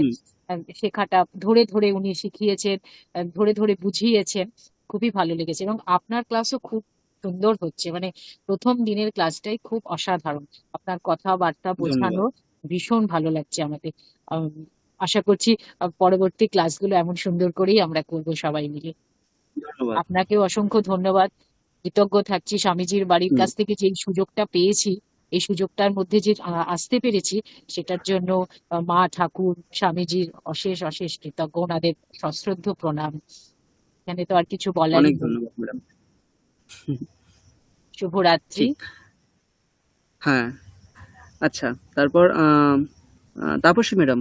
শেখাটা ধরে ধরে উনি শিখিয়েছেন, ধরে ধরে বুঝিয়েছেন, খুবই ভালো লেগেছে। এবং আপনার ক্লাসও খুব সুন্দর হচ্ছে, মানে প্রথম দিনের ক্লাসটাই খুব অসাধারণ। আপনার কথাবার্তা বোঝানো ভীষণ ভালো লাগছে আমাদের। আশা করছি পরবর্তী ক্লাসগুলো এমন সুন্দর করেই আমরা করবো সবাই মিলে। আপনাকেও অসংখ্য ধন্যবাদ, কৃতজ্ঞ থাকছি। স্বামীজির বাড়ির কাছ থেকে যে সুযোগটা পেয়েছি, এই সুযোগটার মধ্যে যে আসতে পেরেছি, সেটার জন্য মা, ঠাকুর, স্বামীজির অশেষ অশেষ কৃতজ্ঞ, ওনাদের সশ্রদ্ধ প্রণাম। এখানে তো আর কিছু বলার নেই। ধন্যবাদ ম্যাডাম। শুভরাত্রি। হ্যাঁ, আচ্ছা, তারপর তাপসী ম্যাডাম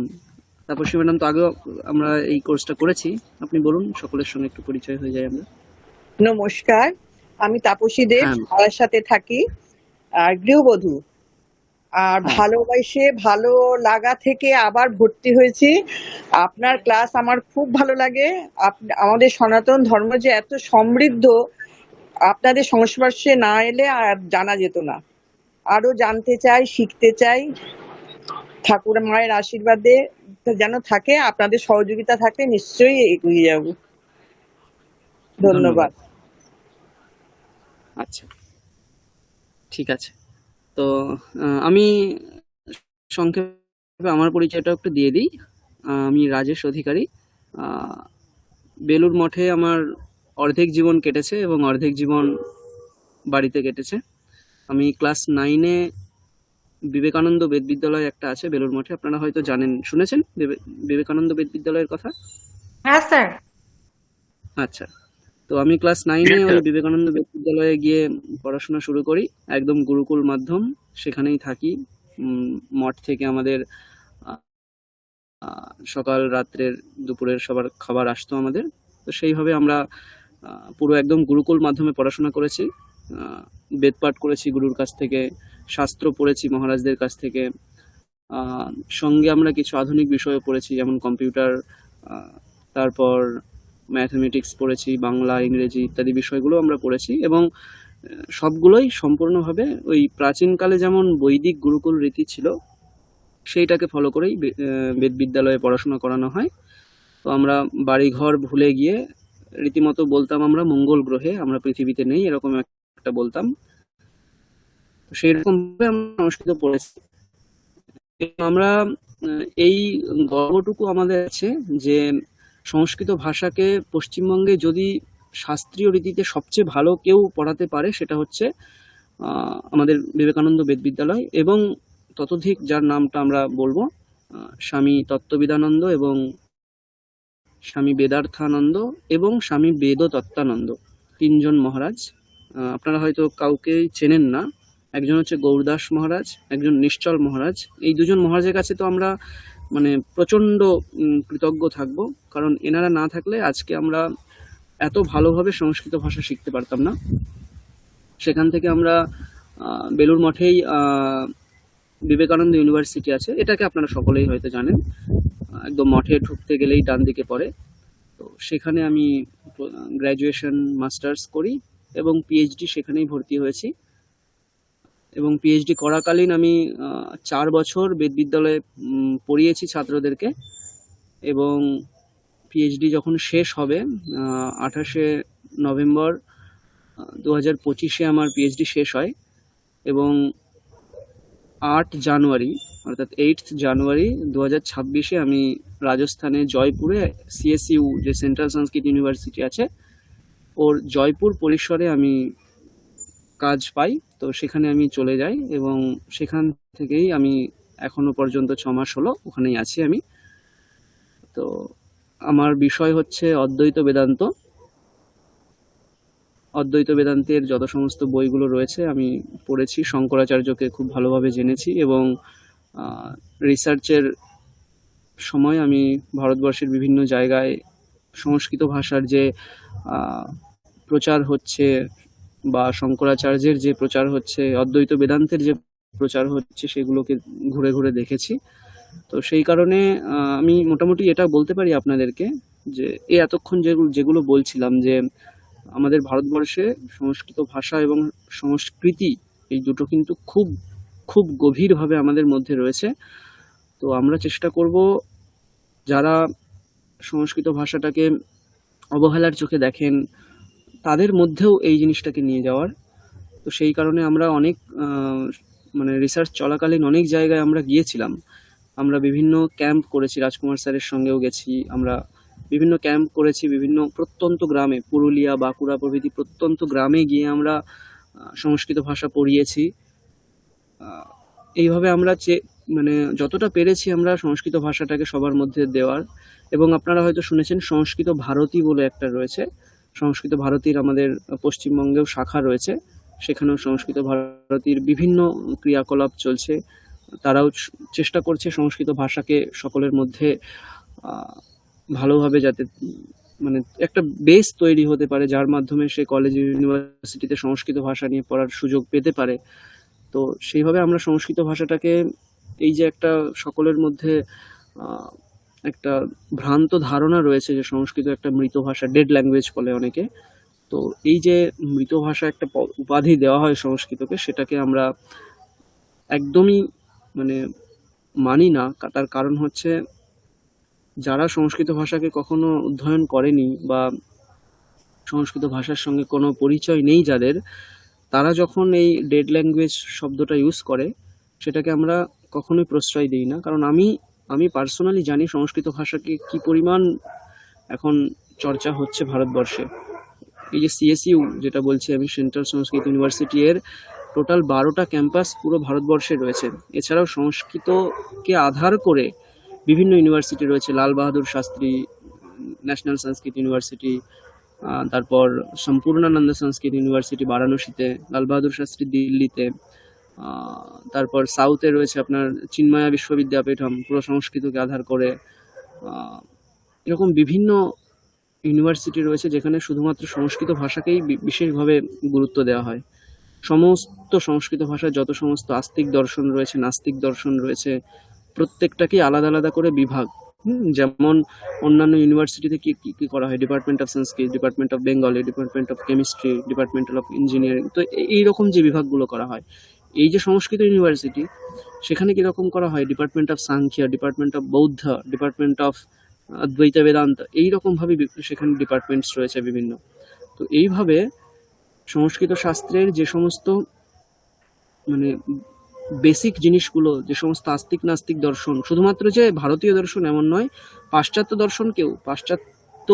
তো আগেও আমরা এই কোর্সটা করেছি, আপনি বলুন, সকলের সঙ্গে একটু পরিচয় হয়ে যায় আমরা। নমস্কার, আমি তাপসী দেব, সবার সাথে থাকি, আর গৃহবধূ। আর ভালোবাসে, ভালো লাগা থেকে আবার ভর্তি হয়েছি। আপনার ক্লাস আমার খুব ভালো লাগে। আমাদের সনাতন ধর্ম যে এত সমৃদ্ধ, আপনাদের সংস্পর্শে না এলে আর জানা যেত না। আরো জানতে চাই, শিখতে চাই। ঠাকুর মায়ের আশীর্বাদে যেন থাকে, আপনাদের সহযোগিতা থাকলে নিশ্চয়ই এগিয়ে যাব। ধন্যবাদ। আচ্ছা, ঠিক আছে। তো আমি সংক্ষেপে আমার পরিচয়টা একটু দিয়ে দিই। আমি রাজেশ অধিকারী। বেলুর মঠে আমার অর্ধেক জীবন কেটেছে এবং অর্ধেক জীবন বাড়িতে কেটেছে। আমি ক্লাস 9-এ বিবেকানন্দ বেদ বিদ্যালয় একটা আছে বেলুর মঠে, আপনারা হয়তো জানেন, শুনেছেন বিবেকানন্দ বেদ বিদ্যালয়ের কথা? হ্যাঁ স্যার। আচ্ছা, তো আমি ক্লাস 9-এ ওই বিবেকানন্দ বেদ বিদ্যালয়ে গিয়ে পড়াশোনা শুরু করি, একদম গুরুকুল মাধ্যম, সেখানেই থাকি। মঠ থেকে আমাদের সকাল, রাত্রের, দুপুরের সবার খাবার আসতো আমাদের। তো সেইভাবে আমরা পুরো একদম গুরুকুল মাধ্যমে পড়াশোনা করেছি। বেদপাঠ করেছি গুরুর কাছ থেকে, শাস্ত্র পড়েছি মহারাজদের কাছ থেকে, সঙ্গে আমরা কিছু আধুনিক বিষয় পড়েছি, যেমন কম্পিউটার, তারপর ম্যাথমেটিক্স পড়েছি, বাংলা, ইংরেজি ইত্যাদি বিষয়গুলো আমরা পড়েছি। এবং সবগুলোই সম্পূর্ণভাবে ওই প্রাচীনকালে যেমন বৈদিক গুরুকুল রীতি ছিল সেইটাকে ফলো করেই বেদ বিদ্যালয়ে পড়াশোনা করানো হয়। তো আমরা বাড়িঘর ভুলে গিয়ে রীতিমতো বলতাম আমরা মঙ্গল গ্রহে, আমরা পৃথিবীতে নেই, এরকম একটা বলতাম। সেই রকম ভাবে আমরা সংস্কৃত পড়েছি। আমরা এই গর্বটুকু আমাদের আছে যে সংস্কৃত ভাষাকে পশ্চিমবঙ্গে যদি শাস্ত্রীয় রীতিতে সবচেয়ে ভালো কেউ পড়াতে পারে সেটা হচ্ছে আমাদের বিবেকানন্দ বেদ বিদ্যালয়, এবং ততোধিক যার নামটা আমরা বলবো, স্বামী তত্ত্ববিদানন্দ এবং স্বামী বেদার্থানন্দ এবং স্বামী বেদ তত্ত্বানন্দ, তিনজন মহারাজ। আপনারা হয়তো কাউকে চেনেন না, একজন হচ্ছে গৌরদাস মহারাজ, একজন নিশ্চল মহারাজ। এই দুজন মহারাজের কাছে তো আমরা মানে প্রচন্ড কৃতজ্ঞ থাকবো, কারণ এনারা না থাকলে আজকে আমরা এত ভালোভাবে সংস্কৃত ভাষা শিখতে পারতাম না। সেখান থেকে আমরা বেলুর মঠেই বিবেকানন্দ ইউনিভার্সিটি আছে, এটাকে আপনারা সকলেই হয়তো জানেন, একদম মঠে ঢুকতে গেলেই ডান দিকে পড়ে। তো সেখানে আমি গ্র্যাজুয়েশন মাস্টার্স করি এবং পিএইচডি সেখানেই ভর্তি হয়েছি। এবং পিএইচডি করাকালীন আমি 4 বছর বেদ বিদ্যালয়ে পড়িয়েছি ছাত্রদেরকে। এবং পিএইচডি যখন শেষ হবে 28শে নভেম্বর 2025-এ আমার পিএইচডি শেষ হয়, এবং 8 জানুয়ারি অর্থাৎ 8th জানুয়ারি 2026-এ আমি রাজস্থানে জয়পুরে সিএসইউ যে সেন্ট্রাল সংস্কৃত ইউনিভার্সিটি আছে ওর জয়পুর পরিসরে আমি কাজ পাই। তো সেখানে আমি চলে যাই এবং সেখান থেকেই আমি এখনো পর্যন্ত 6 মাস হলো ওখানেই আছি আমি। তো আমার বিষয় হচ্ছে অদ্বৈত বেদান্ত। অদ্বৈত বেদান্তের যত সমস্ত বইগুলো রয়েছে আমি পড়েছি, শঙ্করাচার্যকে খুব ভালোভাবে জেনেছি, এবং রিসার্চের সময় আমি ভারতবর্ষের বিভিন্ন জায়গায় সংস্কৃত ভাষার যে প্রচার হচ্ছে বা শঙ্করাচার্যের যে প্রচার হচ্ছে, অদ্বৈত বেদান্তের যে প্রচার হচ্ছে, সেগুলোকে ঘুরে ঘুরে দেখেছি। তো সেই কারণে আমি মোটামুটি এটা বলতে পারি আপনাদেরকে যে এই এতক্ষণ যেগুলো বলছিলাম যে আমাদের ভারতবর্ষে সংস্কৃত ভাষা এবং সংস্কৃতি এই দুটো কিন্তু খুব খুব গভীরভাবে আমাদের মধ্যে রয়েছে। তো আমরা চেষ্টা করব যারা সংস্কৃত ভাষাটাকে অবহেলার চোখে দেখেন তাদের মধ্যেও এই জিনিসটাকে নিয়ে যাওয়ার। তো সেই কারণে আমরা অনেক মানে রিসার্চ চলাকালীন অনেক জায়গায় আমরা গিয়েছিলাম। আমরা বিভিন্ন ক্যাম্প করেছি, রাজকুমার স্যারের সঙ্গেও গেছি, আমরা বিভিন্ন ক্যাম্প করেছি বিভিন্ন প্রত্যন্ত গ্রামে, পুরুলিয়া, বাঁকুড়া প্রভৃতি প্রত্যন্ত গ্রামে গিয়ে আমরা সংস্কৃত ভাষা পড়িয়েছি। এইভাবে আমরা মানে যতটা পেরেছি আমরা সংস্কৃত ভাষাটাকে সবার মধ্যে দেওয়ার। এবং আপনারা হয়তো শুনেছেন সংস্কৃত ভারতী বলে একটা রয়েছে, সংস্কৃত ভারতীর আমাদের পশ্চিমবঙ্গেও শাখা রয়েছে, সেখানেও সংস্কৃত ভারতীর বিভিন্ন ক্রিয়াকলাপ চলছে। তারাও চেষ্টা করছে সংস্কৃত ভাষাকে সকলের মধ্যে ভালোভাবে যাতে মানে একটা বেস তৈরি হতে পারে, যার মাধ্যমে সে কলেজ ইউনিভার্সিটিতে সংস্কৃত ভাষা নিয়ে পড়ার সুযোগ পেতে পারে। তো সেইভাবে আমরা সংস্কৃত ভাষাটাকে, এই যে একটা সকলের মধ্যে একটা ভ্রান্ত ধারণা রয়েছে যে সংস্কৃত একটা মৃত ভাষা, ডেড ল্যাঙ্গুয়েজ বলে অনেকে, তো এই যে মৃত ভাষা একটা উপাধি দেওয়া হয় সংস্কৃতকে, সেটাকে আমরা একদমই মানে মানি না। তার কারণ হচ্ছে যারা সংস্কৃত ভাষাকে কখনো অধ্যয়ন করেনি বা সংস্কৃত ভাষার সঙ্গে কোনো পরিচয় নেই যাদের, তারা যখন এই ডেড ল্যাঙ্গুয়েজ শব্দটা ইউজ করে সেটাকে আমরা কখনোই প্রশ্রয় দিই না। কারণ আমি পার্সোনালি জানি সংস্কৃত ভাষাকে কি পরিমাণ এখন চর্চা হচ্ছে ভারতবর্ষে। এই যে সিএসইউ যেটা বলছি আমি, সেন্ট্রাল সংস্কৃত ইউনিভার্সিটি, এর টোটাল 12টা ক্যাম্পাস পুরো ভারতবর্ষে রয়েছে। এছাড়াও সংস্কৃতকে আধার করে বিভিন্ন ইউনিভার্সিটি রয়েছে, লাল বাহাদুর শাস্ত্রী ন্যাশনাল সংস্কৃত ইউনিভার্সিটি, তারপর সম্পূর্ণানন্দ সংস্কৃত ইউনিভার্সিটি বারাণসীতে, লাল বাহাদুর শাস্ত্রী দিল্লিতে, তারপর সাউথে রয়েছে আপনার চিন্ময়া বিশ্ববিদ্যাপীঠম পুরো সংস্কৃতকে আধার করে। এরকম বিভিন্ন ইউনিভার্সিটি রয়েছে যেখানে শুধুমাত্র সংস্কৃত ভাষাকেই বিশেষভাবে গুরুত্ব দেওয়া হয়। সমস্ত সংস্কৃত ভাষায় যত সমস্ত আস্তিক দর্শন রয়েছে, নাস্তিক দর্শন রয়েছে, প্রত্যেকটাকেই আলাদা আলাদা করে বিভাগ। যেমন অন্যান্য ইউনিভার্সিটিতে কি কি করা হয়, department of Sanskrit, department of Bengali, department of chemistry, department of engineering, তো এইরকম যে বিভাগগুলো করা হয়, এই যে সংস্কৃত ইউনিভার্সিটি, সেখানে কিরকম করা হয়, department of Sankhya, department of Bauddha, department of অদ্বৈত বেদান্ত, এইরকম ভাবে সেখানে ডিপার্টমেন্টস রয়েছে বিভিন্ন। তো এইভাবে সংস্কৃত শাস্ত্রের যে সমস্ত মানে বেসিক জিনিসগুলো, যে সমস্ত আস্তিক নাস্তিক দর্শন, শুধুমাত্র যে ভারতীয় দর্শন এমন নয়, পাশ্চাত্য দর্শনকেও, পাশ্চাত্য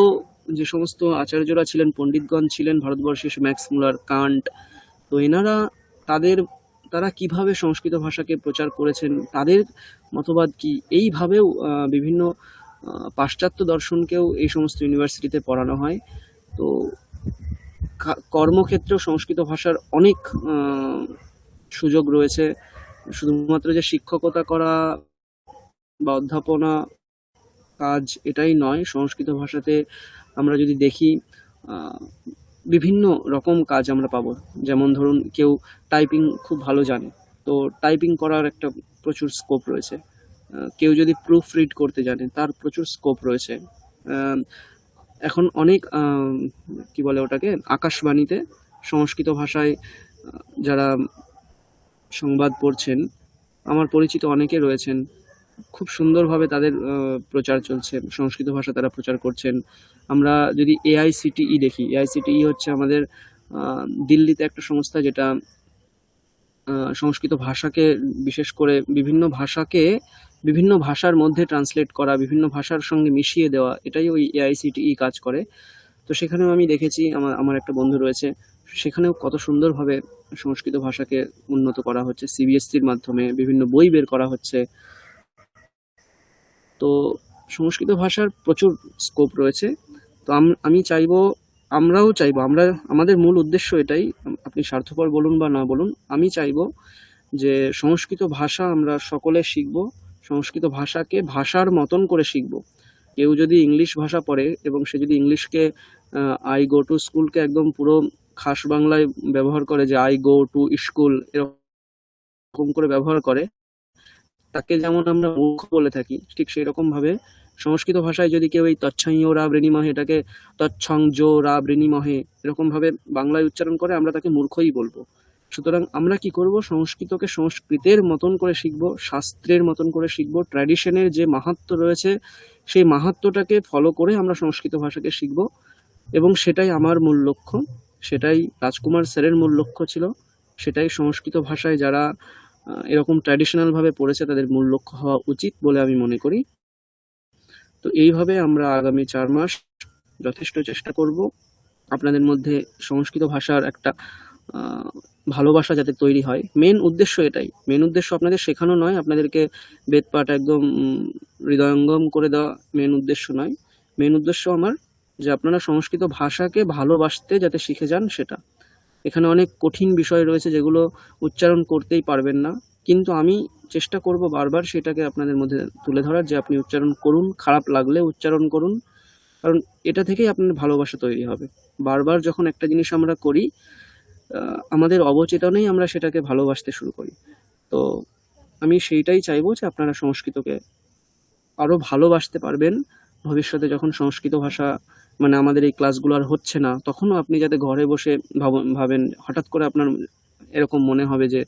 যে সমস্ত আচার্যরা ছিলেন, পণ্ডিতগণ ছিলেন ভারতবর্ষে, ম্যাক্স মুলার, কান্ট, তো এনারা তারা কিভাবে সংস্কৃত ভাষাকে প্রচার করেছেন, তাদের মতবাদ কি, এইভাবেও বিভিন্ন পাশ্চাত্য দর্শনকেও এই সমস্ত ইউনিভার্সিটিতে পড়ানো হয়। তো কর্মক্ষেত্রেও সংস্কৃত ভাষার অনেক সুযোগ রয়েছে। শুধুমাত্র যে শিক্ষকতা করা বা অধ্যাপনা কাজ এটাই নয়, সংস্কৃত ভাষাতে আমরা যদি দেখি বিভিন্ন রকম কাজ আমরা পাবো। যেমন ধরুন, কেউ টাইপিং খুব ভালো জানে, তো টাইপিং করার একটা প্রচুর স্কোপ রয়েছে। কেউ যদি প্রুফ রিড করতে জানে, তার প্রচুর স্কোপ রয়েছে। এখন অনেক কি বলে ওটাকে, আকাশবাণীতে সংস্কৃত ভাষায় যারা সংবাদ পড়ছেন, আমার পরিচিত অনেকে রয়েছেন, খুব সুন্দরভাবে তাদের প্রচার চলছে, সংস্কৃত ভাষা তারা প্রচার করছেন। আমরা যদি এআইসিটিই দেখি, এআইসিটিই হচ্ছে আমাদের দিল্লিতে একটা সংস্থা, যেটা সংস্কৃত ভাষাকে, বিশেষ করে বিভিন্ন ভাষাকে বিভিন্ন ভাষার মধ্যে ট্রান্সলেট করা, বিভিন্ন ভাষার সঙ্গে মিশিয়ে দেওয়া, এটাই ওই এআইসিটিই কাজ করে। তো সেখানেও আমি দেখেছি, আমার একটা বন্ধু রয়েছে, সেখানেও কত সুন্দরভাবে সংস্কৃত ভাষাকে উন্নত করা হচ্ছে, সিবিএসসির মাধ্যমে বিভিন্ন বই বের করা হচ্ছে। তো সংস্কৃত ভাষার প্রচুর স্কোপ রয়েছে। তো আমি চাইবো, আমরাও চাইবো, আমাদের মূল উদ্দেশ্য এটাই, আপনি স্বার্থপর বলুন বা না বলুন, আমি চাইবো যে সংস্কৃত ভাষা আমরা সকলে শিখবো, সংস্কৃত ভাষাকে ভাষার মতন করে শিখবো। কেউ যদি ইংলিশ ভাষা পড়ে এবং সে যদি ইংলিশকে আই গো টু স্কুলকে একদম পুরো খাস বাংলায় ব্যবহার করে, যে আই গো টু স্কুল এরকম করে ব্যবহার করে, তাকে যেমন আমরা মূর্খ বলে থাকি, ঠিক সেই রকম ভাবে সংস্কৃত ভাষায় যদি কেউ এই তচ্ছাইয় রা বৃণিমহে, এটাকে তচ্ছংজ রা বৃণিমহে এরকম ভাবে বাংলায় উচ্চারণ করে, আমরা তাকে মূর্খই বলবো। সুতরাং আমরা কি করব, সংস্কৃতকে সংস্কৃতের মতন করে শিখবো, শাস্ত্রের মতন করে শিখবো, ট্র্যাডিশনের যে মাহাত্ম্য রয়েছে সেই মাহাত্ম্যটাকে ফলো করে আমরা সংস্কৃত ভাষাকে শিখবো। এবং সেটাই আমার মূল লক্ষ্য, সেটাই রাজকুমার স্যারের মূল লক্ষ্য ছিল, সেটাই সংস্কৃত ভাষায় যারা এরকম ট্র্যাডিশনাল ভাবে পড়েছে তাদের মূল লক্ষ্য হওয়া উচিত বলে আমি মনে করি। তো এইভাবে আমরা আগামী 4 মাস যথেষ্ট চেষ্টা করব আপনাদের মধ্যে সংস্কৃত ভাষার একটা ভালোবাসা যাতে তৈরি হয়। মেন উদ্দেশ্য এটাই, মেন উদ্দেশ্য আপনাদের শেখানো নয়, আপনাদেরকে বেদপাঠ একদম হৃদয়ঙ্গম করে দেওয়া মেন উদ্দেশ্য নয়। মেন উদ্দেশ্য আমার যে আপনারা সংস্কৃত ভাষাকে ভালোবাসতে যাতে শিখে যান সেটা। এখানে অনেক কঠিন বিষয় রয়েছে যেগুলো উচ্চারণ করতেই পারবেন না, কিন্তু আমি চেষ্টা করব বারবার সেটাকে আপনাদের মধ্যে তুলে ধরার, যে আপনি উচ্চারণ করুন, খারাপ লাগলে উচ্চারণ করুন, কারণ এটা থেকেই আপনার ভালোবাসা তৈরি হবে। বারবার যখন একটা জিনিস আমরা করি, আমাদের অবচেতনেই আমরা সেটাকে ভালোবাসতে শুরু করি। তো আমি সেইটাই চাইবো যে আপনারা সংস্কৃতকে আরো ভালোবাসতে পারবেন ভবিষ্যতে, যখন সংস্কৃত ভাষা মানে আমাদের এই ক্লাসগুলো আর হচ্ছে না, তখনও আপনি যাতে ঘরে বসে ভাবেন, হঠাৎ করে আপনার এরকম মনে হবে যে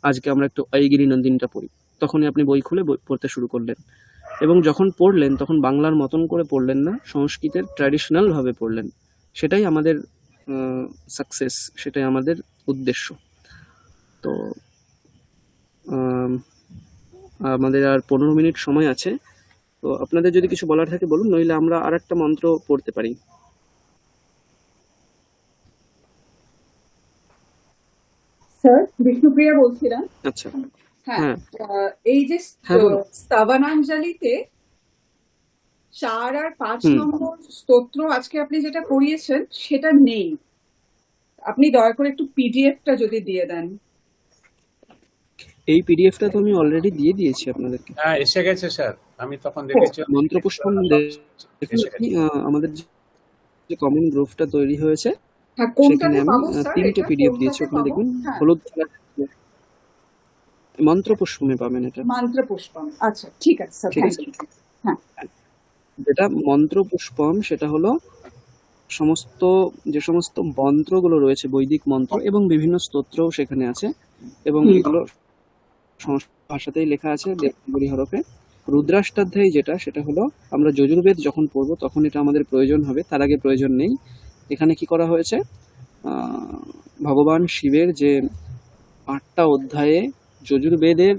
আজকে আমরা একটু ঐগিরি নন্দিনীটা পড়ি, তখনই আপনি বই খুলে পড়তে শুরু করলেন, এবং যখন পড়লেন তখন বাংলার মতন করে পড়লেন না, সংস্কৃতের ট্র্যাডিশনাল ভাবে পড়লেন। সেটাই আমাদের সাকসেস, সেটাই আমাদের উদ্দেশ্য। তো আমাদের আর 15 মিনিট সময় আছে, তো আপনাদের যদি কিছু বলার থাকে বলুন, নইলে আমরা আর একটা মন্ত্র পড়তে পারি। স্যার, বিষ্ণুপ্রিয়া বলছিলাম। আচ্ছা, হ্যাঁ, এই যে স্তবানাঞ্জলিতে 4 আর 5 নম্বর স্তোত্র আজকে আপনি যেটা পড়িয়েছেন সেটা নেই, আপনি দয়া করে একটু পিডিএফটা যদি দিয়ে দেন। এই পিডিএফটা তো আমি অলরেডি দিয়ে দিয়েছি আপনাদেরকে। হ্যাঁ, এসে গেছে স্যার, আমি তখন দেখেছি মন্ত্রপুষ্পম আমাদের যে কমন গ্রুপটা তৈরি হয়েছে হ্যাঁ সেখানে কোনটাতে আমি পাবো স্যার? 3টে এটা পিডিএফ দিয়েছি, কোনটাতে ওখানে পাবো? দেখবেন হ্যাঁ, হলুদ মন্ত্রপুষ্পমে পাবেন এটা। মন্ত্রপুষ্পম। আচ্ছা ঠিক আছে স্যার, ঠিক থ্যাংক আছে, ইউ। হ্যাঁ যেটা মন্ত্রপুষ্পম সেটা হলো সমস্ত যে সমস্ত মন্ত্রগুলো রয়েছে, বৈদিক মন্ত্র এবং বিভিন্ন স্তোত্রও সেখানে আছে, এবং এগুলো সংস্কৃত ভাষাতেই লেখা আছে দেবনাগরী হরফে। রুদ্রাষ্টাধ্যায়ী যেটা, সেটা হলো আমরা যজুর্বেদ যখন পড়বো তখন এটা আমাদের প্রয়োজন হবে, তার আগে প্রয়োজন নেই। এখানে কি করা হয়েছে, ভগবান শিবের যে 8টা অধ্যায়ে যজুর্বেদের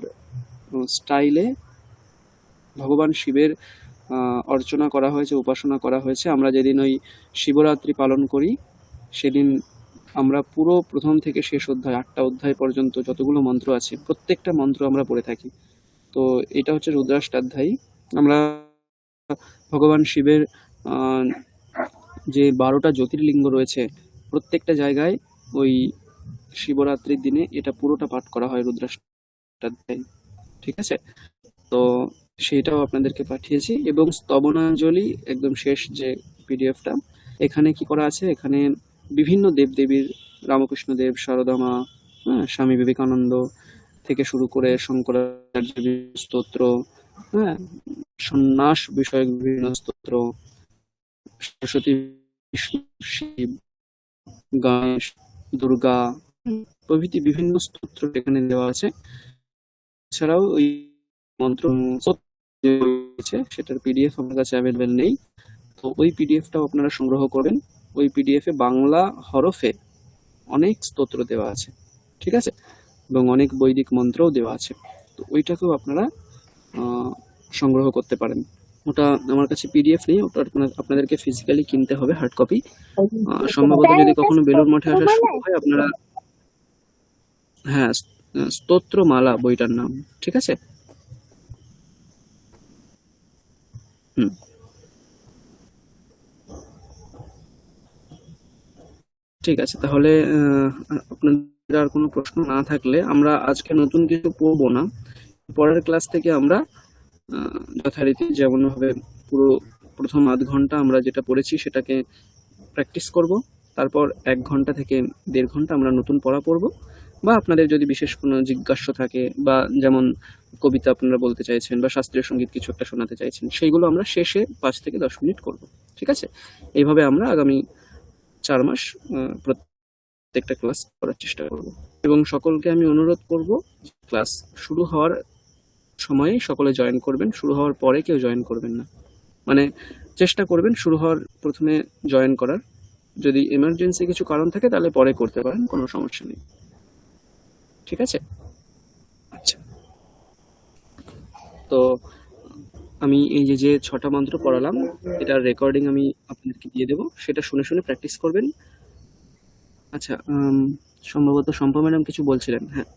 স্টাইলে ভগবান শিবের অর্চনা করা হয়েছে, উপাসনা করা হয়েছে। আমরা যেদিন ওই শিবরাত্রি পালন করি সেদিন আমরা পুরো প্রথম থেকে শেষ অধ্যায় 8টা অধ্যায় পর্যন্ত যতগুলো মন্ত্র আছে প্রত্যেকটা মন্ত্র আমরা পড়ে থাকি। তো এটা হচ্ছে রুদ্রাষ্টাধ্যায়ী। আমরা ভগবান শিবের যে 12টা জ্যোতির্লিঙ্গ রয়েছে প্রত্যেকটা জায়গায় ওই শিবরাত্রির দিনে এটা পুরোটা পাঠ করা হয় রুদ্রাষ্টাধ্যায়ী। ঠিক আছে, তো সেইটাও আপনাদেরকে পাঠিয়েছি। এবং স্তবনাঞ্জলি একদম শেষ যে পিডিএফটা, এখানে কি করা আছে, এখানে বিভিন্ন দেবদেবীর, রামকৃষ্ণদেব, শারদা মা, স্বামী বিবেকানন্দ থেকে শুরু করে শঙ্করাচার্যের স্তোত্র, সন্ন্যাস বিষয়ক বিভিন্ন স্তোত্র, সরস্বতী, বিষ্ণু, শিব, গণেশ, দুর্গা প্রভৃতি বিভিন্ন স্তোত্র এখানে দেওয়া আছে। এছাড়াও ওই মন্ত্র সেটার পিডিএফ আমার কাছে অ্যাভেলেবেল নেই, তো ওই পিডিএফটাও আপনারা সংগ্রহ করবেন। ওই পিডিএফে বাংলা হরফে অনেক স্তোত্র দেওয়া আছে, ঠিক আছে, এবং অনেক বৈদিক মন্ত্রও দেওয়া আছে, তো ওইটাকেও আপনারা সংগ্রহ করতে পারেন। ওটা আমার কাছে পিডিএফ নেই, ওটা আপনাদেরকে ফিজিক্যালি কিনতে হবে, হার্ড কপি। সম্ভবত যদি কখনো বেলুর মঠে আসা শুরু হয় আপনারা, হ্যাঁ, স্তোত্রমালা বইটার নাম, ঠিক আছে। ঠিক আছে, তাহলে আপনাদের আর কোনো প্রশ্ন না থাকলে আমরা আজকে নতুন কিছু পড়বো না। পরের ক্লাস থেকে আমরা যথারীতি যেমন ভাবে পুরো প্রথম আধ ঘন্টা আমরা যেটা পড়েছি সেটাকে প্র্যাকটিস করব, তারপর 1 ঘন্টা থেকে 1.5 ঘন্টা আমরা নতুন পড়া পড়বো, বা আপনাদের যদি বিশেষ কোনো জিজ্ঞাস্য থাকে, বা যেমন কবিতা আপনারা বলতে চাইছেন বা শাস্ত্রীয় সঙ্গীত কিছু একটা শোনাতে চাইছেন, সেইগুলো আমরা শেষে 5 থেকে 10 মিনিট করব, ঠিক আছে। এইভাবে আমরা আগামী 4 মাস প্রত্যেকটা ক্লাস করার চেষ্টা করব, এবং সকলকে আমি অনুরোধ করব ক্লাস শুরু হওয়ার সময়ে সকলে জয়েন করবেন, শুরু হওয়ার পরে কেউ জয়েন করবেন না, মানে চেষ্টা করবেন শুরু হওয়ার প্রথমে জয়েন করার। যদি এমার্জেন্সি কিছু কারণ থাকে তাহলে পরে করতে পারেন, কোনো সমস্যা নেই, ঠিক আছে। আচ্ছা, তো আমি এই যে 6টা মন্ত্র পড়ালাম এটার রেকর্ডিং আমি আপনাদেরকে দিয়ে দেবো, সেটা শুনে শুনে প্র্যাকটিস করবেন। আচ্ছা, সম্ভবত শম্পা ম্যাডাম কিছু বলছিলেন। হ্যাঁ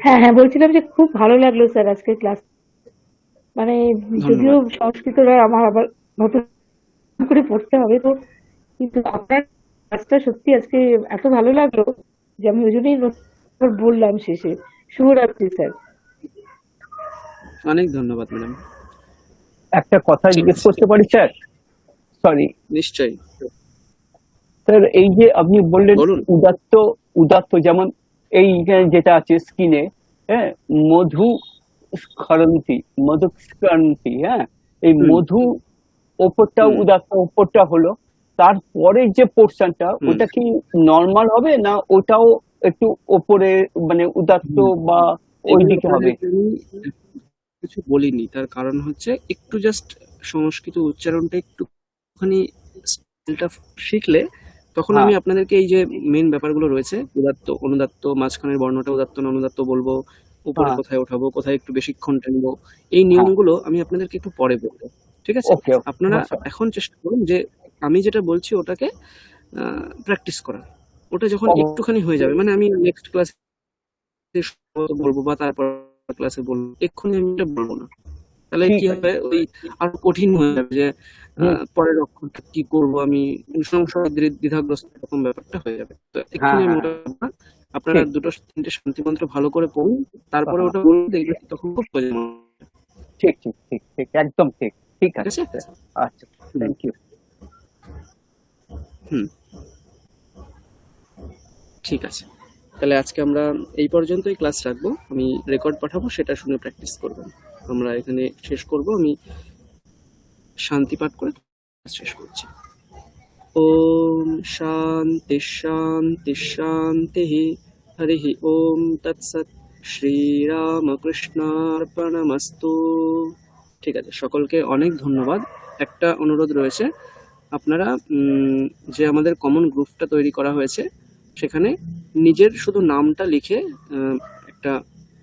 হ্যাঁ হ্যাঁ বলছিলাম যে খুব ভালো লাগলো স্যার আজকের ক্লাস। মানে যদিও সংস্কৃতটা আমার আবার নতুন করে পড়তে হবে, তো কিন্তু আপনার ক্লাসটা সত্যি আজকে এত ভালো লাগলো যে আমি ওই জন্যই বললাম শেষে। শুভরাত্রি স্যার। অনেক ধন্যবাদ ম্যাডাম। একটা কথা জিজ্ঞেস করতে পারি স্যার? সরি। নিশ্চয়ই স্যার, এই যে আপনি বললেন উদাত্ত, যেমন এই যেটা আছে স্কিনে, হ্যাঁ, মধু স্করন্তি, হ্যাঁ, এই মধু ওপরটা উদাত্ত, ওপরটা হলো, তারপরে যে পোর্শনটা ওটা কি নর্মাল হবে, না ওটাও একটু ওপরে মানে উদাত্ত বা ওই দিকে হবে? কিছু বলিনি, তার কারণ হচ্ছে একটু জাস্ট সংস্কৃত উচ্চারণটা একটুখানি স্টাইলটা শিখলে তখন আমি আপনাদেরকে এই যে মেইন ব্যাপারগুলো রয়েছে, উদাত্ত অনুদাত্ত, মাঝখানের বর্ণটা উদাত্ত না অনুদাত্ত বলবো, উপরে কোথায় ওঠাবো, কোথায় একটু বেশিক্ষণ টানবো, এই নিয়মগুলো আমি আপনাদেরকে একটু পরে বলবো, ঠিক আছে। আপনারা এখন চেষ্টা করুন যে আমি যেটা বলছি ওটাকে প্র্যাকটিস করার। ওটা যখন একটুখানি হয়ে যাবে, মানে আমি নেক্সট ক্লাসে বলবো বা তারপর ক্লাসে বলবো, এক্ষুনি আমি এটা বলবো না, তাহলে কি হবে, ওই আরো কঠিন হয়ে যাবে যে পরের অক্ষরটা কি করবো আমি, সংশয় দ্বিধাগ্রস্ত এরকম ব্যাপারটা হয়ে যাবে। তো এক্ষুনি আমি ওটা, আপনারা 2-3টে শান্তি মন্ত্র ভালো করে পড়ুন, তারপরে ওটা বলুন, দেখবেন তখন খুব সোজা। ঠিক ঠিক ঠিক ঠিক একদম ঠিক, ঠিক আছে। আচ্ছা, থ্যাংক ইউ। ঠিক আছে, তাহলে আজকে আমরা এই পর্যন্তই ক্লাস রাখবো। আমি রেকর্ড পাঠাবো, সেটা শুনে প্র্যাকটিস করবেন। আমরা এখানে শেষ করব। আমি শান্তি পাঠ করে শেষ করছি। ওম শান্তি শান্তি শান্তি। হরি ওম তৎসৎ। শ্রীরামকৃষ্ণার্পণমস্তু। ঠিক আছে, সকলকে অনেক ধন্যবাদ। একটা অনুরোধ রয়েছে, আপনারা যে আমাদের কমন গ্রুপটা তৈরি করা হয়েছে সেখানে নিজের শুধু নামটা লিখে একটা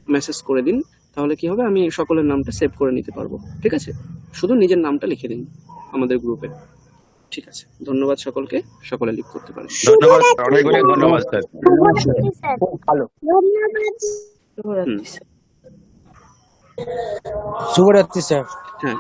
মেসেজ করে দিন, তাহলে কি হবে, আমি সকলের নামটা সেভ করে নিতে পারবো। ঠিক আছে, শুধু নিজের নামটা লিখে দিন আমাদের গ্রুপে। ঠিক আছে, ধন্যবাদ সকলকে, সকলে লিভ করতে পারেন। ধন্যবাদ, অনেক অনেক ধন্যবাদ স্যার। খুব ভালো। শুভরাত্রি স্যার। শুভরাত্রি স্যার। হ্যাঁ।